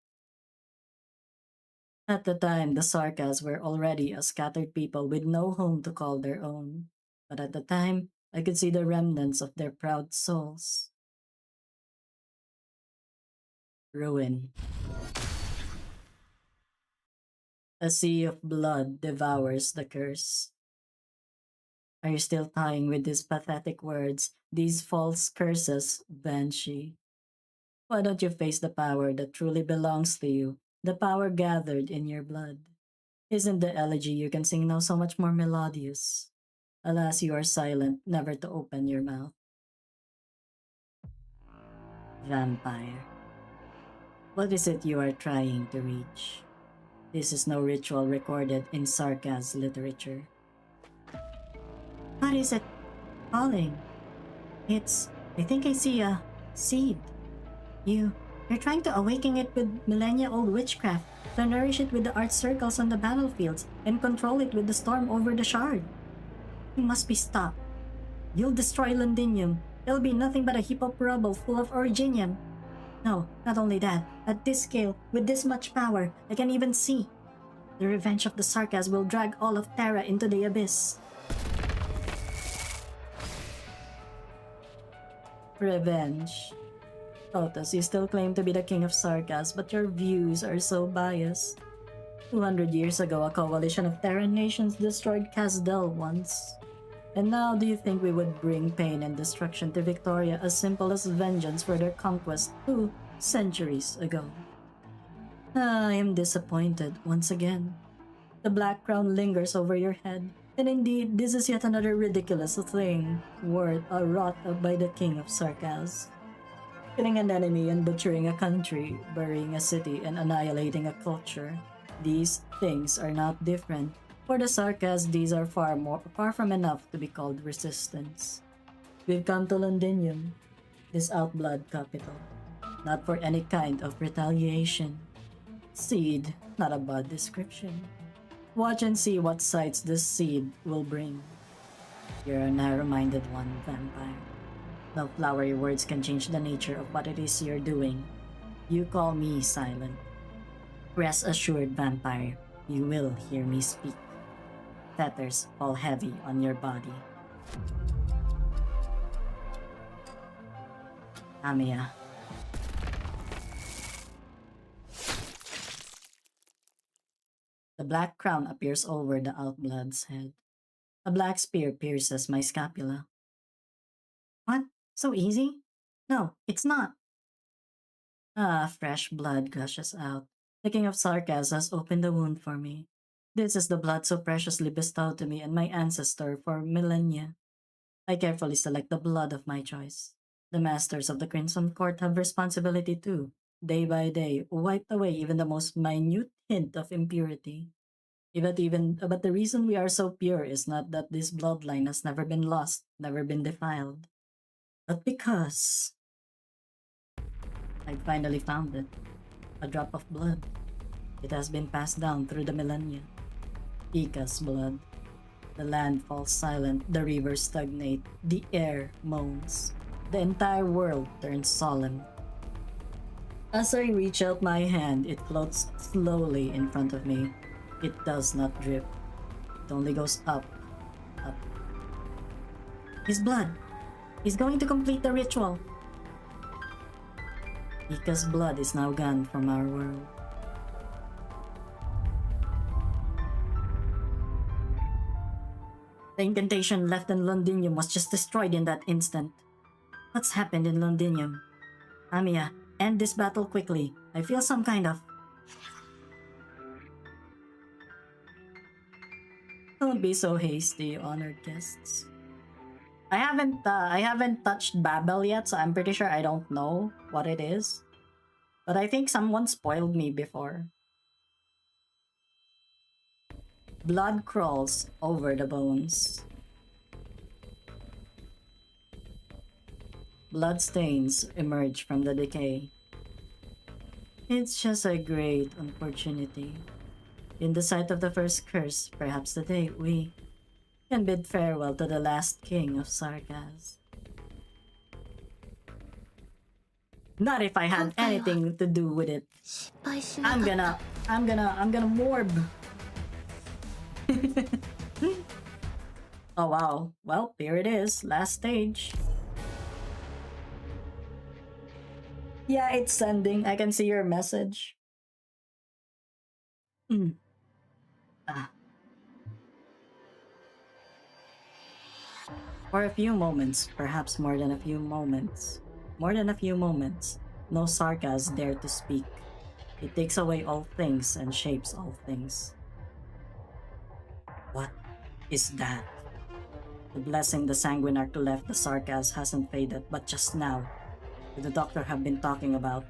At the time, the Sarkas were already a scattered people with no home to call their own. But at the time, I could see the remnants of their proud souls. Ruin. A sea of blood devours the curse. Are you still tying with these pathetic words, these false curses, Banshee? Why don't you face the power that truly belongs to you, the power gathered in your blood? Isn't the elegy you can sing now so much more melodious? Alas, you are silent, never to open your mouth. Vampire. What is it you are trying to reach? This is no ritual recorded in Sarkaz literature. What is it calling? I think I see a seed. You're trying to awaken it with millennia-old witchcraft, to nourish it with the art circles on the battlefields, and control it with the storm over the shard. You must be stopped. You'll destroy Londinium. It'll be nothing but a heap of rubble full of Originium. No, not only that, at this scale, with this much power, I can even see. The revenge of the Sarkaz will drag all of Terra into the abyss. Revenge. Lotus, you still claim to be the king of Sarkaz, but your views are so biased. 200 years ago, a coalition of Terran nations destroyed Kazdel once. And now do you think we would bring pain and destruction to Victoria as simple as vengeance for their conquest 2 centuries ago? I am disappointed once again. The black crown lingers over your head, and indeed, this is yet another ridiculous thing wrought by the king of Sarkaz. Killing an enemy and butchering a country, burying a city and annihilating a culture. These things are not different. For the Sarkaz, these are far from enough to be called resistance. We've come to Londinium, this outblood capital, not for any kind of retaliation. Seed, not a bad description. Watch and see what sights this seed will bring. You're a narrow-minded one, vampire. No flowery words can change the nature of what it is you're doing. You call me silent. Rest assured, vampire, you will hear me speak. Fetters fall heavy on your body. Amiya. The black crown appears over the outblood's head. A black spear pierces my scapula. What? So easy? No, it's not. Fresh blood gushes out. The king of Sarkaz has opened the wound for me. This is the blood so preciously bestowed to me and my ancestor for millennia. I carefully select the blood of my choice. The masters of the Crimson Court have responsibility too, day by day, wiped away even the most minute hint of impurity. But the reason we are so pure is not that this bloodline has never been lost, never been defiled, but because I finally found it. A drop of blood. It has been passed down through the millennia. Ika's blood. The land falls silent, the rivers stagnate, the air moans. The entire world turns solemn. As I reach out my hand, it floats slowly in front of me. It does not drip. It only goes up, up. His blood. He's going to complete the ritual. Ika's blood is now gone from our world. The incantation left in Londinium was just destroyed in that instant. What's happened in Londinium? Amiya, end this battle quickly. I feel some kind of... Don't be so hasty, honored guests. I haven't touched Babel yet, so I'm pretty sure I don't know what it is. But I think someone spoiled me before. Blood crawls over the bones. Blood stains emerge from the decay. It's just a great opportunity. In the sight of the first curse, perhaps today we can bid farewell to the last king of Sarkaz. Not if I had anything to do with it. I'm gonna morb. Oh wow. Well, here it is. Last stage. Yeah, it's sending. I can see your message. Hmm. Ah. For a few moments, perhaps more than a few moments, no sarcasm dare to speak. It takes away all things and shapes all things. What is that? The blessing the sanguinarch left the sarcasm hasn't faded, but just now, could the doctor have been talking about?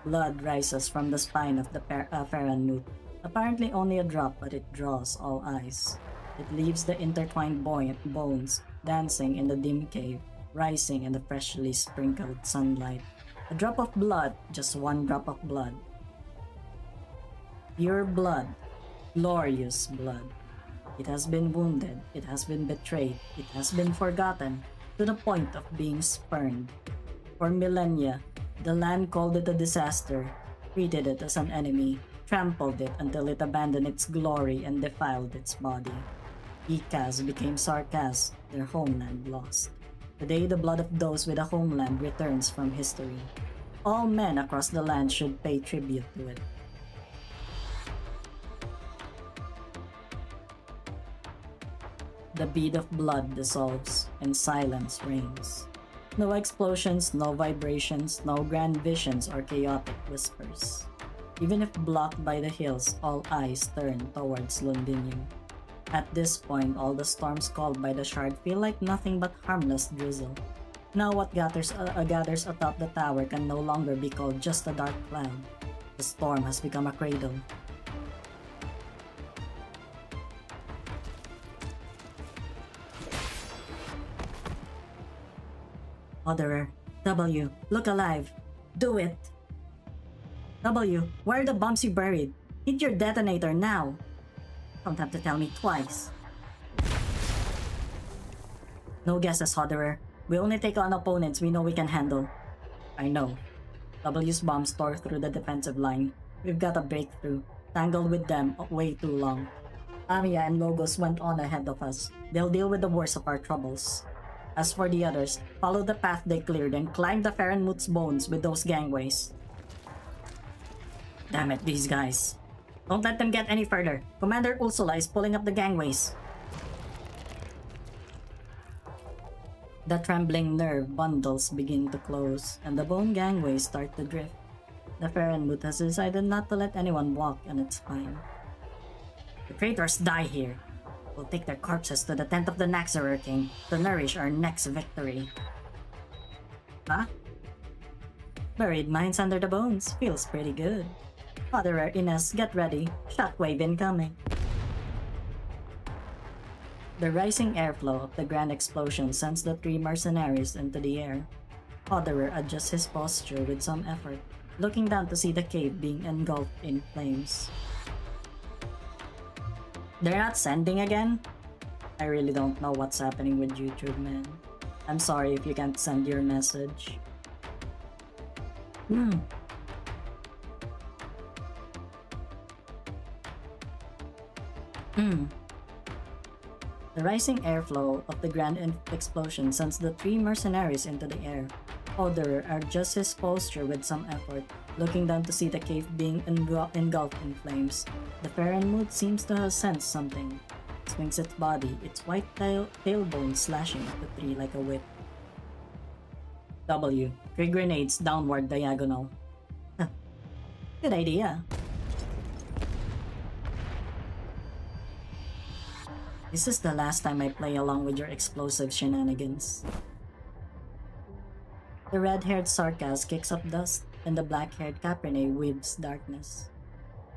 Blood rises from the spine of the Farran newt. Apparently only a drop, but it draws all eyes. It leaves the intertwined bones dancing in the dim cave, rising in the freshly sprinkled sunlight. A drop of blood, just one drop of blood. Pure blood, glorious blood. It has been wounded, it has been betrayed, it has been forgotten, to the point of being spurned. For millennia, the land called it a disaster, treated it as an enemy, trampled it until it abandoned its glory and defiled its body. Icaz became Sarkaz, their homeland lost. Today, the blood of those with a homeland returns from history. All men across the land should pay tribute to it. The bead of blood dissolves, and silence reigns. No explosions, no vibrations, no grand visions or chaotic whispers. Even if blocked by the hills, all eyes turn towards Londinium. At this point, all the storms called by the shard feel like nothing but harmless drizzle. Now what gathers atop the tower can no longer be called just a dark cloud. The storm has become a cradle. Orderer, W, look alive. Do it. W, where are the bombs you buried? Hit your detonator now. Don't have to tell me twice. No guesses, Orderer. We only take on opponents we know we can handle. I know. W's bombs tore through the defensive line. We've got a breakthrough. Tangled with them way too long. Arya and Logos went on ahead of us. They'll deal with the worst of our troubles. As for the others, follow the path they cleared and climb the Farranmut's bones with those gangways. Damn it, these guys. Don't let them get any further. Commander Ursula is pulling up the gangways. The trembling nerve bundles begin to close, and the bone gangways start to drift. The Farranmut has decided not to let anyone walk on its spine. The traitors die here. We'll take their corpses to the tent of the Naxarer King to nourish our next victory. Huh? Buried minds under the bones. Feels pretty good. Orderer Ines, get ready. Shockwave incoming. The rising airflow of the grand explosion sends the three mercenaries into the air. Orderer adjusts his posture with some effort, looking down to see the cave being engulfed in flames. They're not sending again? I really don't know what's happening with YouTube, man. I'm sorry if you can't send your message. The rising airflow of the grand explosion sends the three mercenaries into the air. Orderer adjusts his posture with some effort, looking down to see the cave being engulfed in flames. The Farranmut seems to have sensed something. It swings its body, its white tailbone slashing at the tree like a whip. W. 3 grenades downward diagonal. Good idea. This is the last time I play along with your explosive shenanigans. The red-haired Sarkaz kicks up dust, and the black-haired Capernae weaves darkness.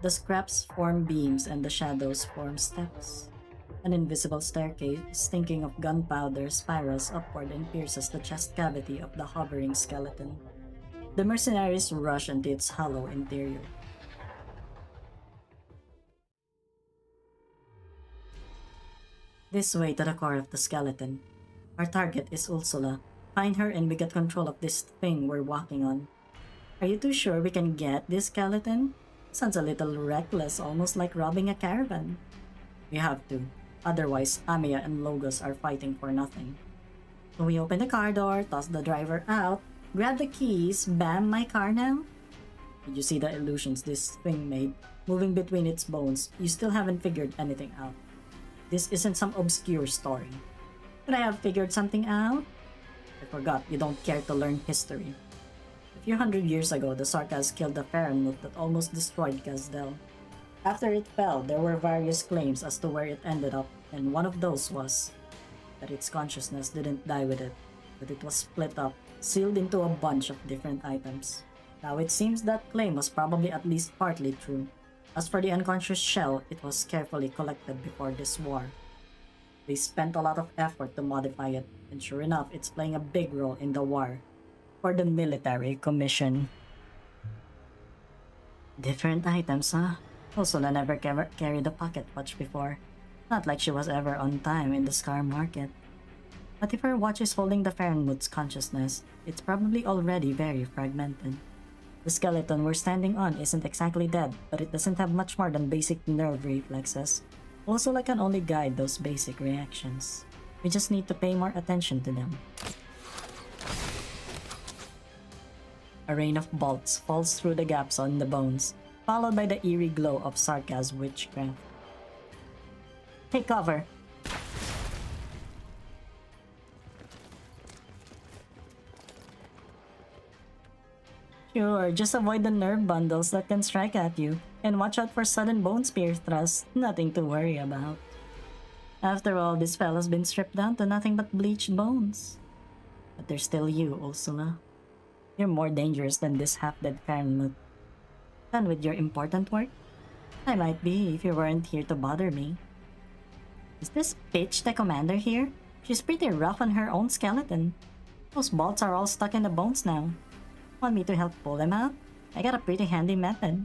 The scraps form beams and the shadows form steps. An invisible staircase, stinking of gunpowder, spirals upward and pierces the chest cavity of the hovering skeleton. The mercenaries rush into its hollow interior. This way to the core of the skeleton. Our target is Ursula. Find her and we get control of this thing we're walking on. Are you too sure we can get this skeleton? Sounds a little reckless, almost like robbing a caravan. We have to. Otherwise, Amiya and Logos are fighting for nothing. So we open the car door, toss the driver out, grab the keys, bam, my car now? Did you see the illusions this thing made? Moving between its bones, you still haven't figured anything out. This isn't some obscure story. Could I have figured something out? I forgot you don't care to learn history. A few hundred years ago, the Sarkas killed the Farenmut that almost destroyed Kazdel. After it fell, there were various claims as to where it ended up, and one of those was that its consciousness didn't die with it, but it was split up, sealed into a bunch of different items. Now it seems that claim was probably at least partly true. As for the unconscious shell, it was carefully collected before this war. They spent a lot of effort to modify it, and sure enough, it's playing a big role in the war for the military commission. Different items, huh? Ursula never carried a pocket watch before. Not like she was ever on time in the Scar market. But if her watch is holding the Farenmut's consciousness, it's probably already very fragmented. The skeleton we're standing on isn't exactly dead, but it doesn't have much more than basic nerve reflexes. Ursula can only guide those basic reactions. We just need to pay more attention to them. A rain of bolts falls through the gaps on the bones, followed by the eerie glow of Sarka's witchcraft. Take cover! Sure, just avoid the nerve bundles that can strike at you, and watch out for sudden bone spear thrusts, nothing to worry about. After all, this fella's been stripped down to nothing but bleached bones. But there's still you, Ursula. You're more dangerous than this half-dead Farenmut. Done with your important work? I might be if you weren't here to bother me. Is this bitch the commander here? She's pretty rough on her own skeleton. Those bolts are all stuck in the bones now. Want me to help pull them out? I got a pretty handy method.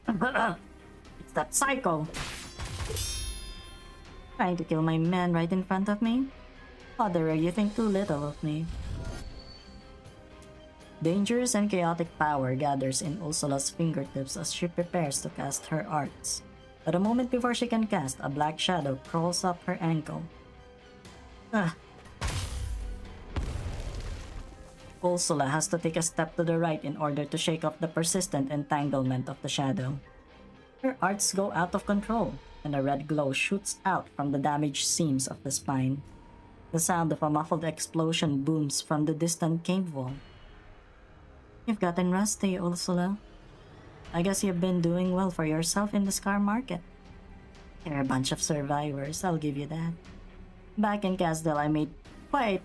It's that psycho! Trying to kill my man right in front of me? Father, you think too little of me. Dangerous and chaotic power gathers in Ursula's fingertips as she prepares to cast her arts. But a moment before she can cast, a black shadow crawls up her ankle. Ugh. Ursula has to take a step to the right in order to shake off the persistent entanglement of the shadow. Her arts go out of control, and a red glow shoots out from the damaged seams of the spine. The sound of a muffled explosion booms from the distant cave wall. You've gotten rusty, Ursula. I guess you've been doing well for yourself in the Scar market. You're a bunch of survivors, I'll give you that. Back in Kazdel, I made quite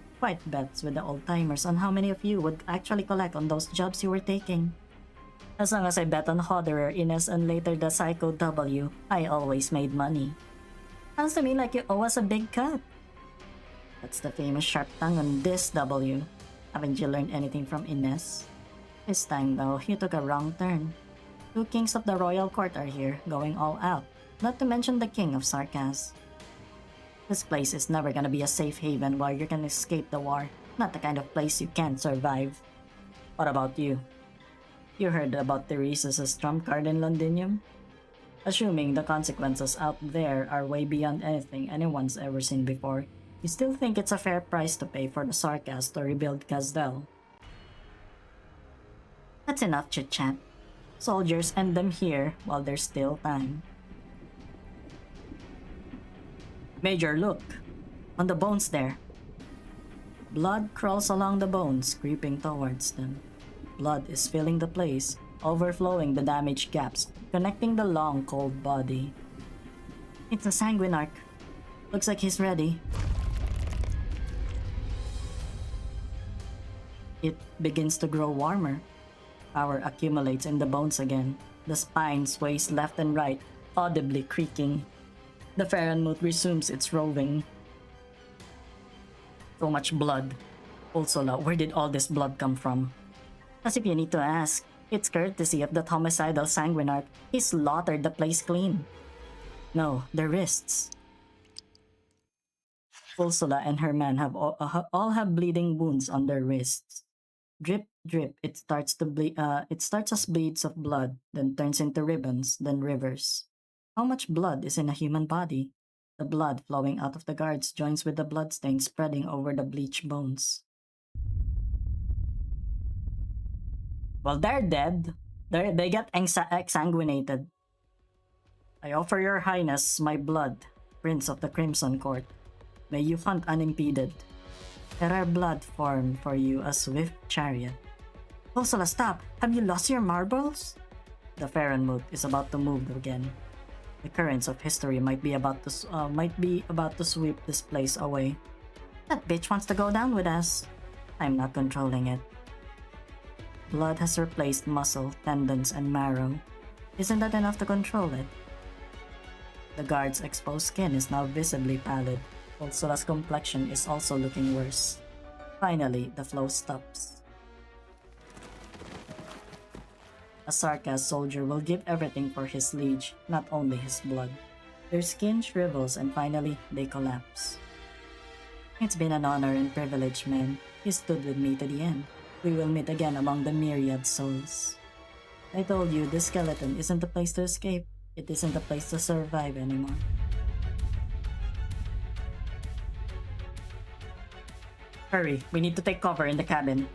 bets with the old-timers on how many of you would actually collect on those jobs you were taking. As long as I bet on Hodderer, Ines, and later the Psycho W, I always made money. Sounds to me like you owe us a big cut. That's the famous sharp tongue on this W. Haven't you learned anything from Ines? This time though, you took a wrong turn. Two kings of the royal court are here, going all out, not to mention the king of Sarkas. This place is never gonna be a safe haven where you can escape the war, not the kind of place you can't survive. What about you? You heard about Theresa's trump card in Londinium? Assuming the consequences out there are way beyond anything anyone's ever seen before, you still think it's a fair price to pay for the Sarkas to rebuild Kazdel? That's enough chit-chat. Soldiers, end them here while there's still time. Major, look! On the bones there. Blood crawls along the bones, creeping towards them. Blood is filling the place, overflowing the damaged gaps, connecting the long, cold body. It's a Sanguinarch. Looks like he's ready. It begins to grow warmer. Power accumulates in the bones again. The spine sways left and right, audibly creaking. The Farenmut resumes its roving. So much blood. Ursula, where did all this blood come from? As if you need to ask. It's courtesy of that homicidal Sanguinarch. He slaughtered the place clean. No, the wrists. Ursula and her man have all have bleeding wounds on their wrists. Drip, drip, it starts to bleed. It starts as beads of blood, then turns into ribbons, then rivers. How much blood is in a human body? The blood flowing out of the guards joins with the bloodstain spreading over the bleached bones. Well, they're dead. They get exsanguinated. I offer your highness my blood, Prince of the Crimson Court. May you hunt unimpeded. Let our blood form for you a swift chariot. Ursula, stop! Have you lost your marbles? The Farenmut is about to move again. The currents of history might be about to sweep this place away. That bitch wants to go down with us. I'm not controlling it. Blood has replaced muscle, tendons, and marrow. Isn't that enough to control it? The guard's exposed skin is now visibly pallid. Ursula's complexion is also looking worse. Finally, the flow stops. A Sarkaz soldier will give everything for his liege, not only his blood. Their skin shrivels and finally, they collapse. It's been an honor and privilege, man. You stood with me to the end. We will meet again among the myriad souls. I told you, this skeleton isn't the place to escape. It isn't a place to survive anymore. Hurry, we need to take cover in the cabin.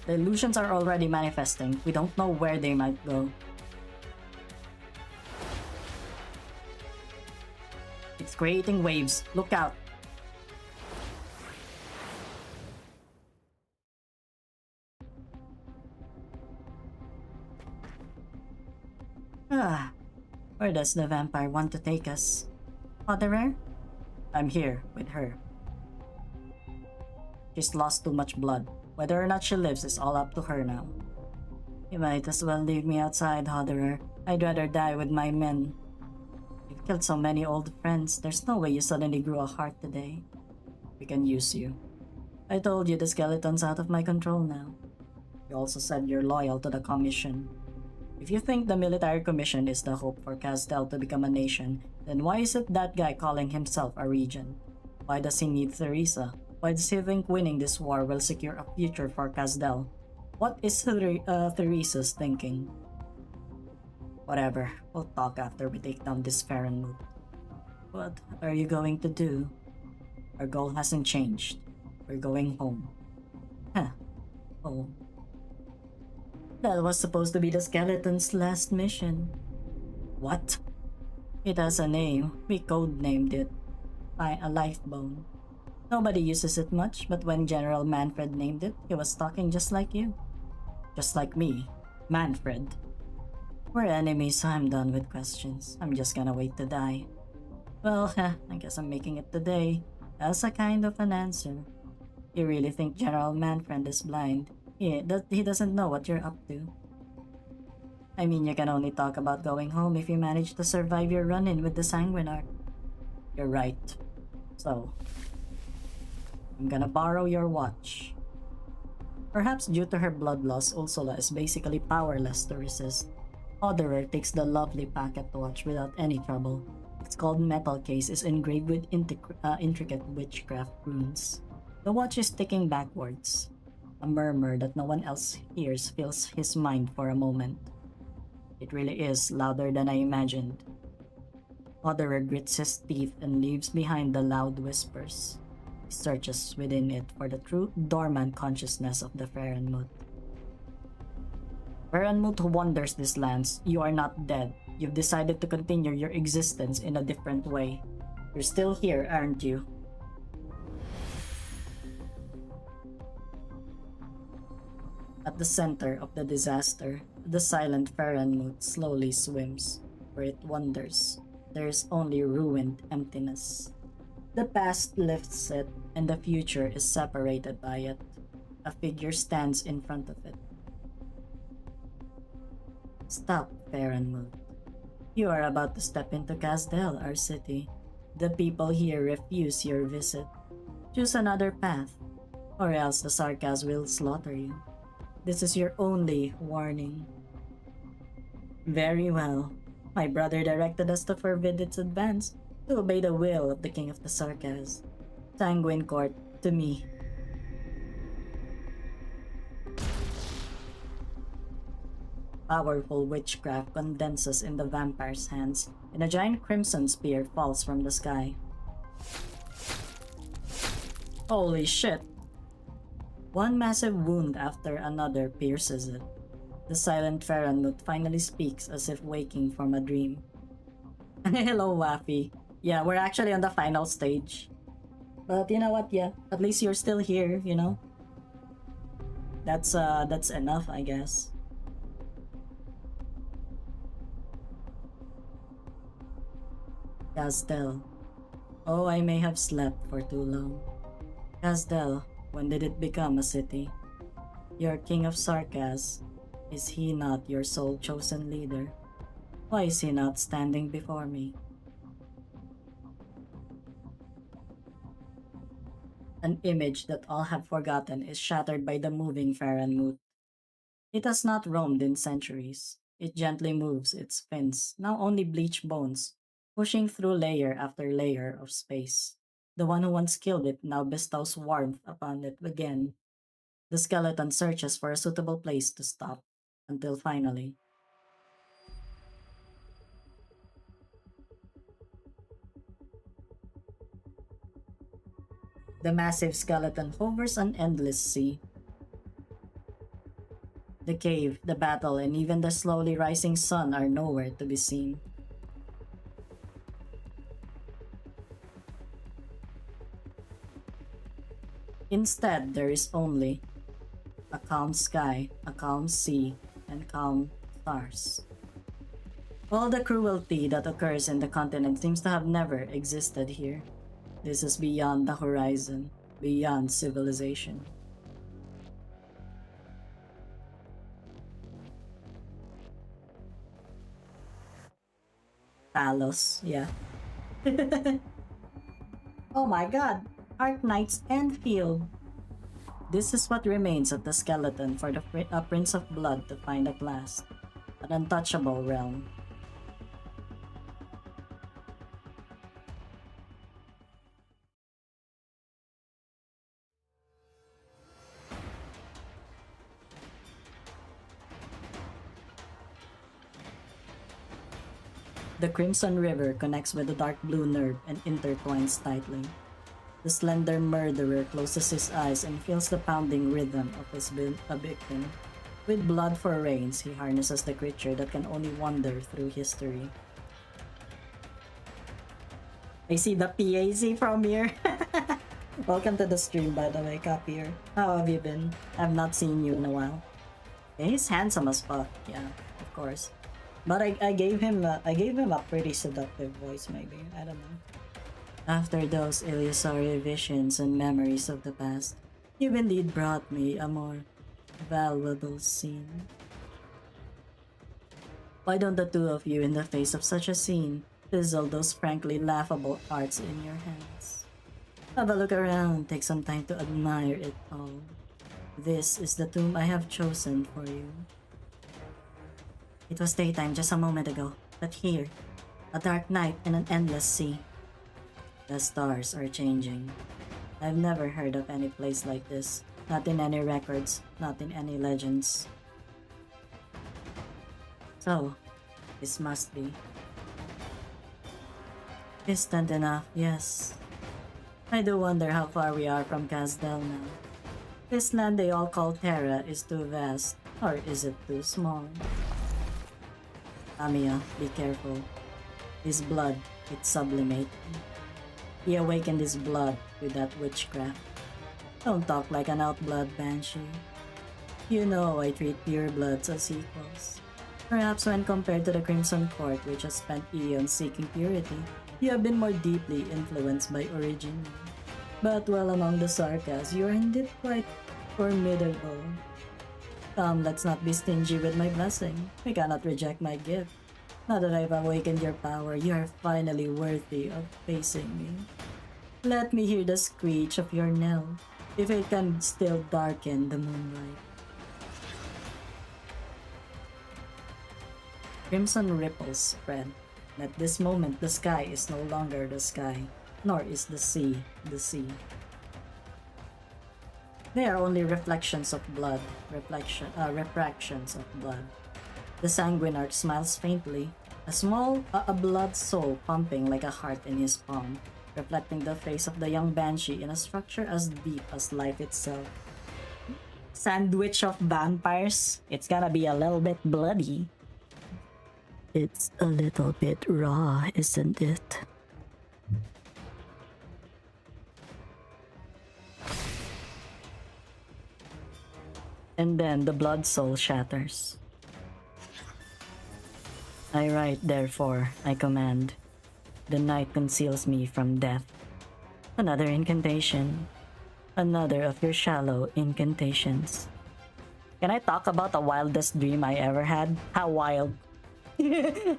The illusions are already manifesting. We don't know where they might go. It's creating waves. Look out. Where does the vampire want to take us? Otterer? I'm here with her. She's lost too much blood. Whether or not she lives is all up to her now. You might as well leave me outside, Hodderer. I'd rather die with my men. You've killed so many old friends. There's no way you suddenly grew a heart today. We can use you. I told you the skeleton's out of my control now. You also said you're loyal to the Commission. If you think the military commission is the hope for Castel to become a nation, then why is it that guy calling himself a regent? Why does he need Theresa? Why does he think winning this war will secure a future for Castel? What is Theresa's thinking? Whatever, we'll talk after we take down this Farenmut. What are you going to do? Our goal hasn't changed. We're going home. Huh. Oh. That was supposed to be the skeleton's last mission. What? It has a name. We codenamed it. A lifebone. Nobody uses it much, but when General Manfred named it, he was talking just like you. Just like me. Manfred. We're enemies, so I'm done with questions. I'm just gonna wait to die. Well, I guess I'm making it today. As a kind of an answer. You really think General Manfred is blind? He doesn't know what you're up to. I mean, you can only talk about going home if you manage to survive your run-in with the Sanguinarch. You're right. So, I'm gonna borrow your watch. Perhaps due to her blood loss, Ursula is basically powerless to resist. Otterer takes the lovely packet watch without any trouble. Its gold metal case is engraved with intricate witchcraft runes. The watch is ticking backwards. A murmur that no one else hears fills his mind for a moment. It really is louder than I imagined. Otterer grits his teeth and leaves behind the loud whispers. He searches within it for the true dormant consciousness of the Farenmut. Farenmut who wanders these lands, you are not dead. You've decided to continue your existence in a different way. You're still here, aren't you? At the center of the disaster, the silent Farenmut slowly swims. Where it wanders, there is only ruined emptiness. The past lifts it, and the future is separated by it. A figure stands in front of it. Stop, Farenmut. You are about to step into Castel, our city. The people here refuse your visit. Choose another path, or else the Sarkaz will slaughter you. This is your only warning. Very well. My brother directed us to forbid its advance, to obey the will of the King of the Sarkaz. Sanguine Court, to me. Powerful witchcraft condenses in the vampire's hands, and a giant crimson spear falls from the sky. Holy shit! One massive wound after another pierces it. The silent Faranut finally speaks as if waking from a dream. Hello, Waffy. Yeah, we're actually on the final stage. But you know what, yeah, at least you're still here, you know? That's enough, I guess. Castel. Oh, I may have slept for too long. Castel, when did it become a city? Your king of Sarkaz, is he not your sole chosen leader? Why is he not standing before me? An image that all have forgotten is shattered by the moving Faranmut. It has not roamed in centuries. It gently moves its fins, now only bleached bones, pushing through layer after layer of space. The one who once killed it now bestows warmth upon it again. The skeleton searches for a suitable place to stop, until finally. The massive skeleton hovers an endless sea. The cave, the battle, and even the slowly rising sun are nowhere to be seen. Instead, there is only a calm sky, a calm sea, and calm stars. All the cruelty that occurs in the continent seems to have never existed here. This is beyond the horizon, beyond civilization. Talos, yeah. Oh my god! Arknights and field! This is what remains of the skeleton for the Prince of Blood to find at last. An untouchable realm. The Crimson River connects with the dark blue nerve and intertwines tightly. The slender murderer closes his eyes and feels the pounding rhythm of his victim. With blood for reins, he harnesses the creature that can only wander through history. I see the PAC from here. Welcome to the stream, by the way, Copier. How have you been? I've not seen you in a while. Yeah, he's handsome as fuck. Yeah, of course. But I gave him a pretty seductive voice, maybe. I don't know. After those illusory visions and memories of the past, you've indeed brought me a more valuable scene. Why don't the two of you, in the face of such a scene, fizzle those frankly laughable arts in your hands? Have a look around, take some time to admire it all. This is the tomb I have chosen for you. It was daytime just a moment ago, but here, a dark night and an endless sea. The stars are changing. I've never heard of any place like this, not in any records, not in any legends. So, this must be distant enough, yes. I do wonder how far we are from Casdel now. This land they all call Terra is too vast, or is it too small? Amiya, be careful. His blood, it's sublimated. He awakened his blood with that witchcraft. Don't talk like an outblood banshee. You know I treat pure bloods as equals. Perhaps when compared to the Crimson Court, which has spent eons seeking purity, you have been more deeply influenced by origin. But while among the Sarkas, you are indeed quite formidable. Come, let's not be stingy with my blessing. We cannot reject my gift. Now that I've awakened your power, you are finally worthy of facing me. Let me hear the screech of your knell, if it can still darken the moonlight. Crimson ripples spread, and at this moment the sky is no longer the sky, nor is the sea the sea. They are only reflections of blood, refractions of blood. The Sanguinarch smiles faintly, a blood soul pumping like a heart in his palm, reflecting the face of the young banshee in a structure as deep as life itself. Sandwich of vampires. It's gonna be a little bit bloody. It's a little bit raw, isn't it? And then the blood soul shatters. I write, therefore, I command. The night conceals me from death. Another incantation. Another of your shallow incantations. Can I talk about the wildest dream I ever had? How wild.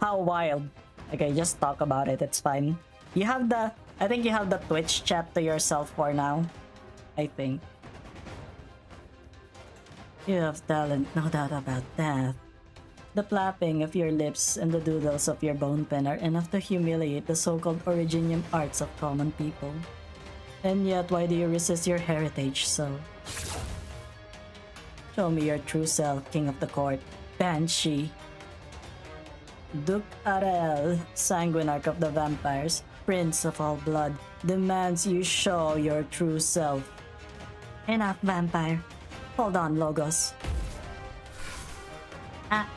How wild. Okay, just talk about it, it's fine. I think you have the Twitch chat to yourself for now. I think. You have talent, no doubt about that. The flapping of your lips and the doodles of your bone pen are enough to humiliate the so-called originium arts of common people. And yet, why do you resist your heritage so? Show me your true self, King of the Court, Banshee. Duke Arel, Sanguinarch of the Vampires, Prince of all blood, demands you show your true self. Enough, vampire. Hold on, Logos. Ah.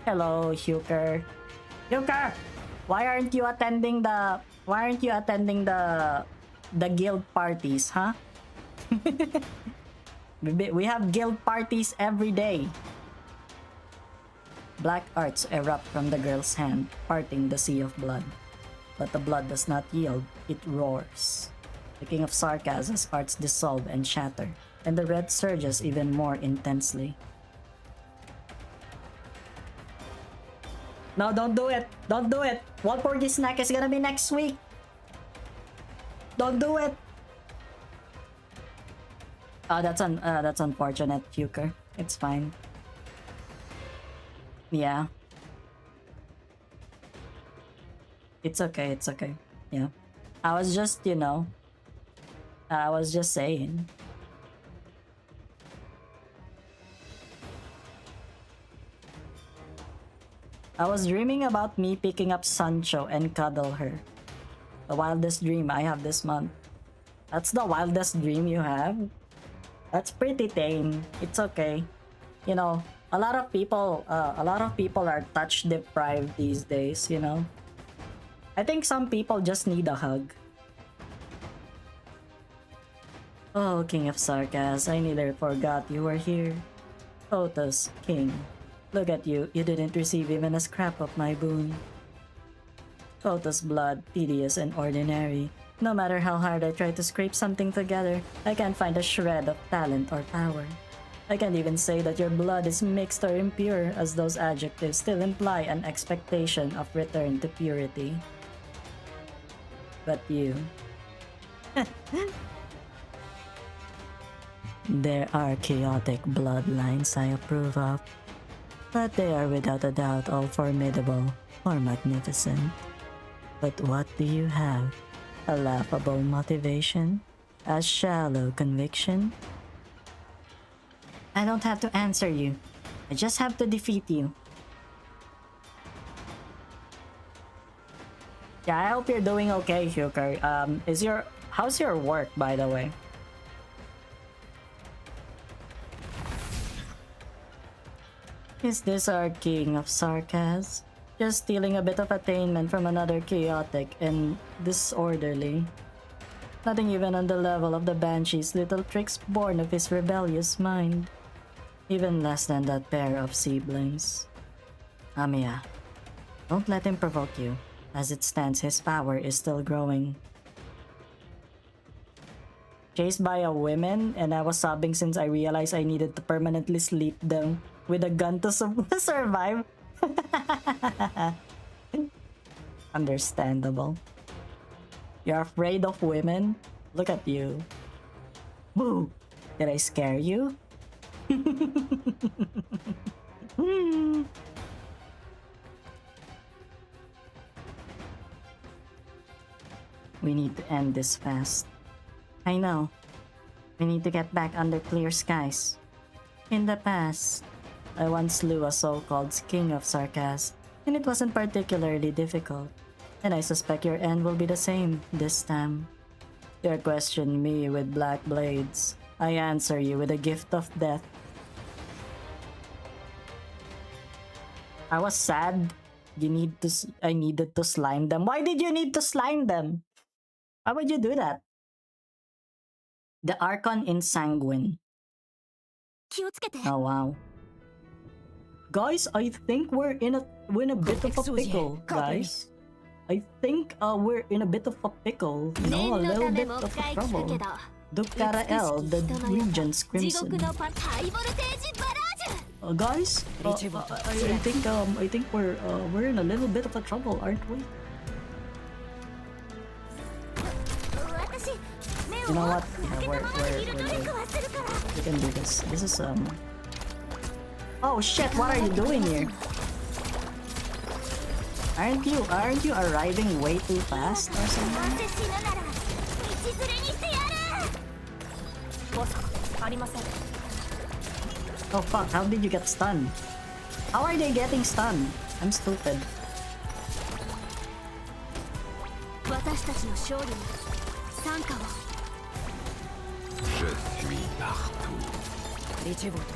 Hello, Huker. Huker! Why aren't you attending the guild parties, huh? We have guild parties every day. Black arts erupt from the girl's hand, parting the sea of blood. But the blood does not yield, it roars. The King of Sarkaz's arts dissolve and shatter, and the red surges even more intensely. No, don't do it! Don't do it! Walpurgis snack is gonna be next week! Don't do it! Oh, that's unfortunate, Fuker. It's fine. Yeah. It's okay, it's okay. Yeah. I was just, I was just saying. I was dreaming about me picking up Sancho and cuddle her. The wildest dream I have this month. That's the wildest dream you have? That's pretty tame. It's okay. A lot of people are touch deprived these days, I think some people just need a hug. Oh, King of Sarkaz, I nearly forgot you were here. Otus, King. Look at you, you didn't receive even a scrap of my boon. Otus' blood, tedious and ordinary. No matter how hard I try to scrape something together, I can't find a shred of talent or power. I can't even say that your blood is mixed or impure, as those adjectives still imply an expectation of return to purity. But you... There are chaotic bloodlines I approve of, but they are without a doubt all formidable or magnificent. But what do you have? A laughable motivation? A shallow conviction? I don't have to answer you. I just have to defeat you. Yeah, I hope you're doing okay, Hyuker. How's your work, by the way? Is this our King of Sarkaz? Just stealing a bit of attainment from another chaotic and disorderly. Nothing even on the level of the Banshee's little tricks born of his rebellious mind. Even less than that pair of siblings. Amiya, don't let him provoke you. As it stands, his power is still growing. Chased by a woman, and I was sobbing since I realized I needed to permanently sleep them with a gun to survive. Understandable. You're afraid of women? Look at you. Boo! Did I scare you? We need to end this fast. I know. We need to get back under clear skies. In the past, I once slew a so-called king of sarcasm, and it wasn't particularly difficult. And I suspect your end will be the same this time. You question me with black blades. I answer you with a gift of death. I was sad. I needed to slime them. Why did you need to slime them? Why would you do that? The Archon in Sanguine. 気をつけて。 Oh wow. Guys, I think we're in a bit of a pickle, guys. I think we're in a bit of a pickle. You know, a little bit of a trouble. Dukarael, the Regent's Crimson. Guys, I think we're in a little bit of a trouble, aren't we? You know what? Yeah, we're we can do this. This is Oh shit! What are you doing here? Aren't you arriving way too fast or something? Oh fuck! How did you get stunned? How are they getting stunned? I'm stupid. Je suis partout.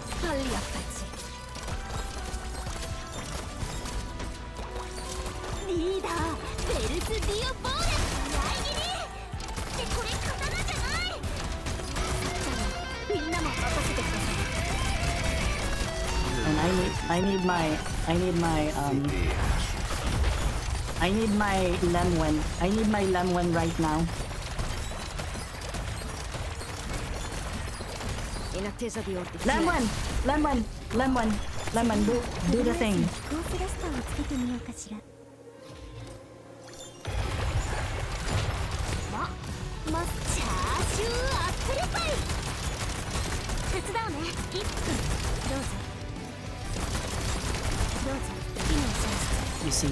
And I need my Lemwen right now. Lemon, do the thing. You see.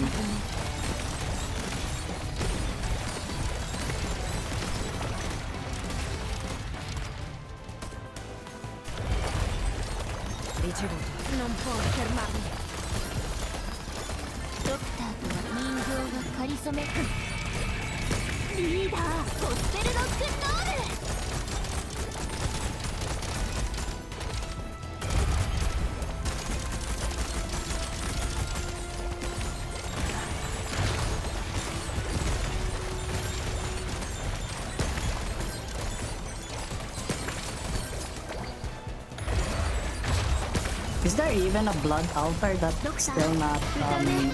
Is there even a blood altar that's still not done?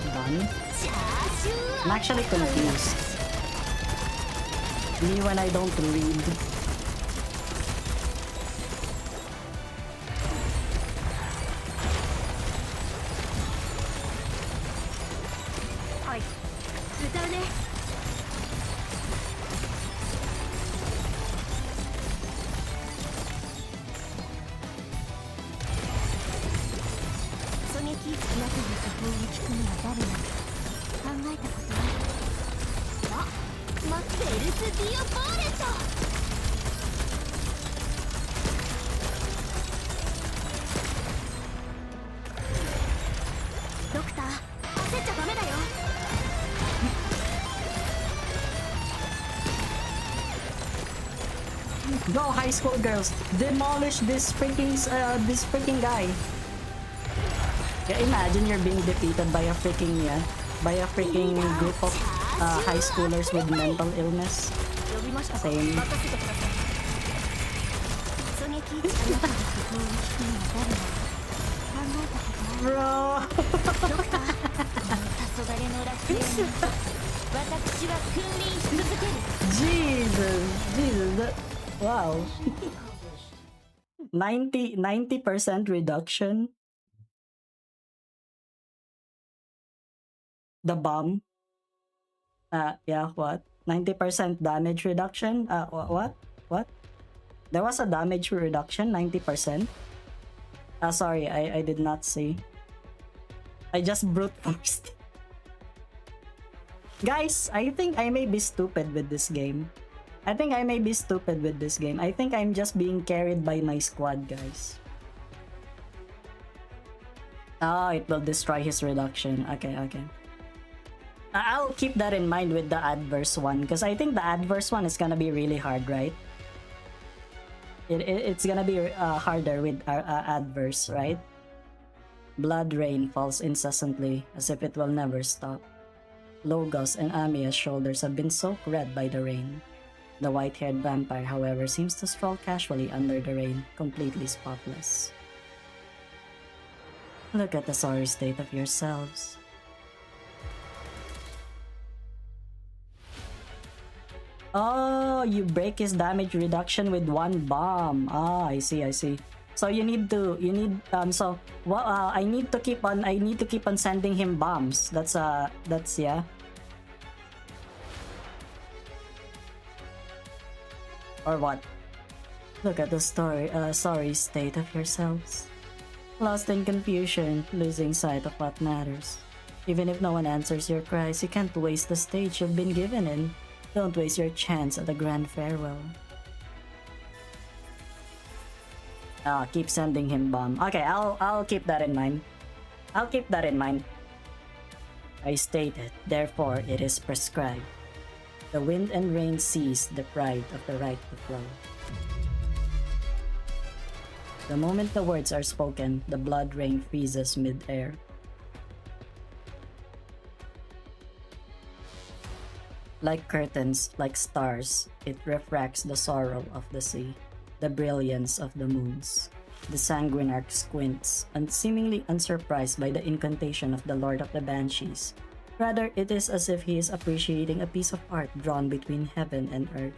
I'm actually confused. Me when I don't read. Go, high school girls, demolish this freaking guy. Yeah, imagine you're being defeated by a freaking group of high schoolers with mental illness. Same. Bro. Jesus, wow. 90% reduction. The bomb. Yeah, what? 90% damage reduction? What? There was a damage reduction, 90%? Sorry, I did not see. I just brute forced. Guys, I think I may be stupid with this game. I think I'm just being carried by my squad, guys. Oh, it will destroy his reduction. Okay, okay. I'll keep that in mind with the adverse one, because I think the adverse one is gonna be really hard, right? It's gonna be harder with adverse, right? Blood rain falls incessantly, as if it will never stop. Logos and Amia's shoulders have been soaked red by the rain. The white-haired vampire, however, seems to stroll casually under the rain, completely spotless. Look at the sorry state of yourselves. Oh, you break his damage reduction with one bomb. Ah, I see, I see. So I need to keep on sending him bombs. That's yeah. Or what? Look at the sorry state of yourselves. Lost in confusion, losing sight of what matters. Even if no one answers your cries, you can't waste the stage you've been given in. Don't waste your chance at a grand farewell. Ah, keep sending him bomb. Okay, I'll keep that in mind. I'll keep that in mind. I stated, therefore it is prescribed. The wind and rain cease, deprived of the right to flow. The moment the words are spoken, the blood rain freezes mid-air. Like curtains, like stars, it refracts the sorrow of the sea, the brilliance of the moons. The sanguinarch squints, and seemingly unsurprised by the incantation of the Lord of the Banshees. Rather, it is as if he is appreciating a piece of art drawn between heaven and earth.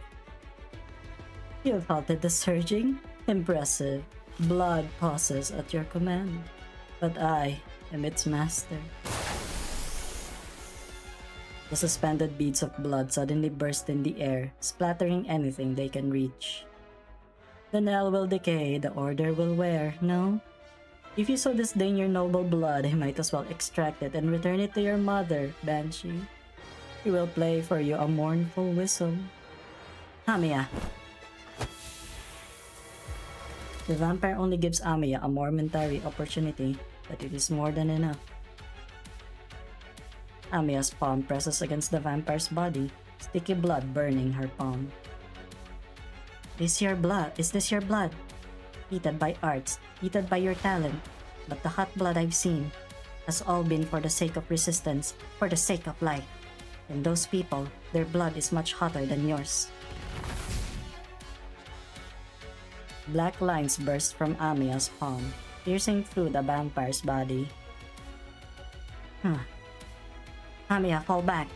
You have halted the surging? Impressive. Blood pauses at your command. But I am its master. The suspended beads of blood suddenly burst in the air, splattering anything they can reach. The knell will decay, the order will wear, no? If you so disdain your noble blood, you might as well extract it and return it to your mother, Banshee. She will play for you a mournful whistle. Amiya. The vampire only gives Amiya a momentary opportunity, but it is more than enough. Amiya's palm presses against the vampire's body, sticky blood burning her palm. Is this your blood? Heated by arts, heated by your talent, but the hot blood I've seen has all been for the sake of resistance, for the sake of life. And those people, their blood is much hotter than yours. Black lines burst from Amiya's palm, piercing through the vampire's body. Amiya, fall back.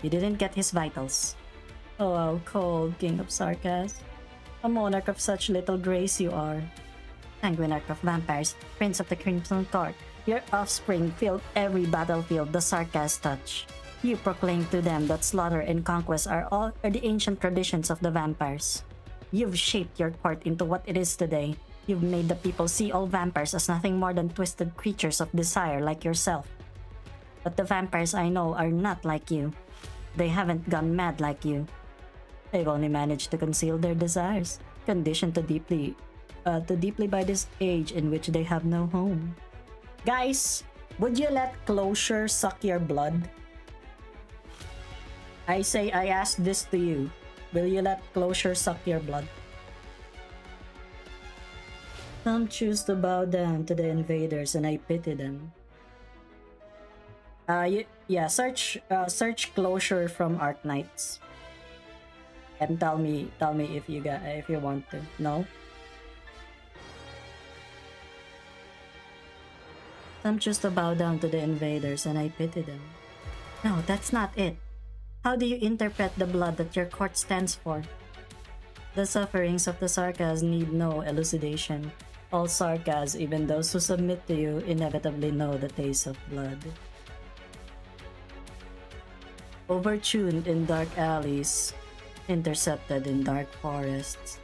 You didn't get his vitals. Oh, how cold, King of Sarkas. A monarch of such little grace you are. Sanguinarch of vampires, Prince of the Crimson Court, your offspring filled every battlefield the Sarkas touch. You proclaim to them that slaughter and conquest are the ancient traditions of the vampires. You've shaped your court into what it is today. You've made the people see all vampires as nothing more than twisted creatures of desire like yourself. But the vampires I know are not like you. They haven't gone mad like you. They've only managed to conceal their desires, conditioned too deeply by this age in which they have no home. Guys, would you let closure suck your blood? I ask this to you. Will you let closure suck your blood? Some choose to bow down to the invaders, and I pity them. Search closure from Arknights. And tell me if you want to. No? Some choose to bow down to the invaders, and I pity them. No, that's not it. How do you interpret the blood that your court stands for? The sufferings of the Sarkas need no elucidation. All Sarkas, even those who submit to you, inevitably know the taste of blood. Overtuned in dark alleys, intercepted in dark forests.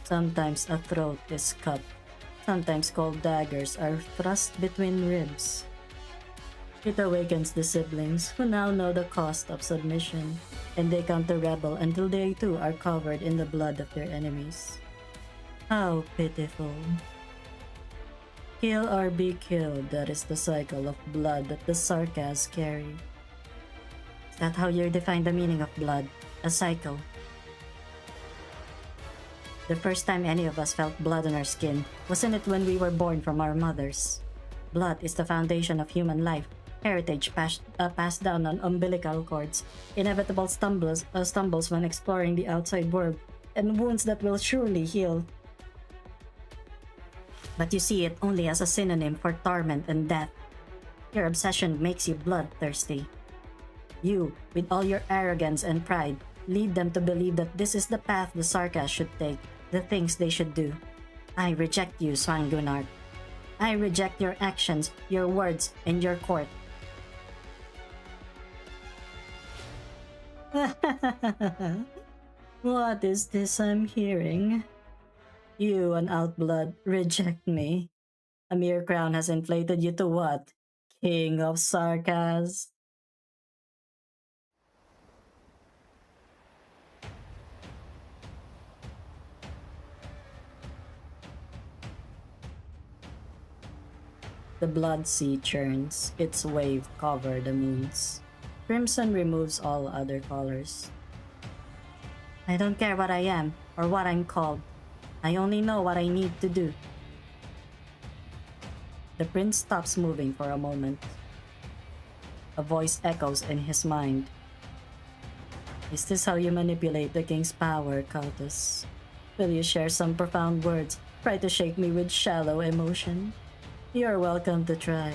Sometimes a throat is cut, sometimes cold daggers are thrust between ribs. It awakens the siblings, who now know the cost of submission, and they counter-rebel until they too are covered in the blood of their enemies. How pitiful. Kill or be killed, that is the cycle of blood that the Sarkas carry. Is that how you define the meaning of blood? A cycle. The first time any of us felt blood on our skin, wasn't it when we were born from our mothers? Blood is the foundation of human life, heritage passed down on umbilical cords, inevitable stumbles when exploring the outside world, and wounds that will surely heal. But you see it only as a synonym for torment and death. Your obsession makes you bloodthirsty. You, with all your arrogance and pride, lead them to believe that this is the path the Sarkas should take, the things they should do. I reject you, Swangunart. I reject your actions, your words, and your court. What is this I'm hearing? You, an outblood, reject me. A mere crown has inflated you to what? King of Sarkas? The blood sea churns, its wave cover the moons. Crimson removes all other colors. I don't care what I am, or what I'm called. I only know what I need to do. The prince stops moving for a moment. A voice echoes in his mind. Is this how you manipulate the king's power, Countess? Will you share some profound words, try to shake me with shallow emotion? You're welcome to try.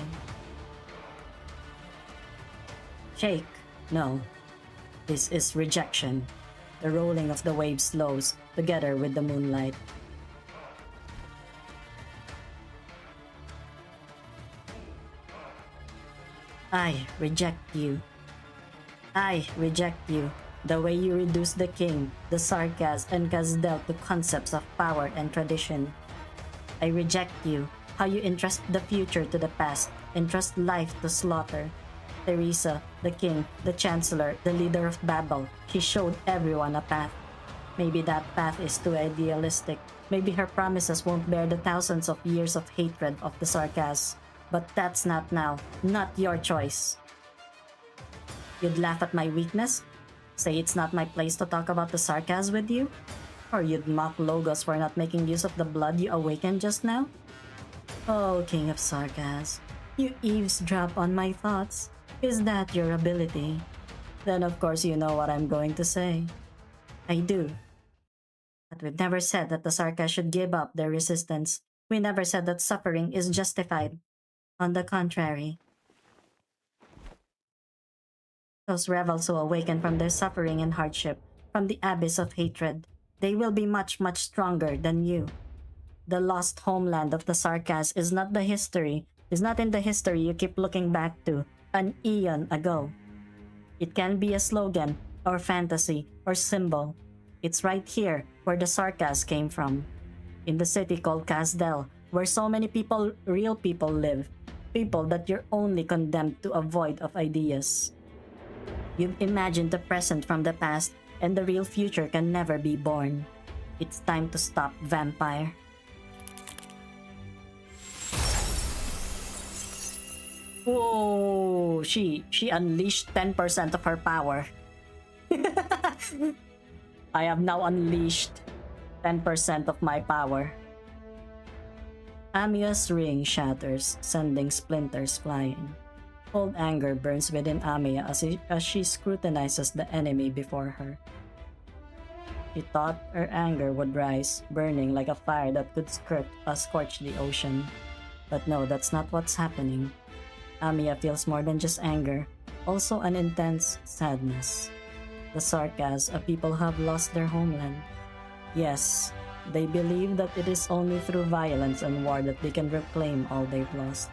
Shake? No. This is rejection. The rolling of the waves slows, together with the moonlight. I reject you. I reject you. The way you reduce the king, the Sarkas, and Kazdel to concepts of power and tradition. I reject you. How you entrust the future to the past, entrust life to slaughter. Teresa, the king, the chancellor, the leader of Babel, she showed everyone a path. Maybe that path is too idealistic. Maybe her promises won't bear the thousands of years of hatred of the Sarkas. But that's not now, not your choice. You'd laugh at my weakness? Say it's not my place to talk about the Sarkas with you? Or you'd mock Logos for not making use of the blood you awakened just now? Oh, King of Sarkas, you eavesdrop on my thoughts. Is that your ability? Then of course you know what I'm going to say. I do. But we've never said that the Sarkas should give up their resistance. We never said that suffering is justified. On the contrary. Those rebels who awaken from their suffering and hardship, from the abyss of hatred, they will be much, much stronger than you. The lost homeland of the Sarkas is not in the history you keep looking back to, an eon ago. It can be a slogan, or fantasy, or symbol. It's right here, where the Sarkas came from. In the city called Kazdel, where so many people, real people live. People that you're only condemned to a void of ideas. You've imagined the present from the past, and the real future can never be born. It's time to stop, vampire. Whoa, she unleashed 10% of her power. I have now unleashed 10% of my power. Amia's ring shatters, sending splinters flying. Cold anger burns within Amia as she scrutinizes the enemy before her. She thought her anger would rise, burning like a fire that could scorch the ocean. But no, that's not what's happening. Amia feels more than just anger, also an intense sadness. The Sarkas, a people who have lost their homeland. Yes, they believe that it is only through violence and war that they can reclaim all they've lost.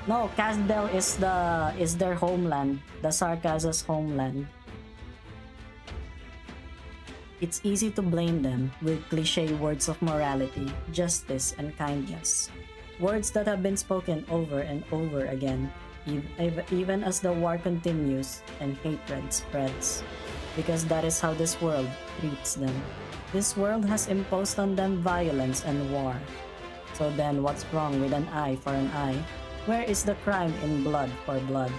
No, Kazdel is their homeland, the Sarkas' homeland. It's easy to blame them with cliché words of morality, justice, and kindness. Words that have been spoken over and over again, even as the war continues and hatred spreads. Because that is how this world treats them. This world has imposed on them violence and war. So then what's wrong with an eye for an eye? Where is the crime in blood for blood?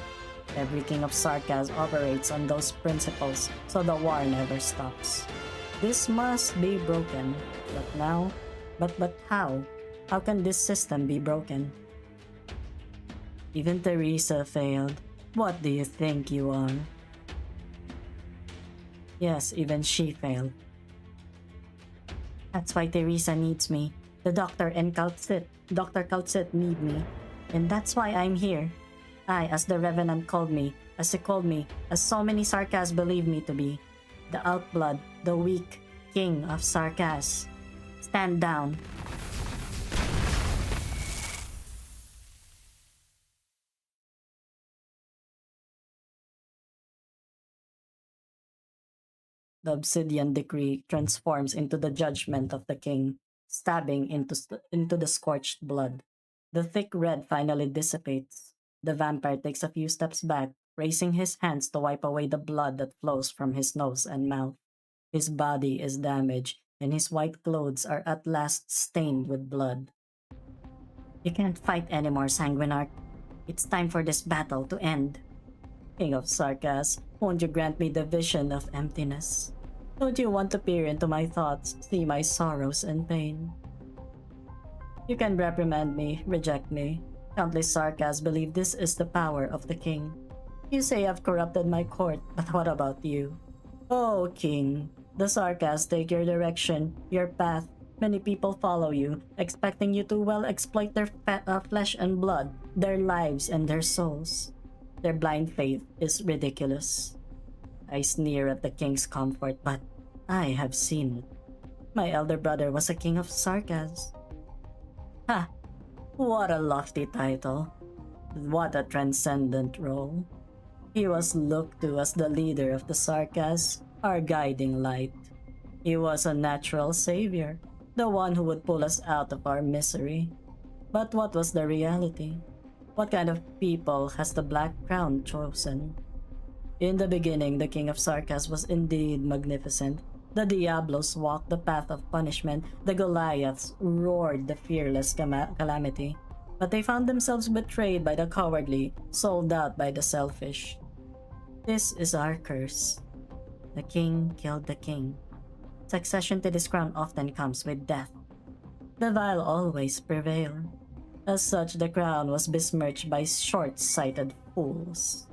Every king of Sarkaz operates on those principles, so the war never stops. This must be broken. But now? But how? How can this system be broken? Even Teresa failed. What do you think you are? Yes, even she failed. That's why Teresa needs me. The doctor and Dr. Calcit need me. And that's why I'm here. I, as the Revenant called me, as he called me, as so many Sarkaz believe me to be. The Outblood, the weak king of Sarkaz. Stand down. The obsidian decree transforms into the judgment of the king, stabbing into the scorched blood. The thick red finally dissipates. The vampire takes a few steps back, raising his hands to wipe away the blood that flows from his nose and mouth. His body is damaged, and his white clothes are at last stained with blood. You can't fight anymore, Sanguinarch. It's time for this battle to end. King of Sarkaz, won't you grant me the vision of emptiness? Don't you want to peer into my thoughts, see my sorrows and pain? You can reprimand me, reject me. Countless Sarkaz believe this is the power of the king. You say I've corrupted my court, but what about you? Oh, king, the Sarkaz take your direction, your path. Many people follow you, expecting you to well exploit their flesh and blood, their lives and their souls. Their blind faith is ridiculous. I sneer at the king's comfort, but I have seen it. My elder brother was a king of Sarkaz. Ha! What a lofty title. What a transcendent role. He was looked to as the leader of the Sarkaz, our guiding light. He was a natural savior, the one who would pull us out of our misery. But what was the reality? What kind of people has the Black Crown chosen? In the beginning, the king of Sarkaz was indeed magnificent. The Diablos walked the path of punishment, the Goliaths roared the fearless calamity. But they found themselves betrayed by the cowardly, sold out by the selfish. This is our curse. The king killed the king. Succession to this crown often comes with death. The vile always prevail. As such, the crown was besmirched by short-sighted fools.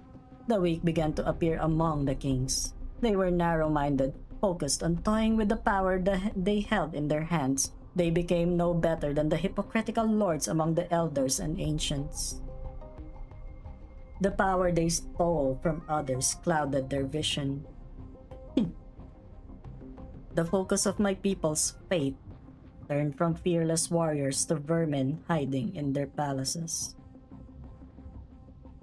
The weak began to appear among the kings. They were narrow-minded, focused on toying with the power that they held in their hands. They became no better than the hypocritical lords among the elders and ancients. The power they stole from others clouded their vision. The focus of my people's faith turned from fearless warriors to vermin hiding in their palaces.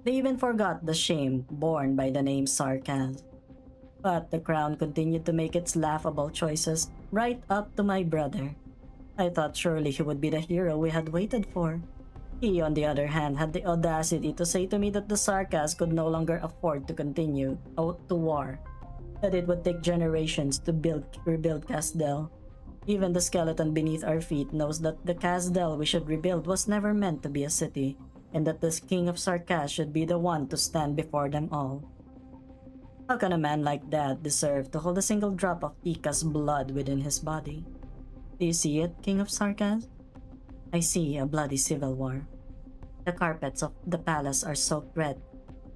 They even forgot the shame borne by the name Sarkaz. But the crown continued to make its laughable choices right up to my brother. I thought surely he would be the hero we had waited for. He, on the other hand, had the audacity to say to me that the Sarkaz could no longer afford to continue to war, that it would take generations to rebuild Casdel. Even the skeleton beneath our feet knows that the Casdel we should rebuild was never meant to be a city, and that the king of Sarkaz should be the one to stand before them all. How can a man like that deserve to hold a single drop of Tika's blood within his body? Do you see it, King of Sarkaz? I see a bloody civil war. The carpets of the palace are soaked red.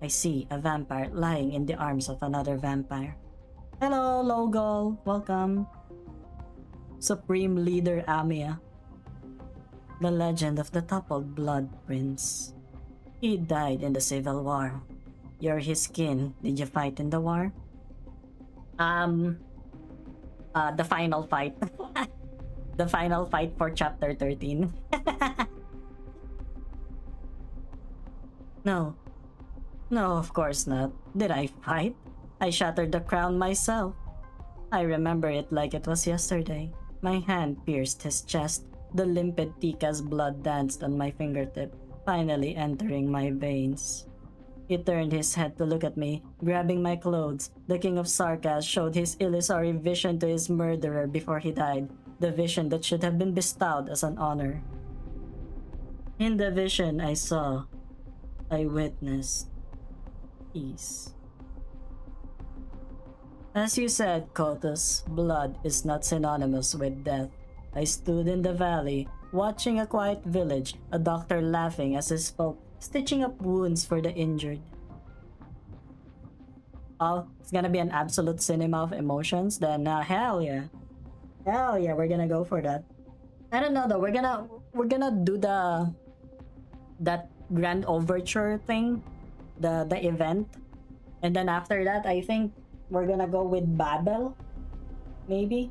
I see a vampire lying in the arms of another vampire. Hello, Logol. Welcome. Supreme Leader Amia. The legend of the toppled Blood Prince. He died in the Civil War. You're his kin. Did you fight in the war? The final fight. The final fight for chapter 13. No. No, of course not. Did I fight? I shattered the crown myself. I remember it like it was yesterday. My hand pierced his chest. The limpid Tika's blood danced on my fingertip, finally entering my veins. He turned his head to look at me, grabbing my clothes. The king of Sarkaz showed his illusory vision to his murderer before he died, the vision that should have been bestowed as an honor. In the vision I saw, I witnessed peace. As you said, Kotus, blood is not synonymous with death. I stood in the valley, watching a quiet village, a doctor laughing as he spoke, stitching up wounds for the injured. Oh, it's gonna be an absolute cinema of emotions? Then hell yeah. Hell yeah, we're gonna go for that. I don't know though, we're gonna do that grand overture thing, the event. And then after that, I think we're gonna go with Babel, maybe.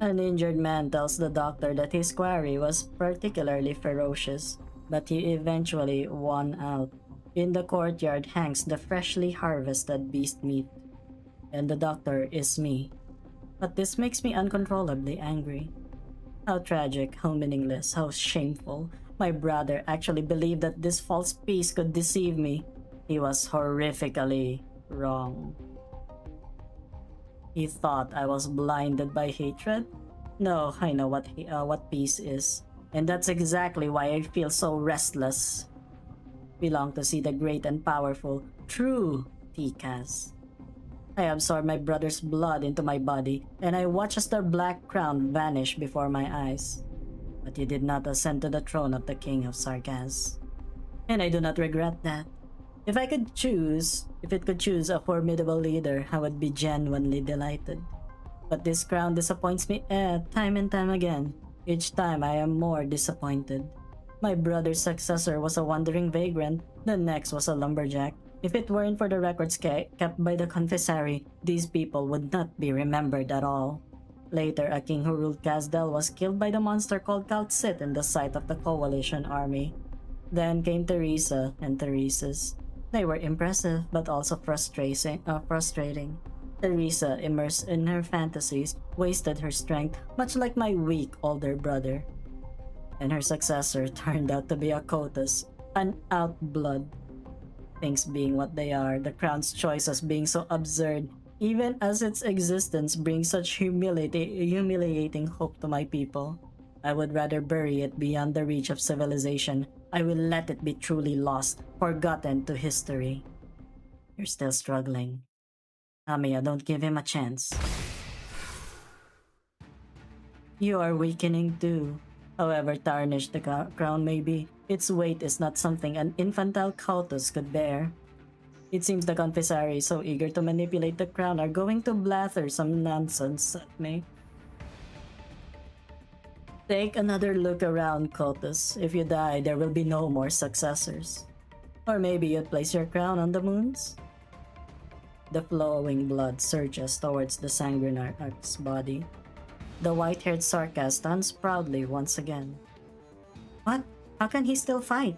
An injured man tells the doctor that his quarry was particularly ferocious, but he eventually won out. In the courtyard hangs the freshly harvested beast meat, and the doctor is me. But this makes me uncontrollably angry. How tragic, how meaningless, how shameful. My brother actually believed that this false peace could deceive me. He was horrifically wrong. He thought I was blinded by hatred? No, I know what peace is. And that's exactly why I feel so restless. We long to see the great and powerful, true Tikas. I absorb my brother's blood into my body, and I watch as their black crown vanish before my eyes. But he did not ascend to the throne of the King of Sarkaz. And I do not regret that. If it could choose a formidable leader, I would be genuinely delighted. But this crown disappoints me time and time again. Each time I am more disappointed. My brother's successor was a wandering vagrant, the next was a lumberjack. If it weren't for the records kept by the confessary, these people would not be remembered at all. Later, a king who ruled Kazdel was killed by the monster called Kaltsit in the sight of the coalition army. Then came Teresa and Theresis. They were impressive, but also frustrating. Teresa, immersed in her fantasies, wasted her strength, much like my weak older brother. And her successor turned out to be a Kotus, an outblood. Things being what they are, the crown's choices being so absurd, even as its existence brings such humiliating hope to my people. I would rather bury it beyond the reach of civilization. I will let it be truly lost, forgotten to history. You're still struggling. Amiya, don't give him a chance. You are weakening too. However tarnished the crown may be, its weight is not something an infantile Kautus could bear. It seems the confessary, so eager to manipulate the crown, are going to blather some nonsense at me. Take another look around, Kotus. If you die, there will be no more successors. Or maybe you'd place your crown on the moons? The flowing blood surges towards the sanguinarch's body. The white-haired Sarkaz stands proudly once again. What? How can he still fight?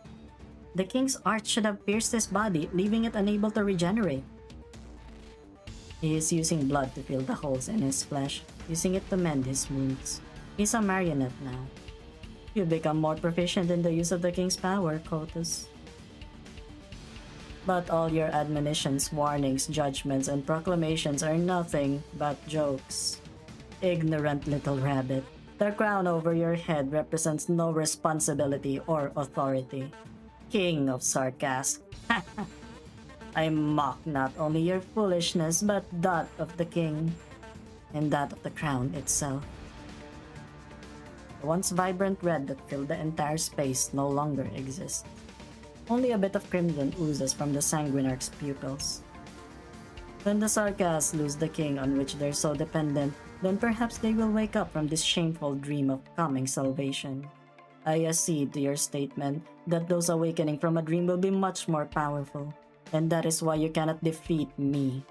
The king's arch should have pierced his body, leaving it unable to regenerate. He is using blood to fill the holes in his flesh, using it to mend his wounds. He's a marionette now. You've become more proficient in the use of the king's power, Kotus. But all your admonitions, warnings, judgments, and proclamations are nothing but jokes. Ignorant little rabbit. The crown over your head represents no responsibility or authority. King of Sarkaz. I mock not only your foolishness, but that of the king, and that of the crown itself. The once vibrant red that filled the entire space no longer exists. Only a bit of crimson oozes from the sanguinarch's pupils. When the Sarkaz lose the king on which they're so dependent, then perhaps they will wake up from this shameful dream of coming salvation. I accede to your statement that those awakening from a dream will be much more powerful, and that is why you cannot defeat me.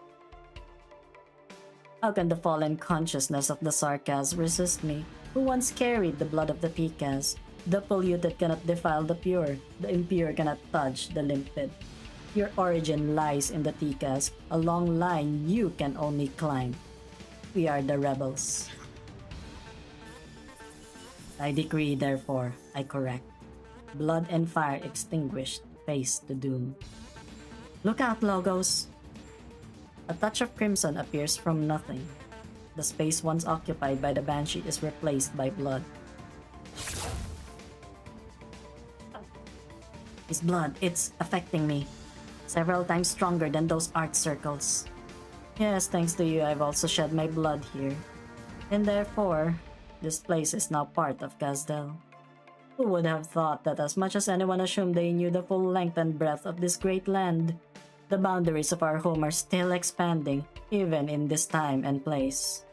How can the fallen consciousness of the Sarkaz resist me, who once carried the blood of the Tikas? The polluted cannot defile the pure, the impure cannot touch the limpid. Your origin lies in the Tikas, a long line you can only climb. We are the rebels. I decree, therefore, I correct. Blood and fire extinguished, face to doom. Look out, Logos! A touch of crimson appears from nothing. The space once occupied by the Banshee is replaced by blood. His blood, it's affecting me. Several times stronger than those art circles. Yes, thanks to you, I've also shed my blood here. And therefore, this place is now part of Gazdel. Who would have thought that as much as anyone assumed they knew the full length and breadth of this great land, the boundaries of our home are still expanding, even in this time and place.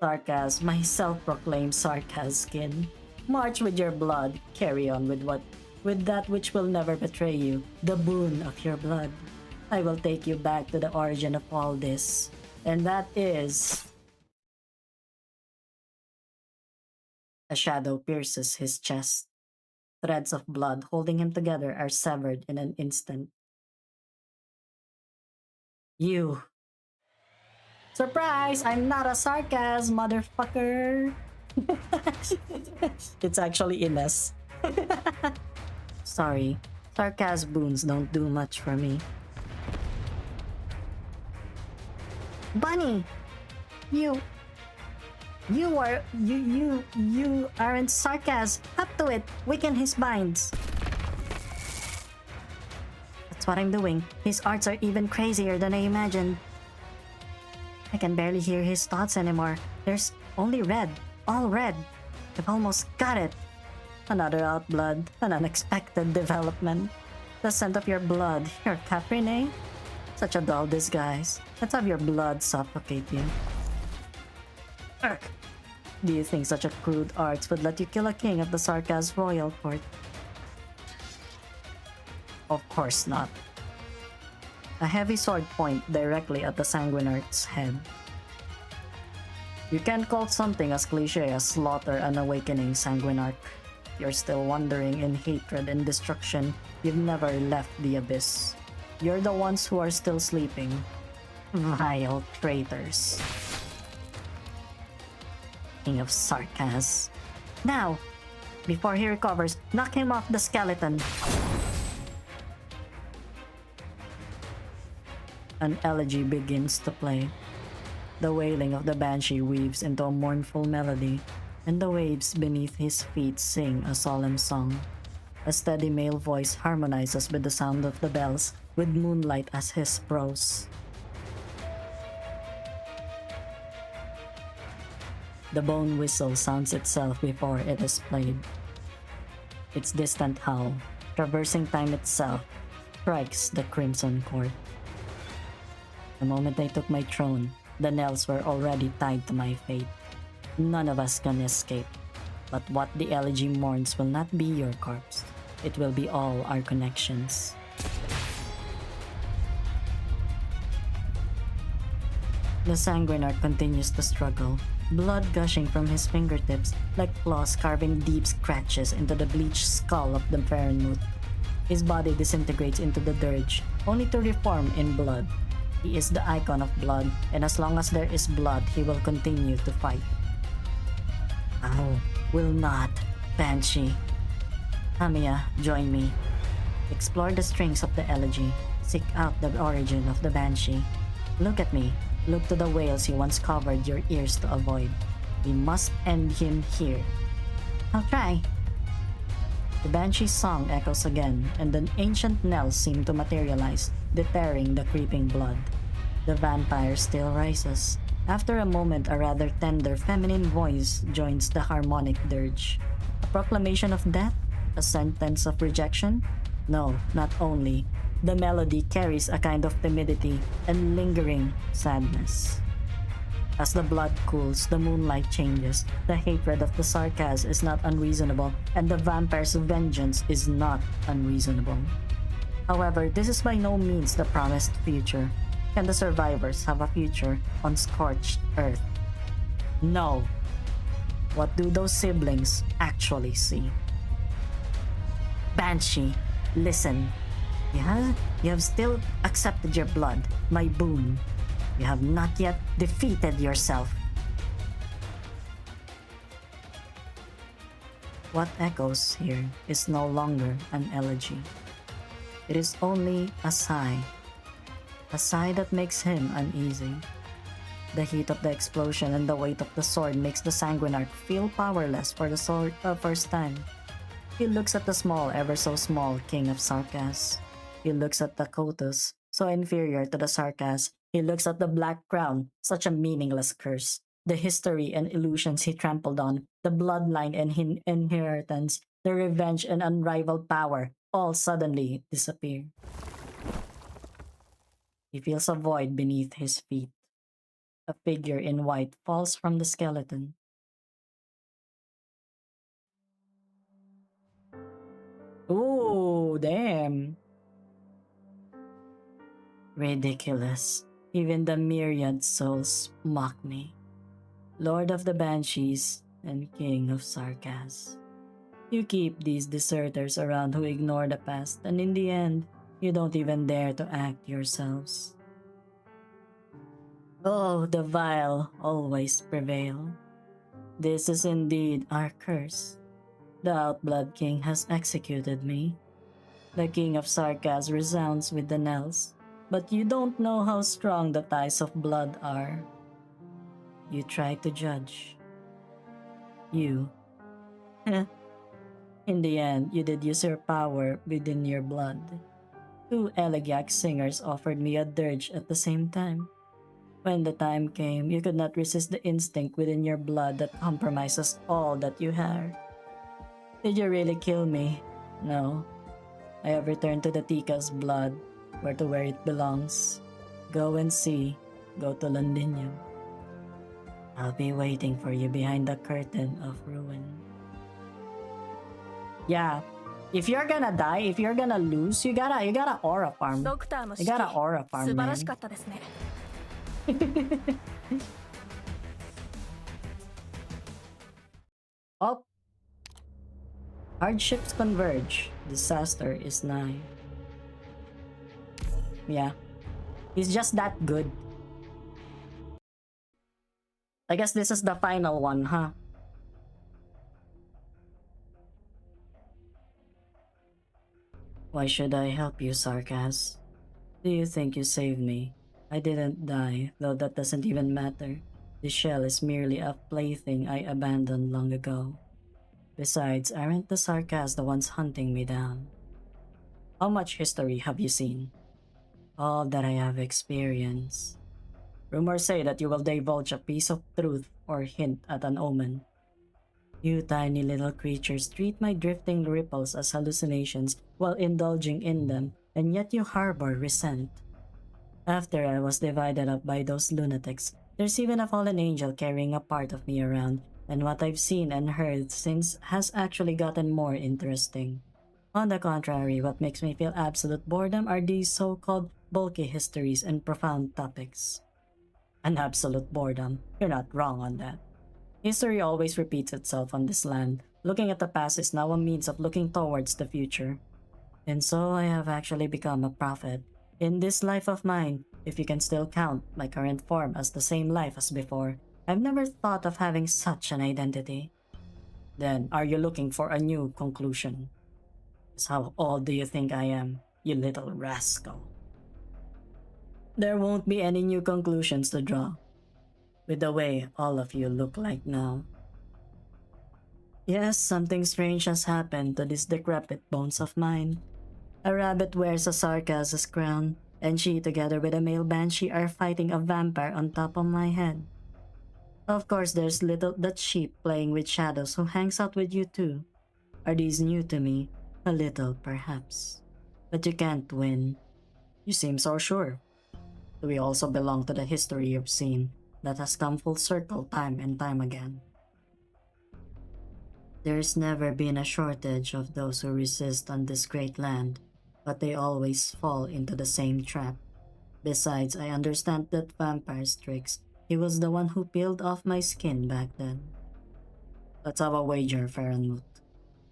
Sarkaz, my self-proclaimed Sarkaz skin. March with your blood, carry on with that which will never betray you, the boon of your blood. I will take you back to the origin of all this, and that is... A shadow pierces his chest. Threads of blood holding him together are severed in an instant. You. Surprise! I'm not a Sarkaz, motherfucker! It's actually Ines. Sorry, Sarkaz boons don't do much for me. Bunny! You aren't Sarkaz. Up to it. Weaken his binds. That's what I'm doing. His arts are even crazier than I imagined. I can barely hear his thoughts anymore. There's only red. All red. I've almost got it. Another outblood. An unexpected development. The scent of your blood. Your Caprine? Such a dull disguise. Let's have your blood suffocate you. Urgh. Do you think such a crude arts would let you kill a king of the Sarkaz royal court? Of course not. A heavy sword point directly at the Sanguinarch's head. You can't call something as cliche as slaughter an awakening, Sanguinarch. You're still wandering in hatred and destruction. You've never left the abyss. You're the ones who are still sleeping. Vile traitors. King of Sarkaz. Now! Before he recovers, knock him off the skeleton! An elegy begins to play. The wailing of the Banshee weaves into a mournful melody, and the waves beneath his feet sing a solemn song. A steady male voice harmonizes with the sound of the bells, with moonlight as his prose. The bone whistle sounds itself before it is played. Its distant howl, traversing time itself, strikes the crimson chord. The moment I took my throne, the nails were already tied to my fate. None of us can escape. But what the elegy mourns will not be your corpse. It will be all our connections. The Sanguinarch continues to struggle, blood gushing from his fingertips like claws carving deep scratches into the bleached skull of the Farenmouth. His body disintegrates into the dirge, only to reform in blood. He is the icon of blood, and as long as there is blood, he will continue to fight. I will not, Banshee. Hamiya, join me. Explore the strings of the elegy. Seek out the origin of the Banshee. Look at me. Look to the whales you once covered your ears to avoid. We must end him here. I'll try. The Banshee's song echoes again, and an ancient knell seems to materialize, deterring the creeping blood. The vampire still rises. After a moment, a rather tender feminine voice joins the harmonic dirge. A proclamation of death? A sentence of rejection? No, not only. The melody carries a kind of timidity and lingering sadness. As the blood cools, the moonlight changes. The hatred of the Sarkaz is not unreasonable, and the vampire's vengeance is not unreasonable. However, this is by no means the promised future. Can the survivors have a future on scorched earth? No. What do those siblings actually see? Banshee, listen. You have still accepted your blood, my boon. You have not yet defeated yourself. What echoes here is no longer an elegy. It is only a sigh. a sigh that makes him uneasy. The heat of the explosion and the weight of the sword makes the Sanguinarch feel powerless for the first time. He looks at the small, ever so small King of Sarkas. He looks at the Kotus, so inferior to the Sarkas. He looks at the Black Crown, such a meaningless curse. The history and illusions he trampled on, the bloodline and inheritance, the revenge and unrivaled power, all suddenly disappear. He feels a void beneath his feet. A figure in white falls from the skeleton. Ooh, damn. Ridiculous. Even the myriad souls mock me. Lord of the Banshees and King of Sarkas. You keep these deserters around who ignore the past, and in the end, you don't even dare to act yourselves. Oh, the vile always prevail. This is indeed our curse. The Outblood King has executed me. The King of Sarkas resounds with the knells, but you don't know how strong the ties of blood are. You try to judge. You. In the end, you did use your power within your blood. 2 elegiac singers offered me a dirge at the same time. When the time came, you could not resist the instinct within your blood that compromises all that you have. Did you really kill me? No. I have returned to the Tika's blood, to where it belongs. Go and see. Go to Londinium. I'll be waiting for you behind the curtain of ruin. Yeah. If you're gonna die, if you're gonna lose, you gotta aura farm. ドクターの You 指 gotta 揮 aura 素 farm, 晴ら man. しかったですね。Oh. Hardships converge. Disaster is nigh. Yeah. He's just that good. I guess this is the final one, huh? Why should I help you, Sarkas? Do you think you saved me? I didn't die, though that doesn't even matter. The shell is merely a plaything I abandoned long ago. Besides, aren't the Sarkas the ones hunting me down? How much history have you seen? All that I have experienced. Rumors say that you will divulge a piece of truth or hint at an omen. You tiny little creatures treat my drifting ripples as hallucinations while indulging in them, and yet you harbor resent. After I was divided up by those lunatics, there's even a fallen angel carrying a part of me around, and what I've seen and heard since has actually gotten more interesting. On the contrary, what makes me feel absolute boredom are these so-called bulky histories and profound topics. An absolute boredom. You're not wrong on that. History always repeats itself on this land. Looking at the past is now a means of looking towards the future. And so I have actually become a prophet. In this life of mine, if you can still count my current form as the same life as before, I've never thought of having such an identity. Then, are you looking for a new conclusion? How old do you think I am, you little rascal? There won't be any new conclusions to draw, with the way all of you look like now. Yes, something strange has happened to these decrepit bones of mine. A rabbit wears a Sarkas's crown, and she, together with a male banshee, are fighting a vampire on top of my head. Of course, there's that sheep playing with shadows who hangs out with you too. Are these new to me? A little, perhaps. But you can't win. You seem so sure. Do we also belong to the history you've seen that has come full circle time and time again? There's never been a shortage of those who resist on this great land, but they always fall into the same trap. Besides, I understand that vampire's tricks. He was the one who peeled off my skin back then. Let's have a wager, Faranmut.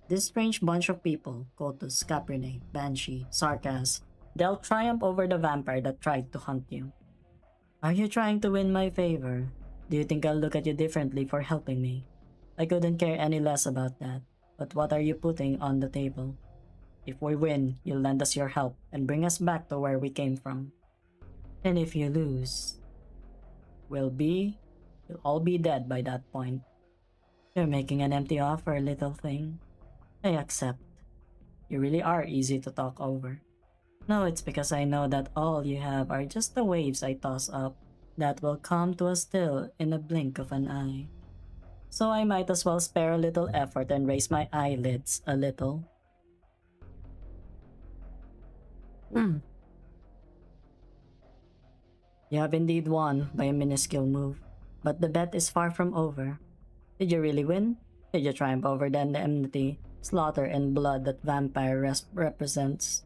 This strange bunch of people, Kotus, Caprine, Banshee, Sarkas, they'll triumph over the vampire that tried to hunt you. Are you trying to win my favor? Do you think I'll look at you differently for helping me? I couldn't care any less about that, but what are you putting on the table? If we win, you'll lend us your help and bring us back to where we came from. And if you lose, we'll all be dead by that point. You're making an empty offer, little thing. I accept. You really are easy to talk over. No, it's because I know that all you have are just the waves I toss up that will come to a still in a blink of an eye. So I might as well spare a little effort and raise my eyelids a little. You have indeed won by a minuscule move, but the bet is far from over. Did you really win? Did you triumph over the enmity, slaughter, and blood that vampire represents?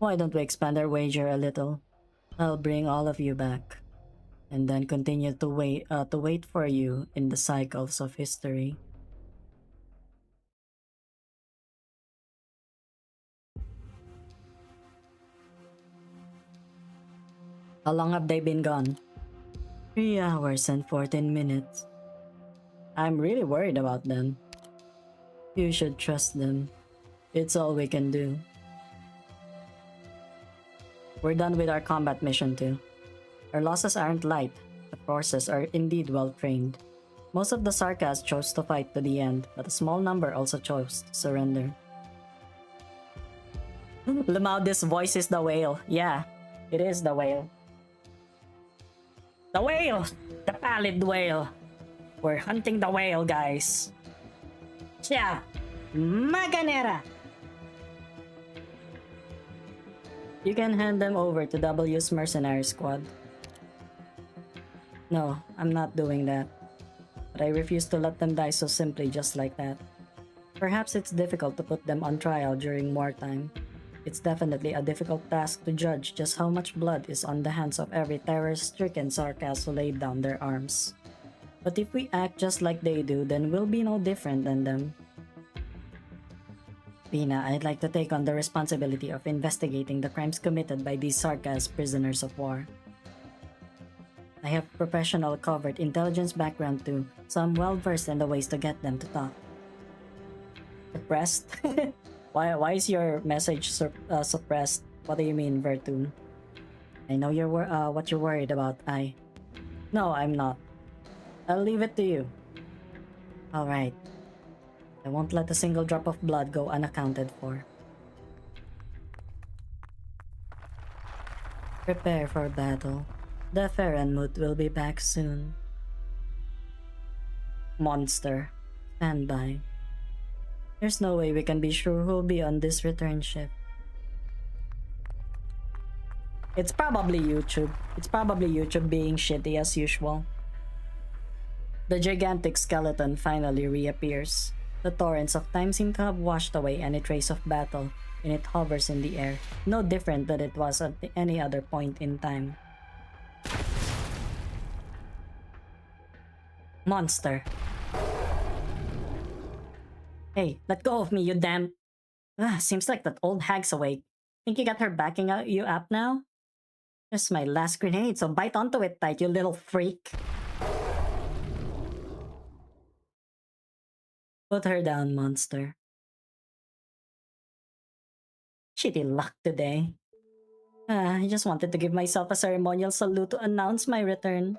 Why don't we expand our wager a little? I'll bring all of you back, and then continue to wait for you in the cycles of history. How long have they been gone? 3 hours and 14 minutes. I'm really worried about them. You should trust them. It's all we can do. We're done with our combat mission too. Our losses aren't light. The forces are indeed well trained. Most of the Sarkas chose to fight to the end, but a small number also chose to surrender. Lamau, this voice is the whale. Yeah, it is the whale. The whale! The pallid whale! We're hunting the whale, guys. Siya! Maganera! You can hand them over to W's mercenary squad. No, I'm not doing that. But I refuse to let them die so simply just like that. Perhaps it's difficult to put them on trial during wartime. It's definitely a difficult task to judge just how much blood is on the hands of every terror-stricken Sarkas who laid down their arms. But if we act just like they do, then we'll be no different than them. Pina, I'd like to take on the responsibility of investigating the crimes committed by these Sarkas prisoners of war. I have professional covert intelligence background too, so I'm well versed in the ways to get them to talk. Suppressed? Why is your message suppressed? What do you mean, Vertun? I know what you're worried about, No, I'm not. I'll leave it to you. Alright. I won't let a single drop of blood go unaccounted for. Prepare for battle. The Ferenmut will be back soon. Monster. Stand by. There's no way we can be sure who'll be on this return ship. It's probably YouTube. It's probably YouTube being shitty as usual. The gigantic skeleton finally reappears. The torrents of time seem to have washed away any trace of battle, and it hovers in the air, no different than it was at any other point in time. Monster. Hey, let go of me, you damn... seems like that old hag's awake. Think you got her backing you up now? This is my last grenade, so bite onto it tight, you little freak. Put her down, monster. Shitty luck today. I just wanted to give myself a ceremonial salute to announce my return.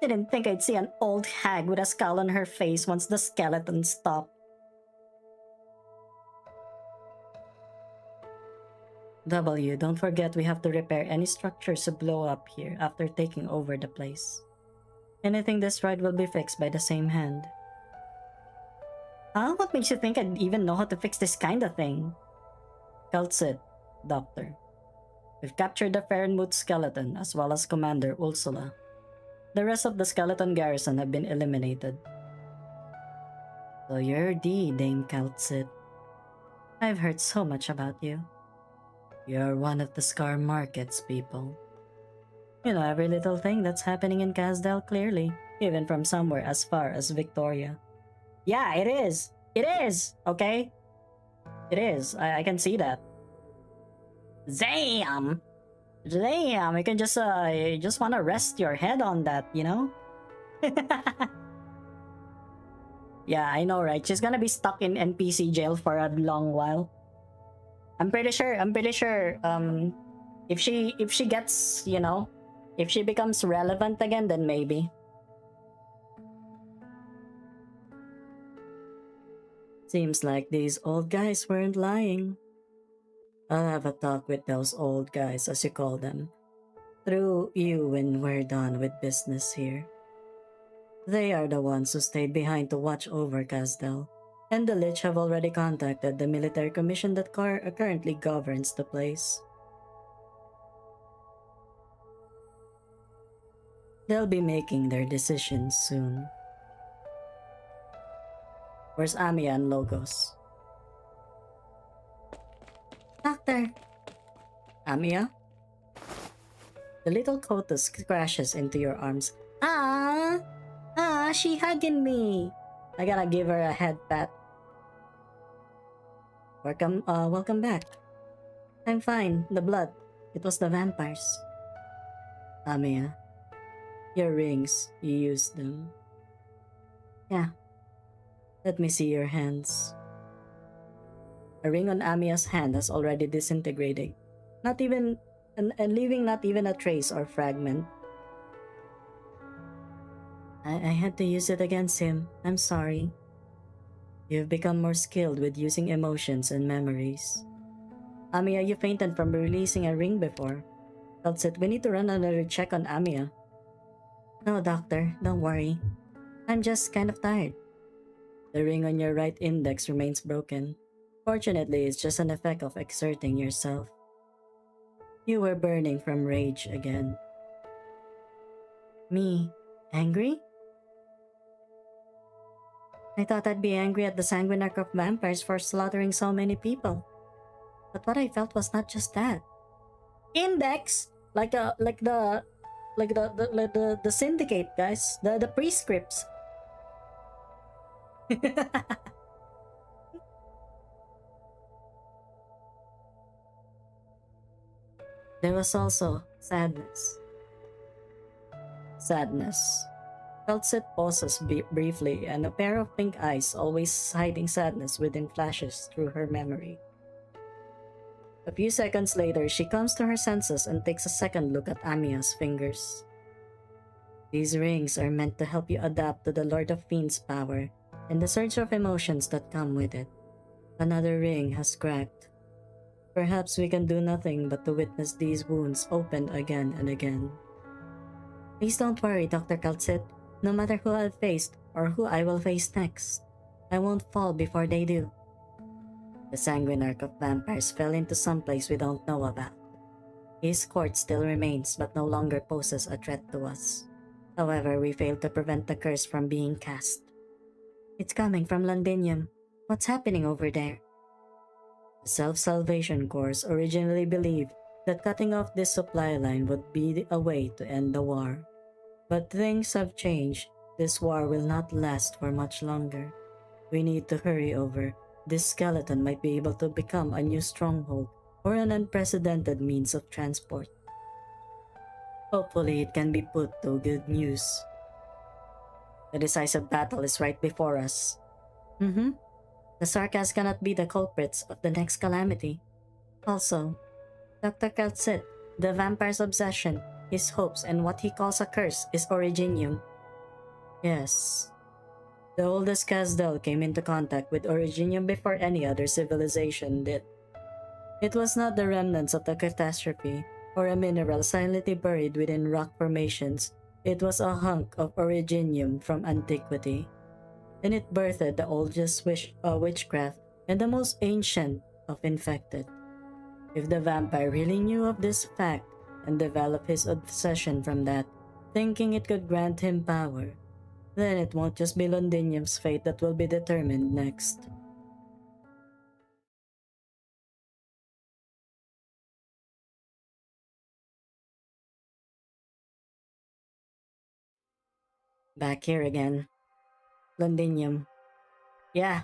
Didn't think I'd see an old hag with a scowl on her face once the skeleton stopped. W, don't forget we have to repair any structures to blow up here after taking over the place. Anything destroyed will be fixed by the same hand. Huh? What makes you think I'd even know how to fix this kind of thing? Kaltsit, Doctor. We've captured the Ferenmut skeleton as well as Commander Ursula. The rest of the skeleton garrison have been eliminated. So you're D, Dame Kaltsit. I've heard so much about you. You're one of the Scar Market's people. You know every little thing that's happening in Kazdel clearly, even from somewhere as far as Victoria. Yeah, it is! It is! Okay? It is. I can see that. Damn! Damn, you can just wanna rest your head on that, you know? Yeah, I know, right? She's gonna be stuck in NPC jail for a long while. I'm pretty sure, if she gets, you know, If she becomes relevant again, then maybe. Seems like these old guys weren't lying. I'll have a talk with those old guys, as you call them, through you when we're done with business here. They are the ones who stayed behind to watch over Casdell, and the Lich have already contacted the military commission that currently governs the place. They'll be making their decisions soon. Where's Amiya and Logos? Doctor! Amiya? The little Kotus crashes into your arms. She hugging me! I gotta give her a head pat. Welcome back. I'm fine. The blood. It was the vampires. Amiya, your rings, you used them. Yeah. Let me see your hands. A ring on Amiya's hand has already disintegrated, and leaving not even a trace or fragment. I had to use it against him. I'm sorry. You've become more skilled with using emotions and memories. Amiya, you fainted from releasing a ring before. That's it. We need to run another check on Amiya. No, doctor. Don't worry. I'm just kind of tired. The ring on your right index remains broken. Fortunately, it's just an effect of exerting yourself. You were burning from rage again. Me? Angry? I thought I'd be angry at the sanguinarch of vampires for slaughtering so many people. But what I felt was not just that. Index? Like the syndicate, guys. The prescripts. There was also sadness. Feltsit pauses briefly, and a pair of pink eyes, always hiding sadness within flashes through her memory. A few seconds later, she comes to her senses and takes a second look at Amiya's fingers. These rings are meant to help you adapt to the Lord of Fiends' power and the surge of emotions that come with it. Another ring has cracked. Perhaps we can do nothing but to witness these wounds open again and again. Please don't worry, Dr. Kaltsit. No matter who I've faced or who I will face next, I won't fall before they do. The sanguinarch of vampires fell into some place we don't know about. His court still remains but no longer poses a threat to us. However, we failed to prevent the curse from being cast. It's coming from Londinium. What's happening over there? The Self-Salvation Corps originally believed that cutting off this supply line would be a way to end the war. But things have changed. This war will not last for much longer. We need to hurry over. This skeleton might be able to become a new stronghold or an unprecedented means of transport. Hopefully it can be put to good use. The decisive battle is right before us. The Sarkas cannot be the culprits of the next calamity. Also, Dr. Kaltsit, the vampire's obsession, his hopes, and what he calls a curse is Originium. Yes. The oldest Casdell came into contact with Originium before any other civilization did. It was not the remnants of the catastrophe, or a mineral silently buried within rock formations. It was a hunk of Originium from antiquity. And it birthed the oldest witchcraft and the most ancient of infected. If the vampire really knew of this fact and developed his obsession from that, thinking it could grant him power, then it won't just be Londinium's fate that will be determined next. Back here again. Londinium. Yeah,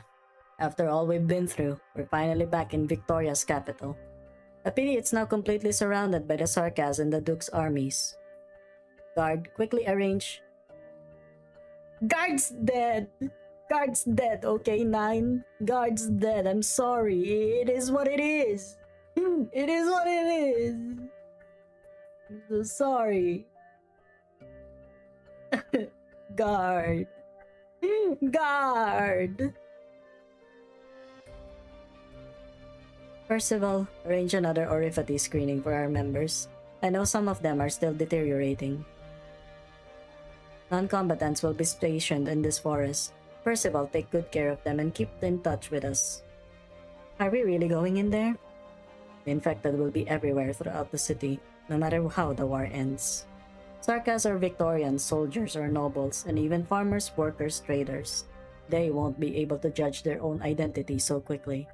after all we've been through, we're finally back in Victoria's capital. A pity it's now completely surrounded by the Sarkas and the Duke's armies. Guard, quickly arrange. Guard's dead! Guard's dead, okay, 9? Guard's dead, I'm sorry. It is what it is. It is what it is. I'm so sorry. Guard. Guard. Percival, arrange another orifity screening for our members. I know some of them are still deteriorating. Non-combatants will be stationed in this forest. Percival, take good care of them and keep in touch with us. Are we really going in there? The infected will be everywhere throughout the city, no matter how the war ends. Sarkas or Victorians, soldiers or nobles, and even farmers, workers, traders. They won't be able to judge their own identity so quickly.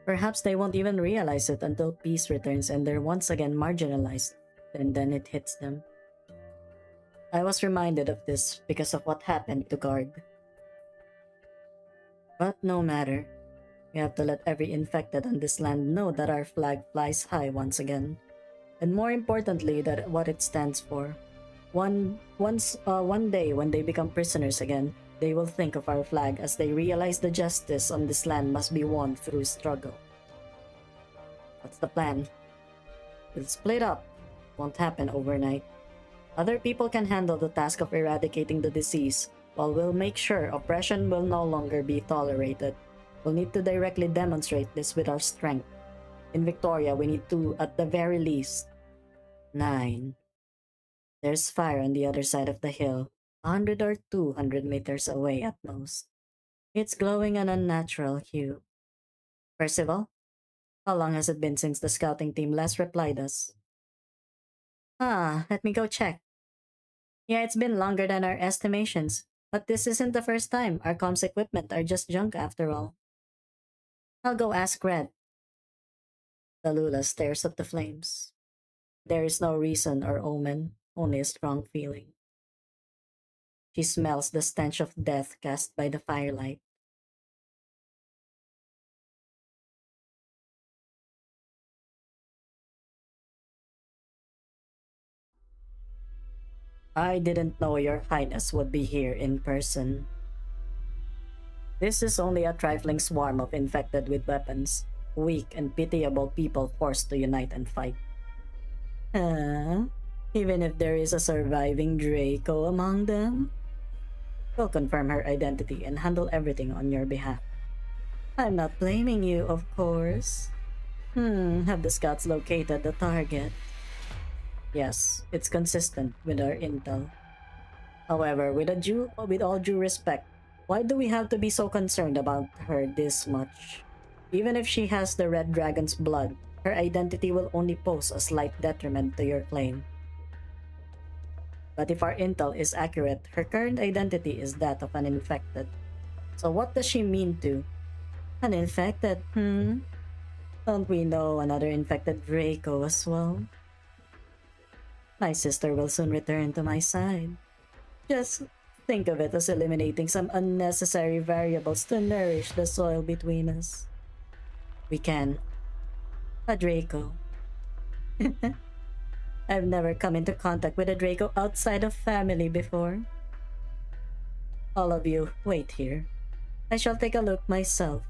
Perhaps they won't even realize it until peace returns and they're once again marginalized, and then it hits them. I was reminded of this because of what happened to Guard. But no matter. We have to let every infected on this land know that our flag flies high once again. And more importantly, that what it stands for. One day when they become prisoners again, they will think of our flag as they realize the justice on this land must be won through struggle. What's the plan? We'll split up. Won't happen overnight. Other people can handle the task of eradicating the disease, while we'll make sure oppression will no longer be tolerated. We'll need to directly demonstrate this with our strength. In Victoria, we need to, at the very least. 9. There's fire on the other side of the hill, 100 or 200 meters away at most. It's glowing an unnatural hue. Percival? How long has it been since the scouting team last replied us? Let me go check. Yeah, it's been longer than our estimations, but this isn't the first time. Our comms equipment are just junk after all. I'll go ask Red. Tallulah stares at the flames. There is no reason or omen, only a strong feeling. She smells the stench of death cast by the firelight. I didn't know your highness would be here in person. This is only a trifling swarm of infected with weapons, weak and pitiable people forced to unite and fight. Even if there is a surviving Draco among them? We'll confirm her identity and handle everything on your behalf. I'm not blaming you, of course. Have the scouts located the target? Yes, it's consistent with our intel. However, with all due respect, why do we have to be so concerned about her this much? Even if she has the Red Dragon's blood, her identity will only pose a slight detriment to your claim. But if our intel is accurate, her current identity is that of an infected. So what does she mean to? An infected, Don't we know another infected Draco as well? My sister will soon return to my side. Just think of it as eliminating some unnecessary variables to nourish the soil between us. We can. A Draco. I've never come into contact with a Draco outside of family before. All of you, wait here. I shall take a look myself.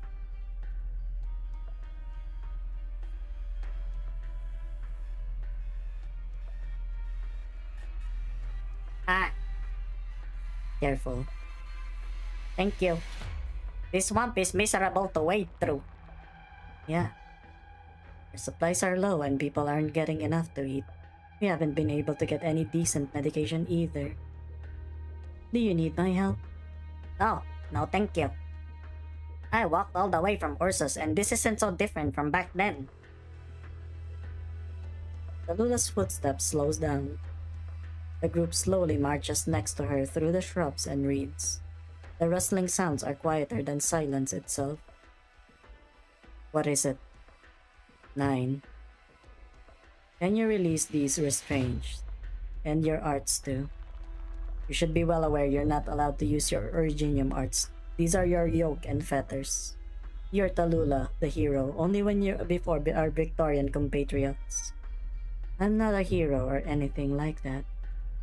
Careful. Thank you. This swamp is miserable to wade through. Yeah. Our supplies are low and people aren't getting enough to eat. We haven't been able to get any decent medication either. Do you need my help? No thank you. I walked all the way from Ursus and this isn't so different from back then. Tallulah's footsteps slows down. The group slowly marches next to her through the shrubs and reeds. The rustling sounds are quieter than silence itself. What is it? 9. Can you release these restraints? And your arts too. You should be well aware you're not allowed to use your Originium arts. These are your yoke and fetters. You're Tallulah, the hero, only when you're before our Victorian compatriots. I'm not a hero or anything like that.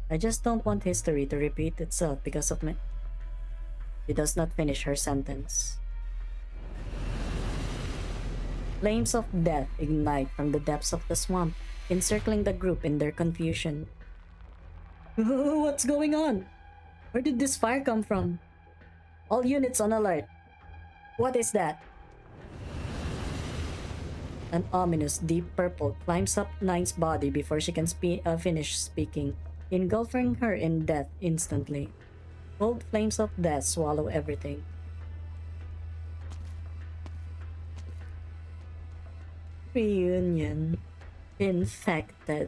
I just don't want history to repeat itself because of me. She does not finish her sentence. Flames of death ignite from the depths of the swamp. encircling the group in their confusion. What's going on? Where did this fire come from? All units on alert. What is that? An ominous deep purple climbs up Nine's body before she can finish speaking, engulfing her in death instantly. Cold flames of death swallow everything. Reunion. Infected.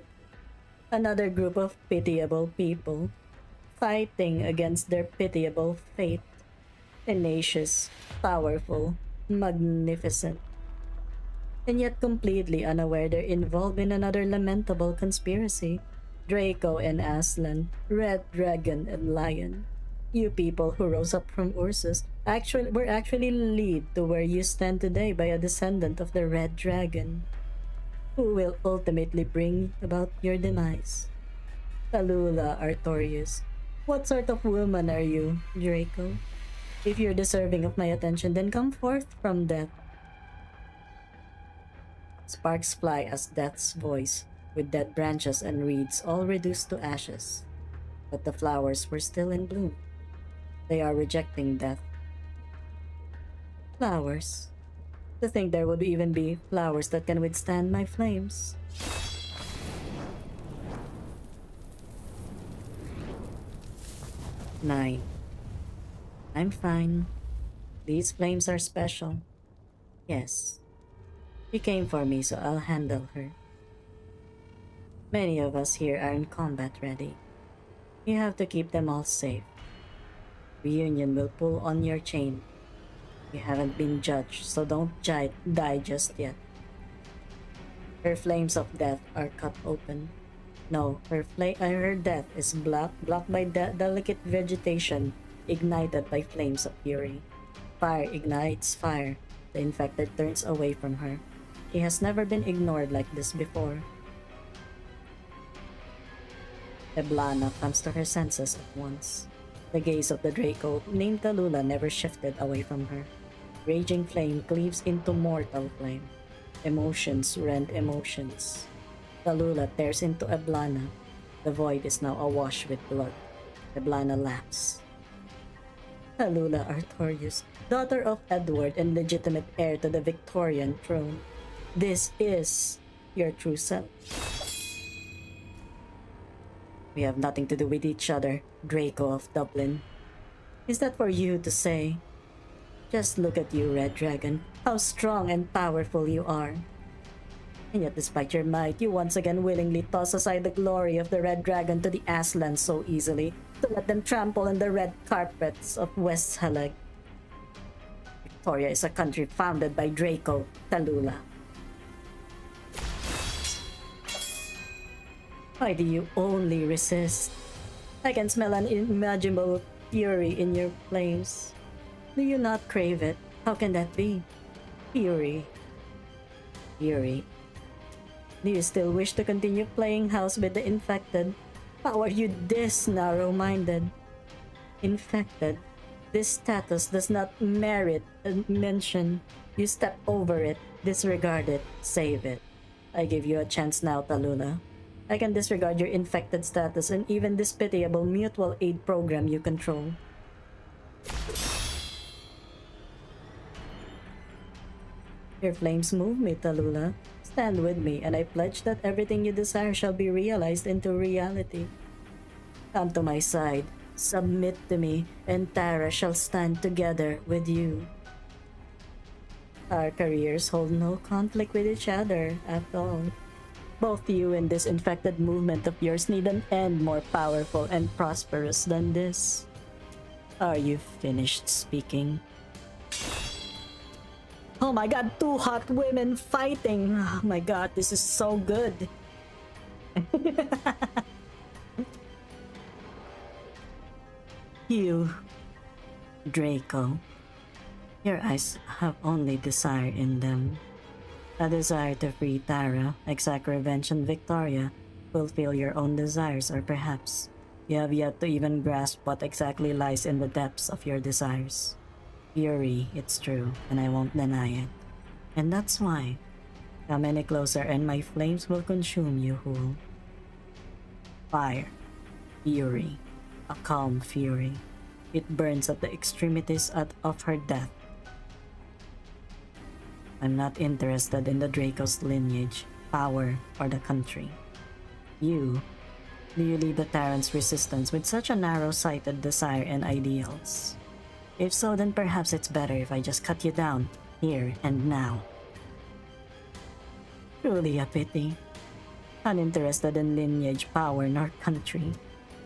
Another group of pitiable people, fighting against their pitiable fate. Tenacious, powerful, magnificent. And yet completely unaware they're involved in another lamentable conspiracy. Draco and Aslan, Red Dragon and Lion. You people who rose up from Ursus were actually led to where you stand today by a descendant of the Red Dragon, who will ultimately bring about your demise. Tallulah Artorius, what sort of woman are you, Draco? If you're deserving of my attention, then come forth from death. Sparks fly as Death's voice, with dead branches and reeds all reduced to ashes. But the flowers were still in bloom. They are rejecting death. Flowers. To think there would even be flowers that can withstand my flames. Nine. I'm fine. These flames are special. Yes. She came for me, so I'll handle her. Many of us here are in combat ready. You have to keep them all safe. Reunion will pull on your chain. You haven't been judged, so don't die just yet. Her flames of death are cut open. No, her death is blocked by delicate vegetation, ignited by flames of fury. Fire ignites fire. The infected turns away from her. She has never been ignored like this before. Eblana comes to her senses at once. The gaze of the Draco named Tallulah never shifted away from her. Raging flame cleaves into mortal flame. Emotions rend emotions. Tallulah tears into Eblana. The void is now awash with blood. Eblana laughs. Tallulah Artorius, daughter of Edward and legitimate heir to the Victorian throne. This is your true self. We have nothing to do with each other, Draco of Dublin. Is that for you to say? Just look at you, Red Dragon, how strong and powerful you are. And yet despite your might, you once again willingly toss aside the glory of the Red Dragon to the Aslan so easily, to let them trample on the red carpets of West Haleg. Victoria is a country founded by Draco, Tallulah. Why do you only resist? I can smell an unimaginable fury in your flames. Do you not crave it? How can that be? Fury. Fury. Do you still wish to continue playing house with the infected? How are you this narrow-minded? Infected. This status does not merit a mention. You step over it, disregard it, save it. I give you a chance now, Tallulah. I can disregard your infected status and even this pitiable mutual aid program you control. Your flames move me, Tallulah. Stand with me, and I pledge that everything you desire shall be realized into reality. Come to my side, submit to me, and Tara shall stand together with you. Our careers hold no conflict with each other at all. Both you and this infected movement of yours need an end more powerful and prosperous than this. Are you finished speaking? Oh my god, two hot women fighting! Oh my god, this is so good! You, Draco, your eyes have only desire in them. A desire to free Tara, exact revenge on Victoria, fulfill your own desires, or perhaps you have yet to even grasp what exactly lies in the depths of your desires. Fury, it's true, and I won't deny it. And that's why Come any closer and my flames will consume you whole. Fire. Fury. A calm fury. It burns at the extremities of her death. I'm not interested in the Draco's lineage, power, or the country. Do you lead the Terran's resistance with such a narrow-sighted desire and ideals? If so, then perhaps it's better if I just cut you down, here and now. Truly a pity. Uninterested in lineage, power, nor country.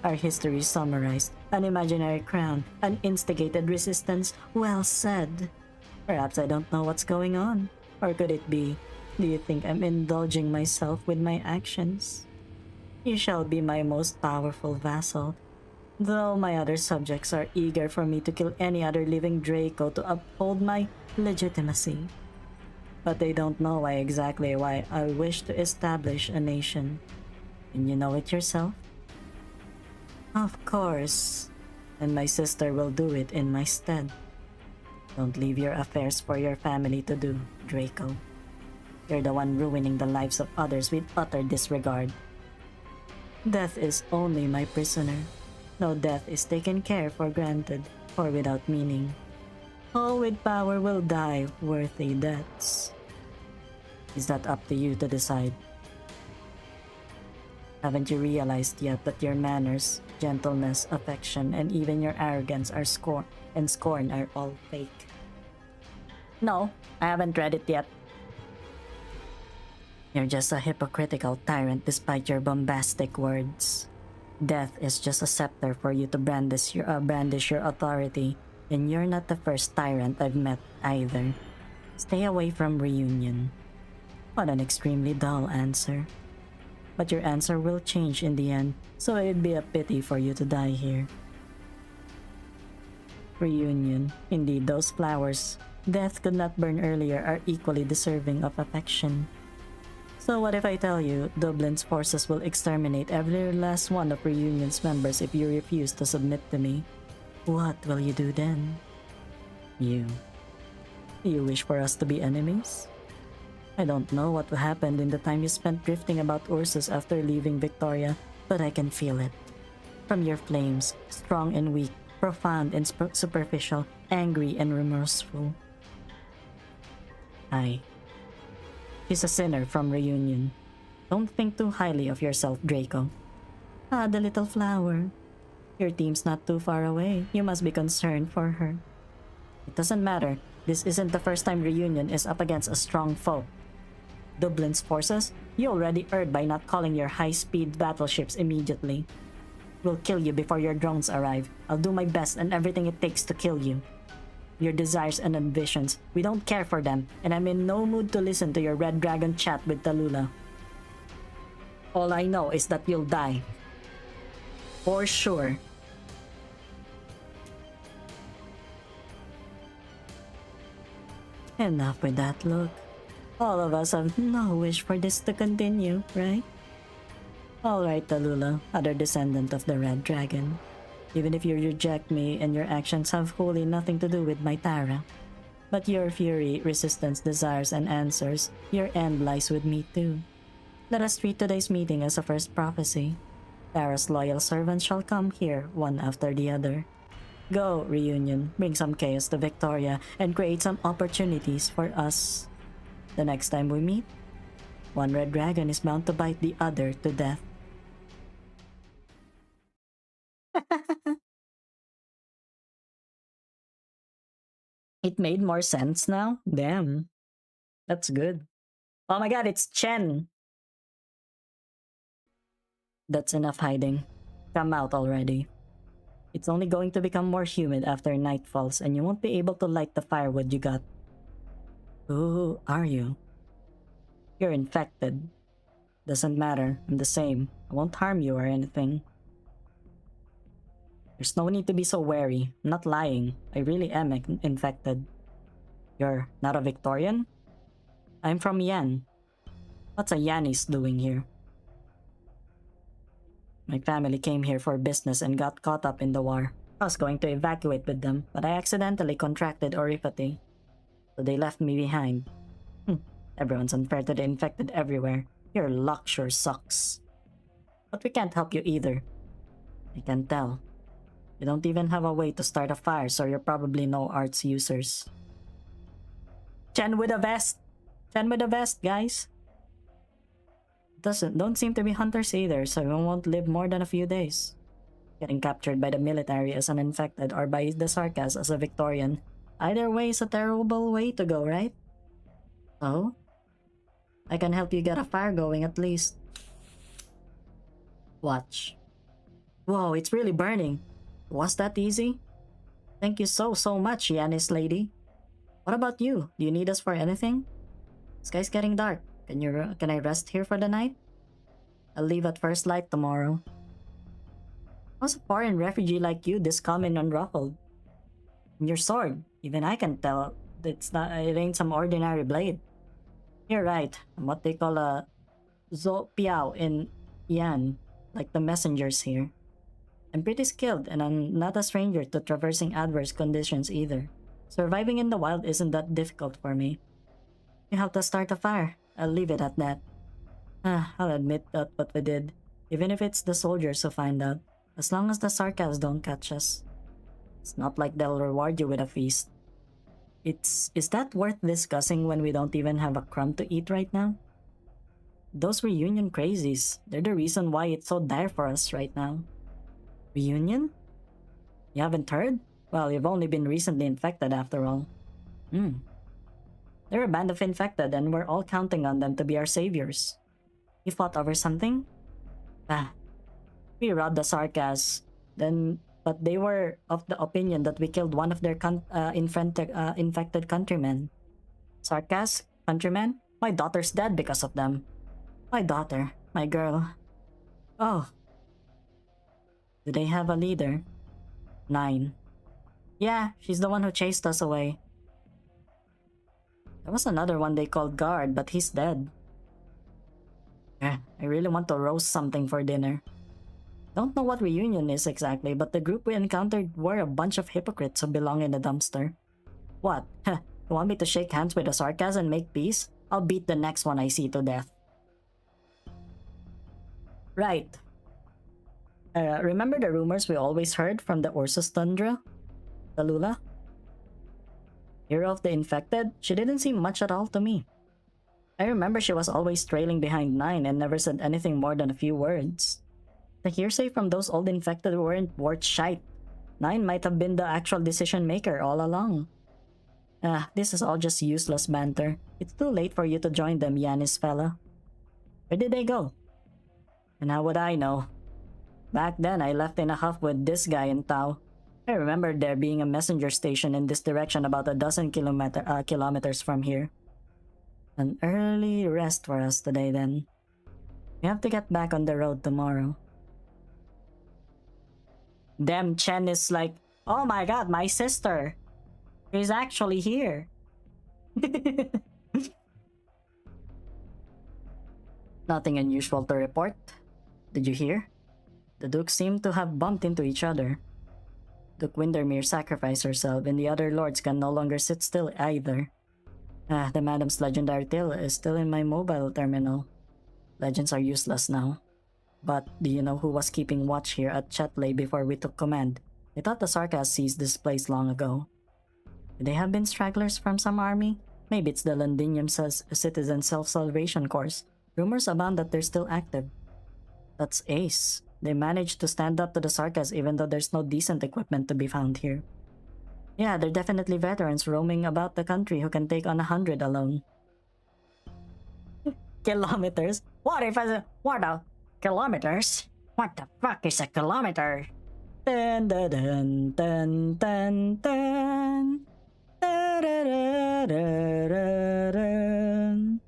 Our history summarized, an imaginary crown, an instigated resistance, well said. Perhaps I don't know what's going on. Or could it be, do you think I'm indulging myself with my actions? You shall be my most powerful vassal, though my other subjects are eager for me to kill any other living Draco to uphold my legitimacy. But they don't know exactly why I wish to establish a nation. And you know it yourself? Of course. And my sister will do it in my stead. Don't leave your affairs for your family to do, Draco. You're the one ruining the lives of others with utter disregard. Death is only my prisoner. No death is taken care for granted or without meaning. All with power will die worthy deaths. Is that up to you to decide? Haven't you realized yet that your manners, gentleness, affection, and even your arrogance are scorn are all fake? No, I haven't read it yet. You're just a hypocritical tyrant despite your bombastic words. Death is just a scepter for you to brandish your authority, and you're not the first tyrant I've met either. Stay away from reunion. What an extremely dull answer. But your answer will change in the end, so it'd be a pity for you to die here. Reunion. Indeed, those flowers death could not burn earlier are equally deserving of affection. So what if I tell you, Dublin's forces will exterminate every last one of Reunion's members if you refuse to submit to me? What will you do then? Do you wish for us to be enemies? I don't know what happened in the time you spent drifting about Ursus after leaving Victoria, but I can feel it. From your flames, strong and weak, profound and superficial, angry and remorseful. She's a sinner from Reunion. Don't think too highly of yourself, Draco. Ah, the little flower. Your team's not too far away. You must be concerned for her. It doesn't matter. This isn't the first time Reunion is up against a strong foe. Dublin's forces? You already erred by not calling your high-speed battleships immediately. We'll kill you before your drones arrive. I'll do my best and everything it takes to kill you. Your desires and ambitions, we don't care for them, and I'm in no mood to listen to your Red Dragon chat with Tallulah. All I know is that you'll die. For sure. Enough with that look. All of us have no wish for this to continue, right? Alright, Tallulah, other descendant of the Red Dragon. Even if you reject me and your actions have wholly nothing to do with my Tara. But your fury, resistance, desires, and answers, your end lies with me too. Let us treat today's meeting as a first prophecy. Tara's loyal servants shall come here, one after the other. Go, Reunion, bring some chaos to Victoria and create some opportunities for us. The next time we meet, one Red Dragon is bound to bite the other to death. It made more sense now? Damn. That's good. Oh my god, it's Chen! That's enough hiding. Come out already. It's only going to become more humid after night falls and you won't be able to light the firewood you got. Who are you? You're infected. Doesn't matter, I'm the same. I won't harm you or anything. There's no need to be so wary. I'm not lying. I really am infected. You're not a Victorian? I'm from Yan. What's a Yanis doing here? My family came here for business and got caught up in the war. I was going to evacuate with them, but I accidentally contracted oripathy. So they left me behind. Everyone's unfair to the infected everywhere. Your luck sure sucks. But we can't help you either. I can tell. You don't even have a way to start a fire, so you're probably no arts users. Chen with a vest! Chen with a vest, guys! Don't seem to be hunters either, so we won't live more than a few days. Getting captured by the military as an infected or by the Sarkas as a Victorian. Either way is a terrible way to go, right? So? I can help you get a fire going at least. Watch. Whoa, it's really burning. Was that easy? Thank you so much, Yanis lady. What about you? Do you need us for anything? Sky's getting dark. Can I rest here for the night? I'll leave at first light tomorrow. How's a foreign refugee like you this calm and unruffled? And your sword, even I can tell it ain't some ordinary blade. You're right. I'm what they call a Zo Piao in Yan, like the messengers here. I'm pretty skilled and I'm not a stranger to traversing adverse conditions either. Surviving in the wild isn't that difficult for me. You helped us start a fire. I'll leave it at that. I'll admit that what we did, even if it's the soldiers who find out, as long as the Sarkas don't catch us. It's not like they'll reward you with a feast. Is that worth discussing when we don't even have a crumb to eat right now? Those reunion crazies, they're the reason why it's so dire for us right now. Reunion? You haven't heard? Well, you've only been recently infected after all. They're a band of infected and we're all counting on them to be our saviors. You fought over something? We robbed the Sarkas, but they were of the opinion that we killed one of their infected countrymen. Sarkas? Countrymen? My daughter's dead because of them. My daughter. My girl. Oh. Do they have a leader? 9. Yeah, she's the one who chased us away. There was another one they called Guard, but he's dead. I really want to roast something for dinner. Don't know what reunion is exactly, but the group we encountered were a bunch of hypocrites who belong in a dumpster. What? You want me to shake hands with the Sarkas and make peace? I'll beat the next one I see to death. Right. Remember the rumors we always heard from the Ursus Tundra? Tallulah? Hero of the infected? She didn't seem much at all to me. I remember she was always trailing behind 9 and never said anything more than a few words. The hearsay from those old infected weren't worth shite. 9 might have been the actual decision maker all along. This is all just useless banter. It's too late for you to join them, Yanis fella. Where did they go? And how would I know? Back then, I left in a huff with this guy in Tao. I remember there being a messenger station in this direction about a dozen kilometers from here. An early rest for us today then. We have to get back on the road tomorrow. Damn, Chen is like, oh my god, my sister. She's actually here. Nothing unusual to report. Did you hear? The Dukes seem to have bumped into each other. Duke Windermere sacrificed herself, and the other lords can no longer sit still either. The Madam's legendary tale is still in my mobile terminal. Legends are useless now. But do you know who was keeping watch here at Chetley before we took command? I thought the Sarkas seized this place long ago. Could they have been stragglers from some army? Maybe it's the Londinium Citizen Self-Salvation Course. Rumors abound that they're still active. That's ace. They managed to stand up to the Sarkas even though there's no decent equipment to be found here. Yeah, they're definitely veterans roaming about the country who can take on 100 alone. Kilometers? What the kilometers? What the fuck is a kilometer? Dun dun dun dun dun dun. Da, da, da, da, da, dun.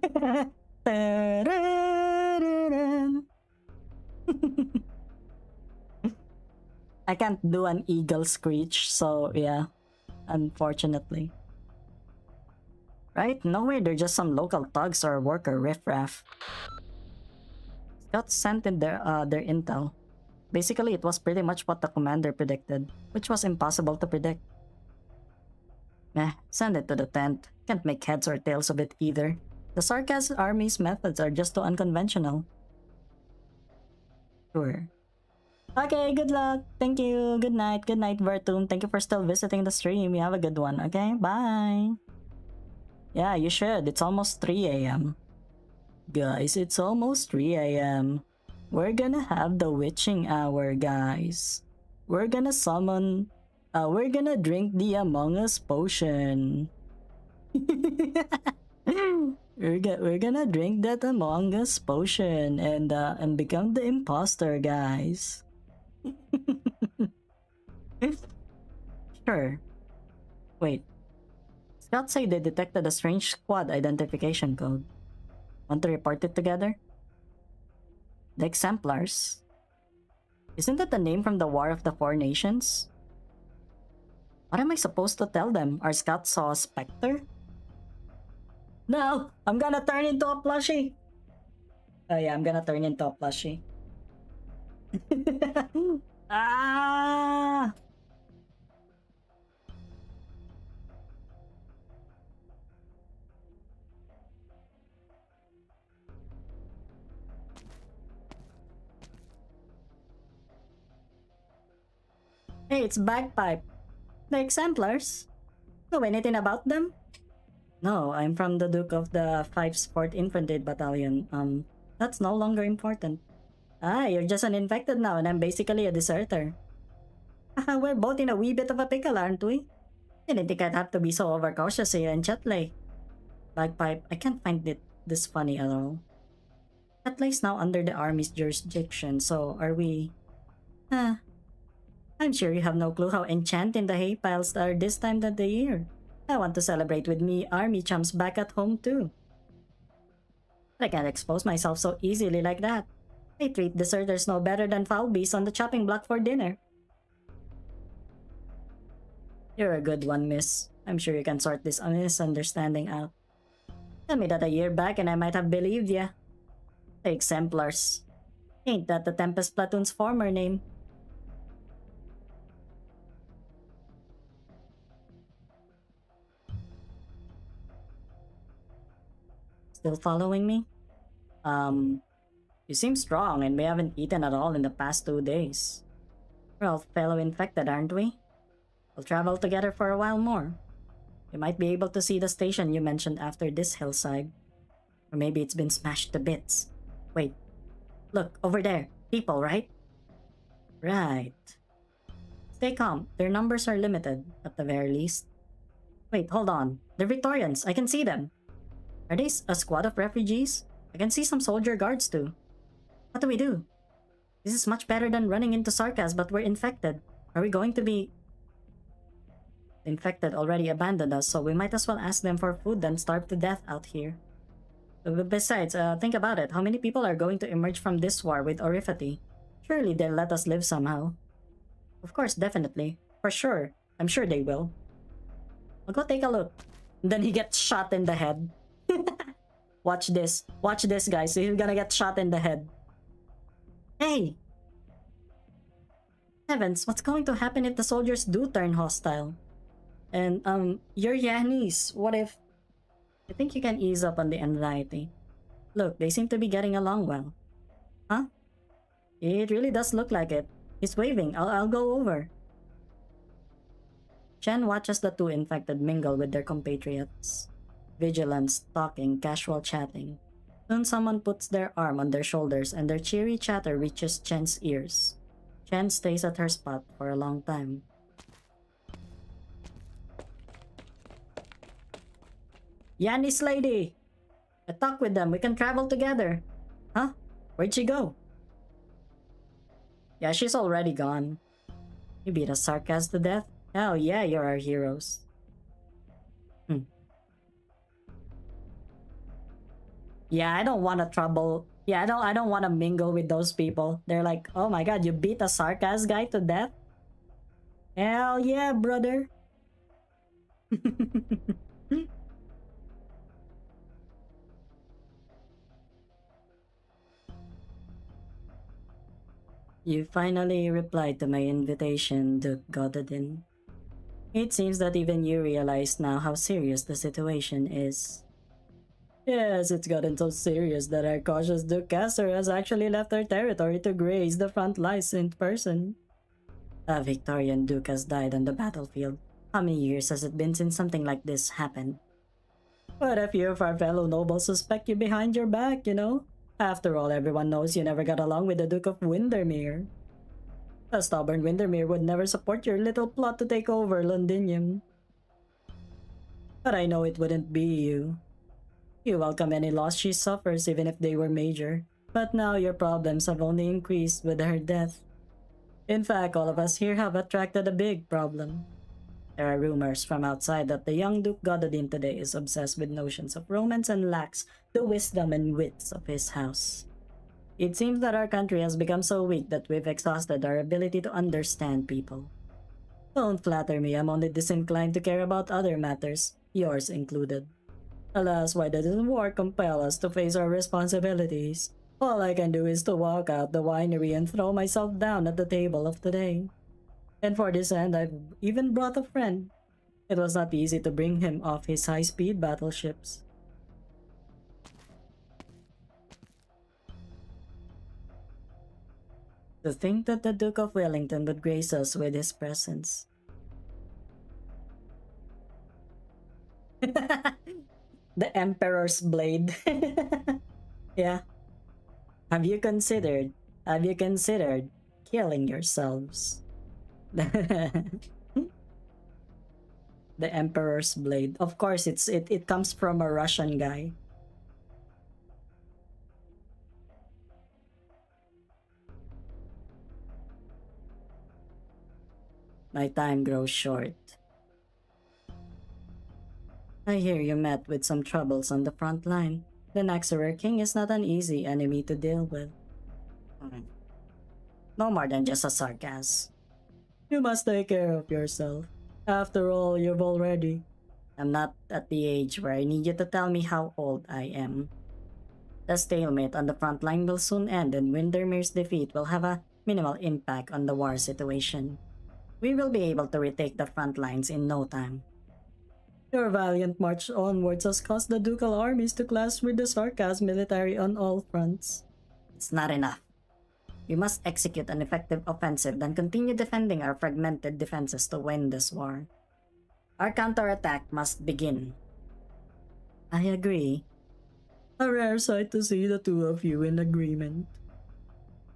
Da, da, da, dun. I can't do an eagle screech, so yeah, unfortunately. Right? No way they're just some local thugs or worker riffraff. Scouts sent in their intel. Basically, it was pretty much what the commander predicted, which was impossible to predict. Meh, send it to the tent. Can't make heads or tails of it either. The Sarkaz army's methods are just too unconventional. Sure. Okay, good luck. Thank you. Good night. Good night, Vertum. Thank you for still visiting the stream. You have a good one. Okay, bye. Yeah, you should. It's almost 3 a.m. Guys, it's almost 3 a.m. We're gonna have the witching hour, guys. We're gonna we're gonna drink the Among Us potion. We're gonna drink that Among Us potion and become the imposter, guys. Sure. Wait. Scouts say they detected a strange squad identification code. Want to report it together? The Exemplars. Isn't that the name from the War of the Four Nations? What am I supposed to tell them? Our scouts saw a specter? No! I'm gonna turn into a plushie! Oh yeah, I'm gonna turn into a plushie. Ah! Hey, it's Bagpipe. The Exemplars? Know anything about them? No, I'm from the Duke of the 5th 4th Infantry Battalion. That's no longer important. Ah, you're just an infected now and I'm basically a deserter. Haha, we're both in a wee bit of a pickle, aren't we? Didn't think I'd have to be so overcautious here in Chatley. Bagpipe, I can't find this funny at all. Chatley's now under the army's jurisdiction, so are we... I'm sure you have no clue how enchanting the hay piles are this time of the year. I want to celebrate with me army chums back at home too. But I can't expose myself so easily like that. I treat deserters no better than foul beasts on the chopping block for dinner. You're a good one, miss. I'm sure you can sort this misunderstanding out. Tell me that a year back and I might have believed ya. The Exemplars. Ain't that the Tempest Platoon's former name? Still following me? You seem strong and we haven't eaten at all in the past 2 days. We're all fellow infected, aren't we? We'll travel together for a while more. You might be able to see the station you mentioned after this hillside. Or maybe it's been smashed to bits. Wait. Look, over there. People, right? Right. Stay calm. Their numbers are limited, at the very least. Wait, hold on. They're Victorians. I can see them. Are they a squad of refugees? I can see some soldier guards too. What do we do? This is much better than running into Sarkaz, but we're infected. Are we going to be... The infected already abandoned us, so we might as well ask them for food than starve to death out here. Besides, think about it. How many people are going to emerge from this war with Orifity? Surely they'll let us live somehow. Of course, definitely. For sure. I'm sure they will. I'll go take a look. And then he gets shot in the head. Watch this. Watch this, guys. He's gonna get shot in the head. Hey! Heavens, what's going to happen if the soldiers do turn hostile? And, you're Yanis. What if... I think you can ease up on the anxiety. Look, they seem to be getting along well. Huh? It really does look like it. He's waving. I'll go over. Chen watches the two infected mingle with their compatriots. Vigilance, talking, casual chatting. Soon someone puts their arm on their shoulders and their cheery chatter reaches Chen's ears. Chen stays at her spot for a long time. Yanis lady! I talked with them. We can travel together. Huh? Where'd she go? Yeah, she's already gone. You beat a Sarkaz to death? Hell yeah, you're our heroes. Yeah, I don't want to trouble. Yeah, I don't want to mingle with those people. They're like, oh my god, you beat a Sarkaz guy to death? Hell yeah, brother. You finally replied to my invitation, Duke Gododin. It seems that even you realize now how serious the situation is. Yes, it's gotten so serious that our cautious Duke Caster has actually left our territory to graze the front lines in person. A Victorian Duke has died on the battlefield. How many years has it been since something like this happened? What if you of our fellow nobles suspect you behind your back, you know? After all, everyone knows you never got along with the Duke of Windermere. A stubborn Windermere would never support your little plot to take over Londinium. But I know it wouldn't be you. You welcome any loss she suffers even if they were major. But now your problems have only increased with her death. In fact, all of us here have attracted a big problem. There are rumors from outside that the young Duke Gododin today is obsessed with notions of romance and lacks the wisdom and wits of his house. It seems that our country has become so weak that we've exhausted our ability to understand people. Don't flatter me, I'm only disinclined to care about other matters, yours included. Alas, why doesn't war compel us to face our responsibilities? All I can do is to walk out the winery and throw myself down at the table of today. And for this end, I've even brought a friend. It was not easy to bring him off his high-speed battleships. To think that the Duke of Wellington would grace us with his presence. The Emperor's Blade. Yeah. Have you considered killing yourselves? The Emperor's Blade. Of course, it comes from a Russian guy. My time grows short. I hear you met with some troubles on the front line. The Naxxarar King is not an easy enemy to deal with. No more than just a sarcasm. You must take care of yourself. After all, you've already... I'm not at the age where I need you to tell me how old I am. The stalemate on the front line will soon end and Windermere's defeat will have a minimal impact on the war situation. We will be able to retake the front lines in no time. Your valiant march onwards has caused the ducal armies to clash with the Sarkaz military on all fronts. It's not enough. We must execute an effective offensive, then continue defending our fragmented defenses to win this war. Our counterattack must begin. I agree. A rare sight to see the two of you in agreement.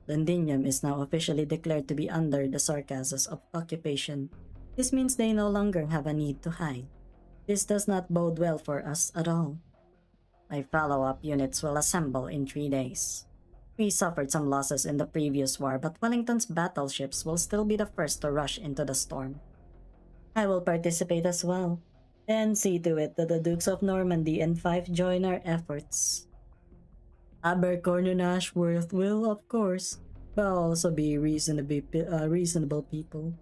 Londinium is now officially declared to be under the Sarkaz's occupation. This means they no longer have a need to hide. This does not bode well for us at all. My follow-up units will assemble in 3 days. We suffered some losses in the previous war, but Wellington's battleships will still be the first to rush into the storm. I will participate as well, and see to it that the Dukes of Normandy and Fife join our efforts. Abercorn and Ashworth will, of course, but also be reasonable people.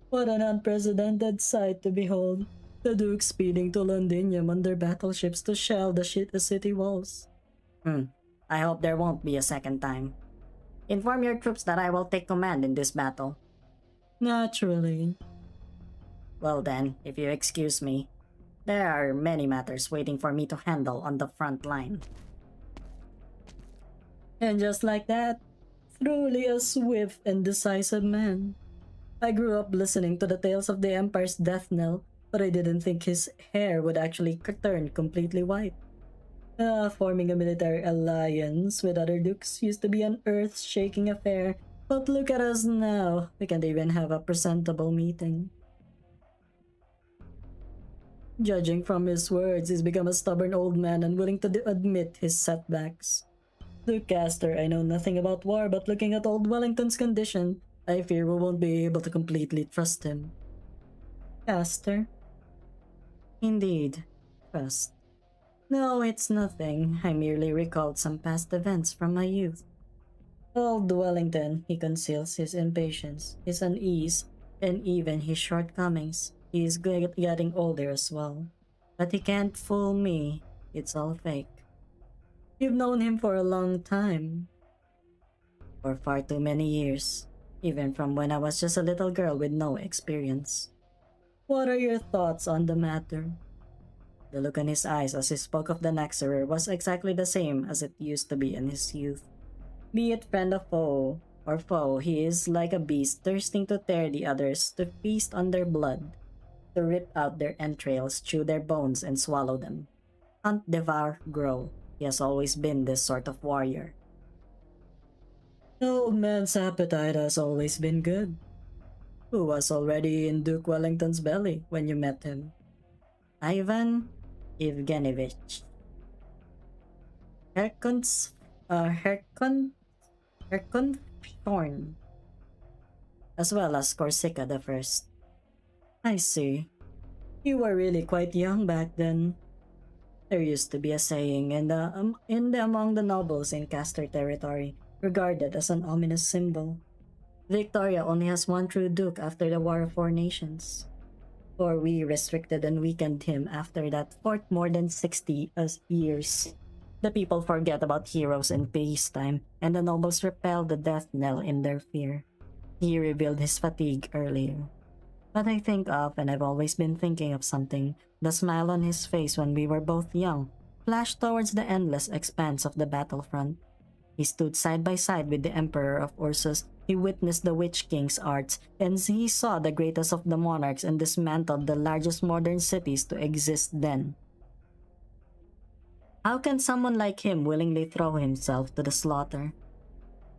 What an unprecedented sight to behold! The Dukes speeding to Londinium on their battleships to shell the city walls. I hope there won't be a second time. Inform your troops that I will take command in this battle. Naturally. Well then, if you excuse me, there are many matters waiting for me to handle on the front line. And just like that, truly a swift and decisive man. I grew up listening to the tales of the Empire's death knell, but I didn't think his hair would actually turn completely white. Forming a military alliance with other dukes used to be an earth-shaking affair, but look at us now. We can't even have a presentable meeting. Judging from his words, he's become a stubborn old man unwilling to admit his setbacks. Duke Caster, I know nothing about war, but looking at old Wellington's condition, I fear we won't be able to completely trust him. Caster? Indeed, trust. No, it's nothing. I merely recalled some past events from my youth. Old Wellington, he conceals his impatience, his unease, and even his shortcomings. He is getting older as well. But he can't fool me. It's all fake. You've known him for a long time. For far too many years. Even from when I was just a little girl with no experience. What are your thoughts on the matter? The look in his eyes as he spoke of the Naxxerer was exactly the same as it used to be in his youth. Be it friend or foe, he is like a beast thirsting to tear the others, to feast on their blood, to rip out their entrails, chew their bones, and swallow them. Hunt, devour, grow. He has always been this sort of warrior. The old man's appetite has always been good. Who was already in Duke Wellington's belly when you met him? Ivan Evgenevich. Herkons, Herkonthorn, as well as Corsica the First. I see. You were really quite young back then. There used to be a saying among the nobles in Castor territory, regarded as an ominous symbol. Victoria only has one true duke after the War of Four Nations. For we restricted and weakened him after that for more than 60 years. The people forget about heroes in peacetime, and the nobles repel the death knell in their fear. He revealed his fatigue earlier. But I think of, and I've always been thinking of something, the smile on his face when we were both young, flashed towards the endless expanse of the battlefront. He stood side by side with the Emperor of Ursus. He witnessed the Witch King's arts, and he saw the greatest of the monarchs and dismantled the largest modern cities to exist then. How can someone like him willingly throw himself to the slaughter?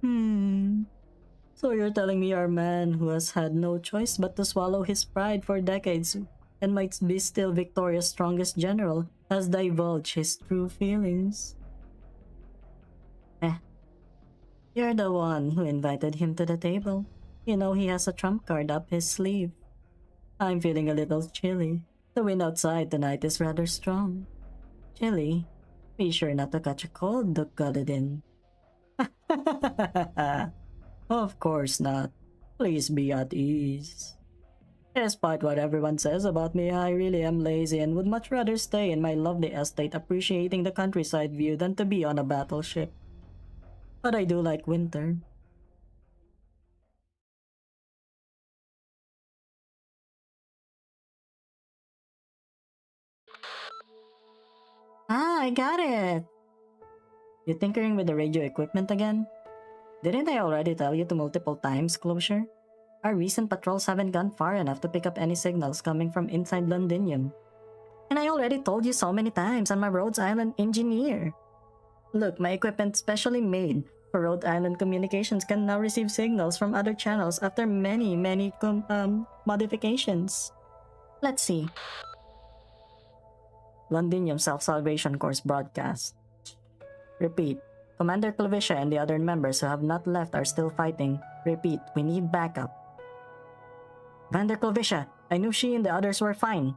So you're telling me our man who has had no choice but to swallow his pride for decades and might be still Victoria's strongest general has divulged his true feelings? You're the one who invited him to the table. You know he has a trump card up his sleeve. I'm feeling a little chilly. The wind outside tonight is rather strong. Chilly? Be sure not to catch a cold, Duke Gulladin. Of course not. Please be at ease. Despite what everyone says about me, I really am lazy and would much rather stay in my lovely estate appreciating the countryside view than to be on a battleship. But I do like winter. I got it! You tinkering with the radio equipment again? Didn't I already tell you to multiple times, Closure? Our recent patrols haven't gone far enough to pick up any signals coming from inside Londinium. And I already told you so many times I'm a Rhodes Island engineer. Look, my equipment specially made for Rhode Island communications can now receive signals from other channels after many modifications. Let's see. Londinium Self-Salvation Course broadcast. Repeat. Commander Clavicia and the other members who have not left are still fighting. Repeat, we need backup. Commander Clavicia, I knew she and the others were fine.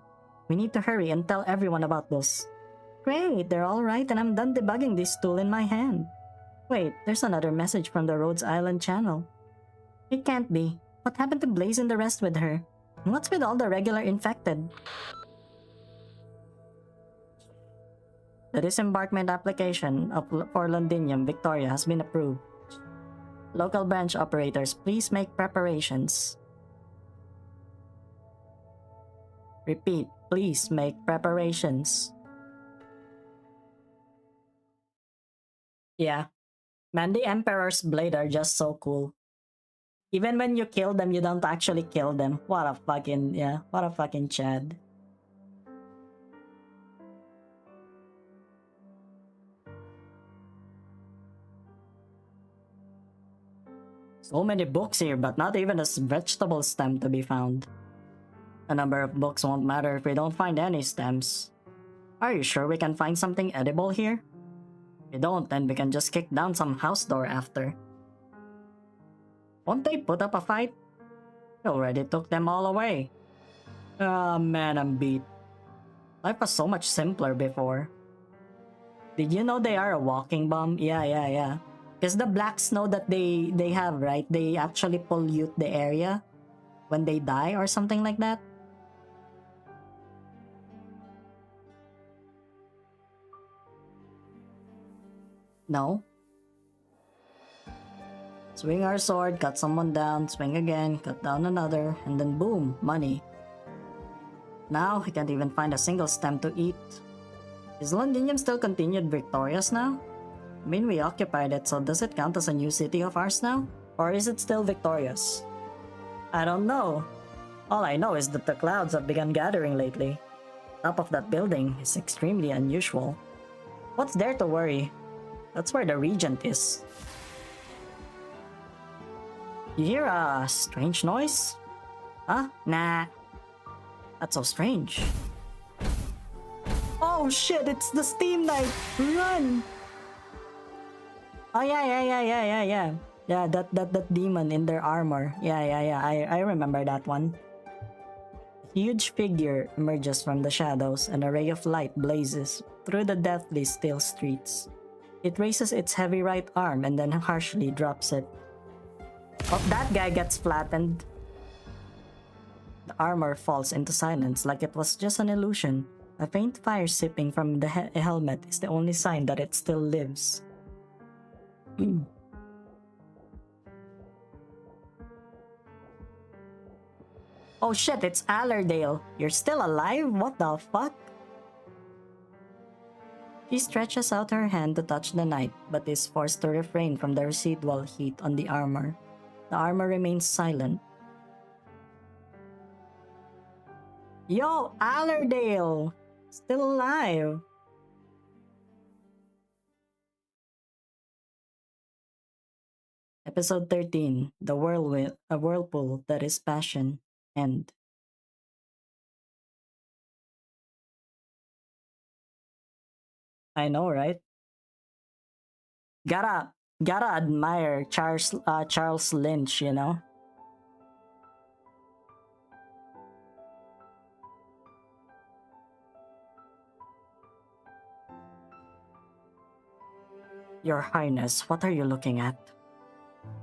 We need to hurry and tell everyone about this. Great, they're all right and I'm done debugging this tool in my hand. Wait, there's another message from the Rhodes Island channel. It can't be. What happened to Blaze and the rest with her? And what's with all the regular infected? The disembarkment application for Londinium Victoria has been approved. Local branch operators, please make preparations. Repeat, please make preparations. Yeah. Man, the Emperor's blade are just so cool. Even when you kill them, you don't actually kill them. What a fucking Chad. So many books here, but not even a vegetable stem to be found. The number of books won't matter if we don't find any stems. Are you sure we can find something edible here? If we don't, then we can just kick down some house door after. Won't they put up a fight? We already took them all away. Ah, man, I'm beat. Life was so much simpler before. Did you know they are a walking bomb? Yeah. Because the black snow that they have, right? They actually pollute the area when they die or something like that. No? Swing our sword, cut someone down, swing again, cut down another, and then boom, money. now he can't even find a single stem to eat. Is Londinium still continued victorious now? I mean, we occupied it, so does it count as a new city of ours now? Or is it still victorious? I don't know. All I know is that the clouds have begun gathering lately. Top of that building is extremely unusual. What's there to worry? That's where the regent is. You hear a strange noise? Huh? Nah. That's so strange. Oh shit, it's the Steam Knight! Run! Oh yeah. Yeah, that demon in their armor. Yeah. I remember that one. A huge figure emerges from the shadows. An array of light blazes through the deathly still streets. It raises its heavy right arm and then harshly drops it. Oh, that guy gets flattened. The armor falls into silence like it was just an illusion. A faint fire sipping from the helmet is the only sign that it still lives. Oh shit, it's Allerdale. You're still alive? What the fuck? She stretches out her hand to touch the knight, but is forced to refrain from the residual heat on the armor. The armor remains silent. Yo, Allerdale! Still alive! Episode 13, The Whirlpool That Is Passion, End. I know, right? Gotta admire Charles Lynch, you know? Your Highness, what are you looking at?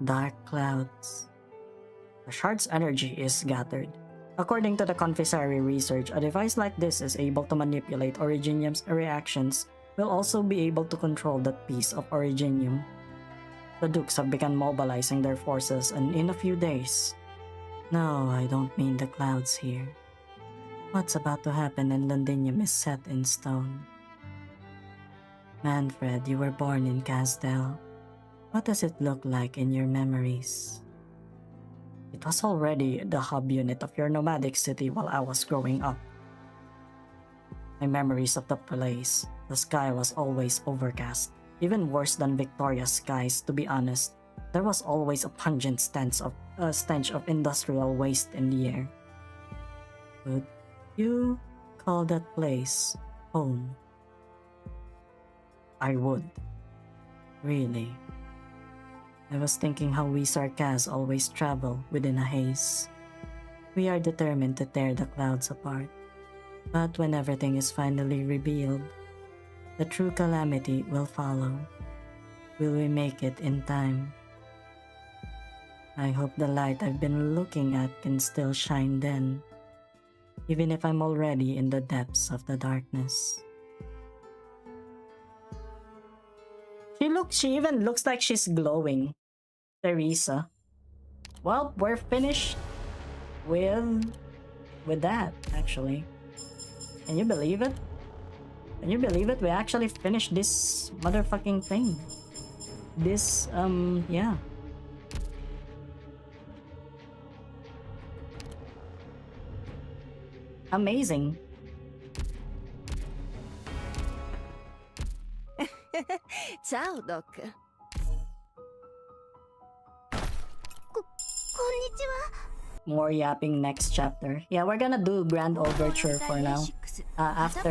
Dark clouds. The shard's energy is gathered. According to the Confisari research, a device like this is able to manipulate Originium's reactions, will also be able to control that piece of Originium. The Dukes have begun mobilizing their forces, and in a few days... No, I don't mean the clouds here. What's about to happen in Londinium is set in stone. Manfred, you were born in Castel. What does it look like in your memories? It was already the hub unit of your nomadic city while I was growing up. My memories of the place, the sky was always overcast. Even worse than Victoria's skies, to be honest. There was always a pungent stench of industrial waste in the air. Would you call that place home? I would. Really. I was thinking how we Sarkaz always travel within a haze. We are determined to tear the clouds apart. But when everything is finally revealed, the true calamity will follow. Will we make it in time? I hope the light I've been looking at can still shine then, even if I'm already in the depths of the darkness. She even looks like she's glowing. Teresa. Well, we're finished with that, actually. Can you believe it? Can you believe it? We actually finished this motherfucking thing. This, yeah. Amazing. Ciao, Doc. こんにちは。 More yapping next chapter. Yeah, we're gonna do Grand Overture for now. After,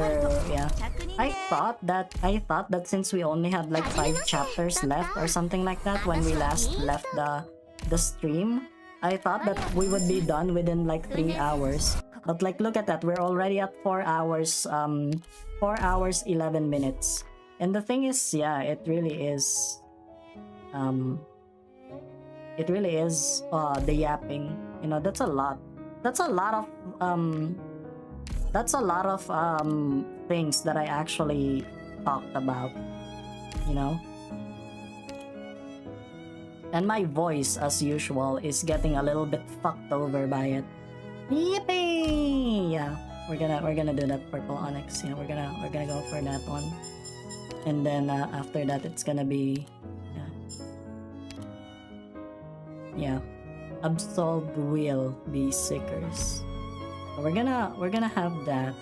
yeah. I thought that since we only had like 5 chapters left or something like that when we last left the stream, I thought that we would be done within like 3 hours. But like, look at that, we're already at 4 hours, 4 hours 11 minutes. And the thing is, yeah, it really is the yapping. You know, that's a lot. That's a lot of things that I actually talked about, you know. And my voice, as usual, is getting a little bit fucked over by it. Yippee! Yeah. we're gonna do that purple onyx. Yeah, we're gonna go for that one. And then after that, it's gonna be yeah, absolved will be seekers. So we're gonna have that.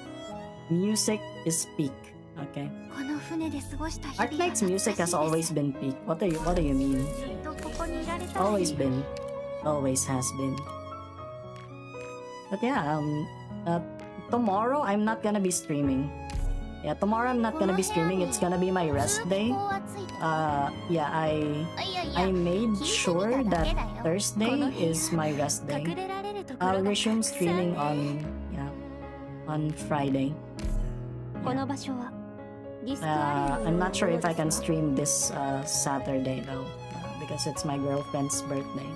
Music is peak. Okay. この船で過ごした日々が Arknights music has always been peak. What do you mean? ずっとここにいられたらいい Always been. Always has been. But yeah, tomorrow I'm not gonna be streaming. Yeah, tomorrow I'm not gonna be streaming. It's gonna be my rest day. Yeah, I made sure that Thursday is my rest day. I'll resume streaming on Friday. この場所は I'm not sure if I can stream this Saturday though, because it's my girlfriend's birthday.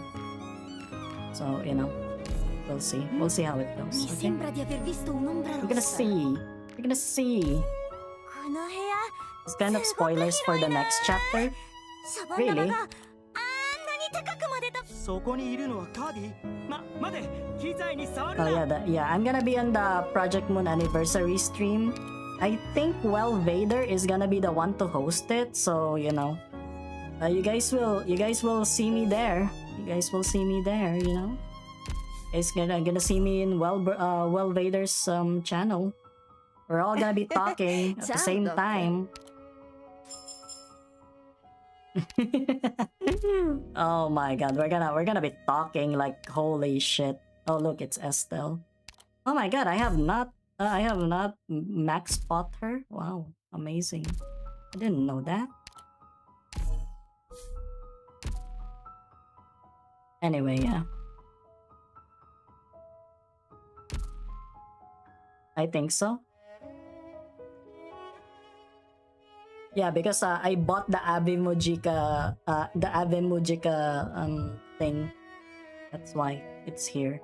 So we'll see. We'll see how it goes. Mi Okay? sembra di aver visto un'ombra We're gonna rossa. see. We're gonna see. この部屋 It's kind of spoilers for the next chapter. シャボン玉 Really? があんなに高くまでとそこにいるのはカーディ待て機材に触る Oh な yeah, I'm gonna be on the Project Moon anniversary stream. I think Veider is gonna be the one to host it, so you guys will see me there. You guys will see me there, It's gonna see me in Veider's channel. We're all gonna be talking at the same time. Oh my god, we're gonna be talking like holy shit. Oh look, it's Estelle. Oh my god, I have not max spot her. Wow, amazing. I didn't know that. Anyway, yeah. I think so. Yeah, because I bought the Ave Mujika thing. That's why it's here.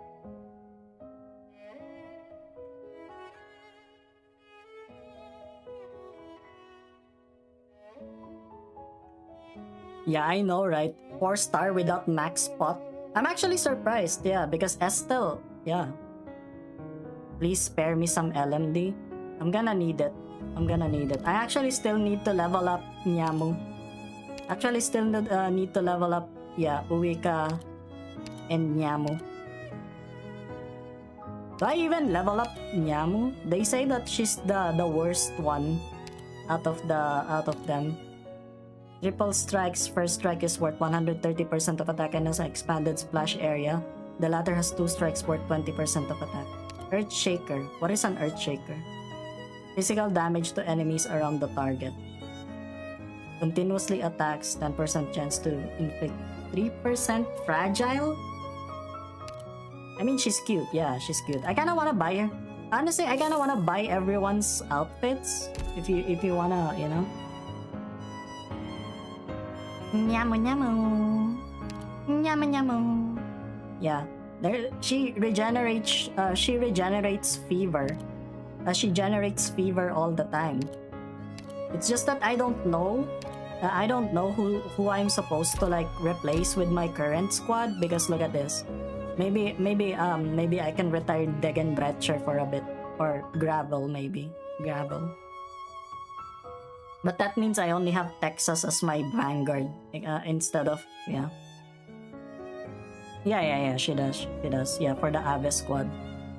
Yeah, I know, right? 4-star without max spot. I'm actually surprised, yeah, because Estelle, yeah. Please spare me some LMD. I'm gonna need it. I actually still need to level up Nyamu. Need to level up, yeah, Uwika and Nyamu. Do I even level up Nyamu? They say that she's the worst one out of them. Triple strikes, first strike is worth 130% of attack and has an expanded splash area. The latter has 2 strikes worth 20% of attack. Earthshaker. What is an Earthshaker? Physical damage to enemies around the target. Continuously attacks, 10% chance to inflict 3% fragile? I mean, she's cute. Yeah, she's cute. I kinda wanna buy her. Honestly, I kinda wanna buy everyone's outfits. If you wanna, Nyamu nyamu. Nyamu nyamu. Yeah. She regenerates fever. She generates fever all the time. It's just that I don't know. I don't know who I'm supposed to like replace with my current squad, because look at this. Maybe I can retire Degen Bretcher for a bit, or Gravel maybe. Gravel. But that means I only have Texas as my vanguard instead of Yeah, she does. Yeah, for the Ave squad.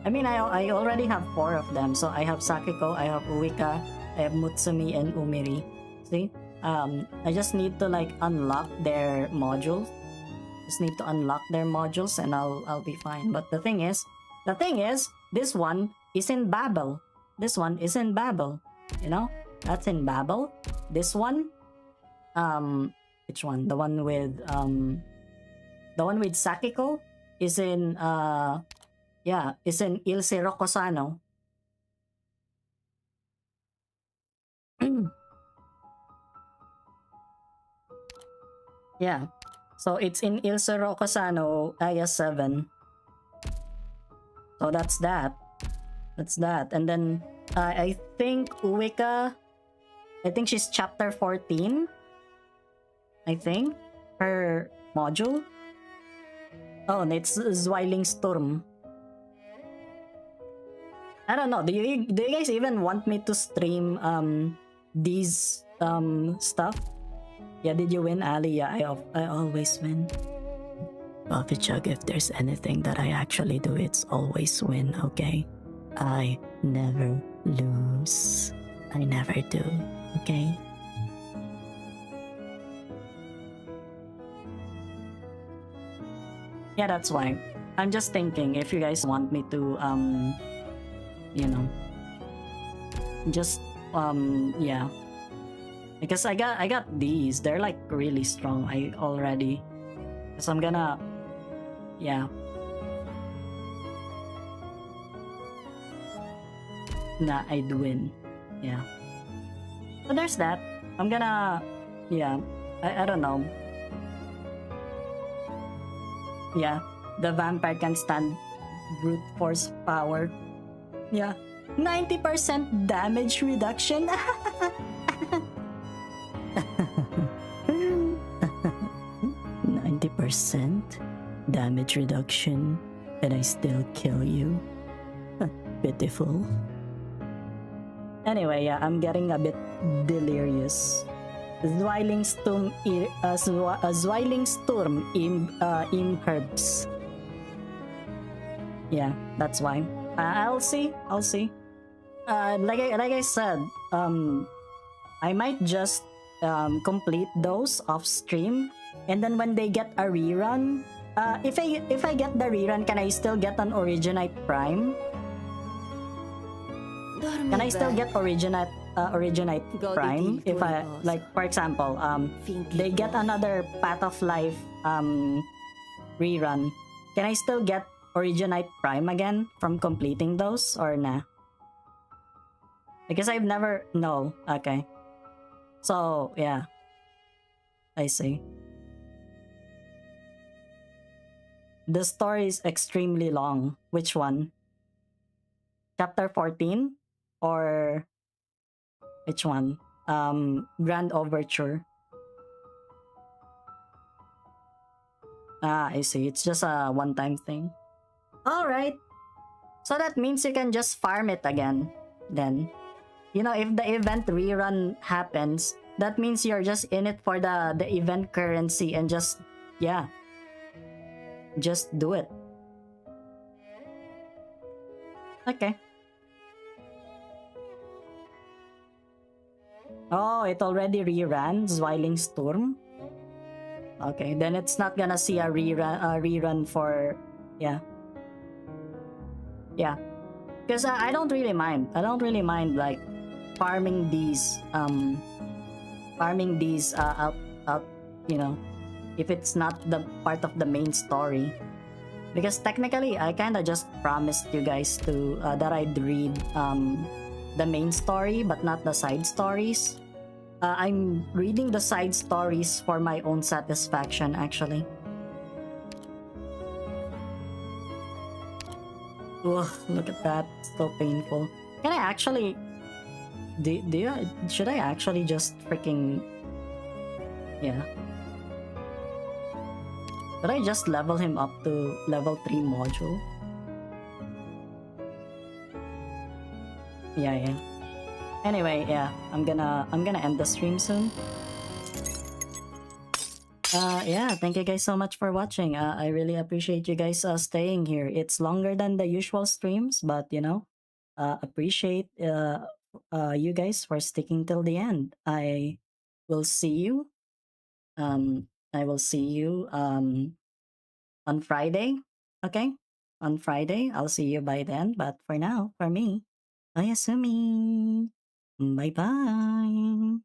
I mean, I already have 4 of them. So I have Sakiko, I have Uwika, I have Mutsumi, and Umiri. See? I just need to like unlock their modules. And I'll be fine. But the thing is, this one is in Babel. That's in Babel. This one, which one? The one with Sakiko is in is in Il Sirocosano. Yeah. So it's in Il Sirocosano, IS7. So that's that. And then I think Uwika, I think she's chapter 14. I think. Her module. Oh, and it's Zweiling Sturm. I don't know. Do you guys even want me to stream these stuff? Yeah, did you win, Ali? Yeah, I always win. Coffee Chug, if there's anything that I actually do, it's always win, okay? I never lose. I never do, okay? Yeah, that's why. I'm just thinking if you guys want me to you know, just yeah. Because I got these. They're like really strong. I already. So I'm gonna yeah. Nah, I'd win. Yeah. So there's that. I'm gonna yeah. I don't know. Yeah. The vampire can stand brute force power. Yeah. 90% damage reduction. 90% damage reduction and I still kill you. Pitiful. Anyway, yeah, I'm getting a bit delirious. Zweiling Sturm im Herbs. Yeah, that's why. I'll see. Like I said, I might just complete those off stream, and then when they get a rerun, if I get the rerun, can I still get an Originite Prime? Can I still get Originite Prime if I, like, for example, they get another Path of Life rerun? Can I still get Originite Prime again from completing those or nah? Because I've never no. Okay. So yeah. I see. The story is extremely long. Which one? Chapter 14 or which one? Grand Overture. Ah, I see. It's just a one-time thing. All right. So that means you can just farm it again. Then, you know, if the event rerun happens, that means you're just in it for the event currency and just, yeah, just do it. Okay. Oh, it already reran Zweiling Sturm. Okay, then it's not gonna see a rerun for, yeah. Yeah. Because I don't really mind. I don't really mind like farming these out, you know, if it's not the part of the main story. Because technically I kind of just promised you guys to that I'd read the main story but not the side stories. I'm reading the side stories for my own satisfaction, actually. Ugh, look at that. So painful. Can I actually... Should I actually just freaking... Yeah. Should I just level him up to level 3 module? Yeah. Anyway, yeah, I'm gonna end the stream soon. Yeah, thank you guys so much for watching. I really appreciate you guys staying here. It's longer than the usual streams, but you know, appreciate you guys for sticking till the end. I will see you. I will see you on Friday. Okay, on Friday. I'll see you by then. But for now, for me, Oyasumi. Bye bye.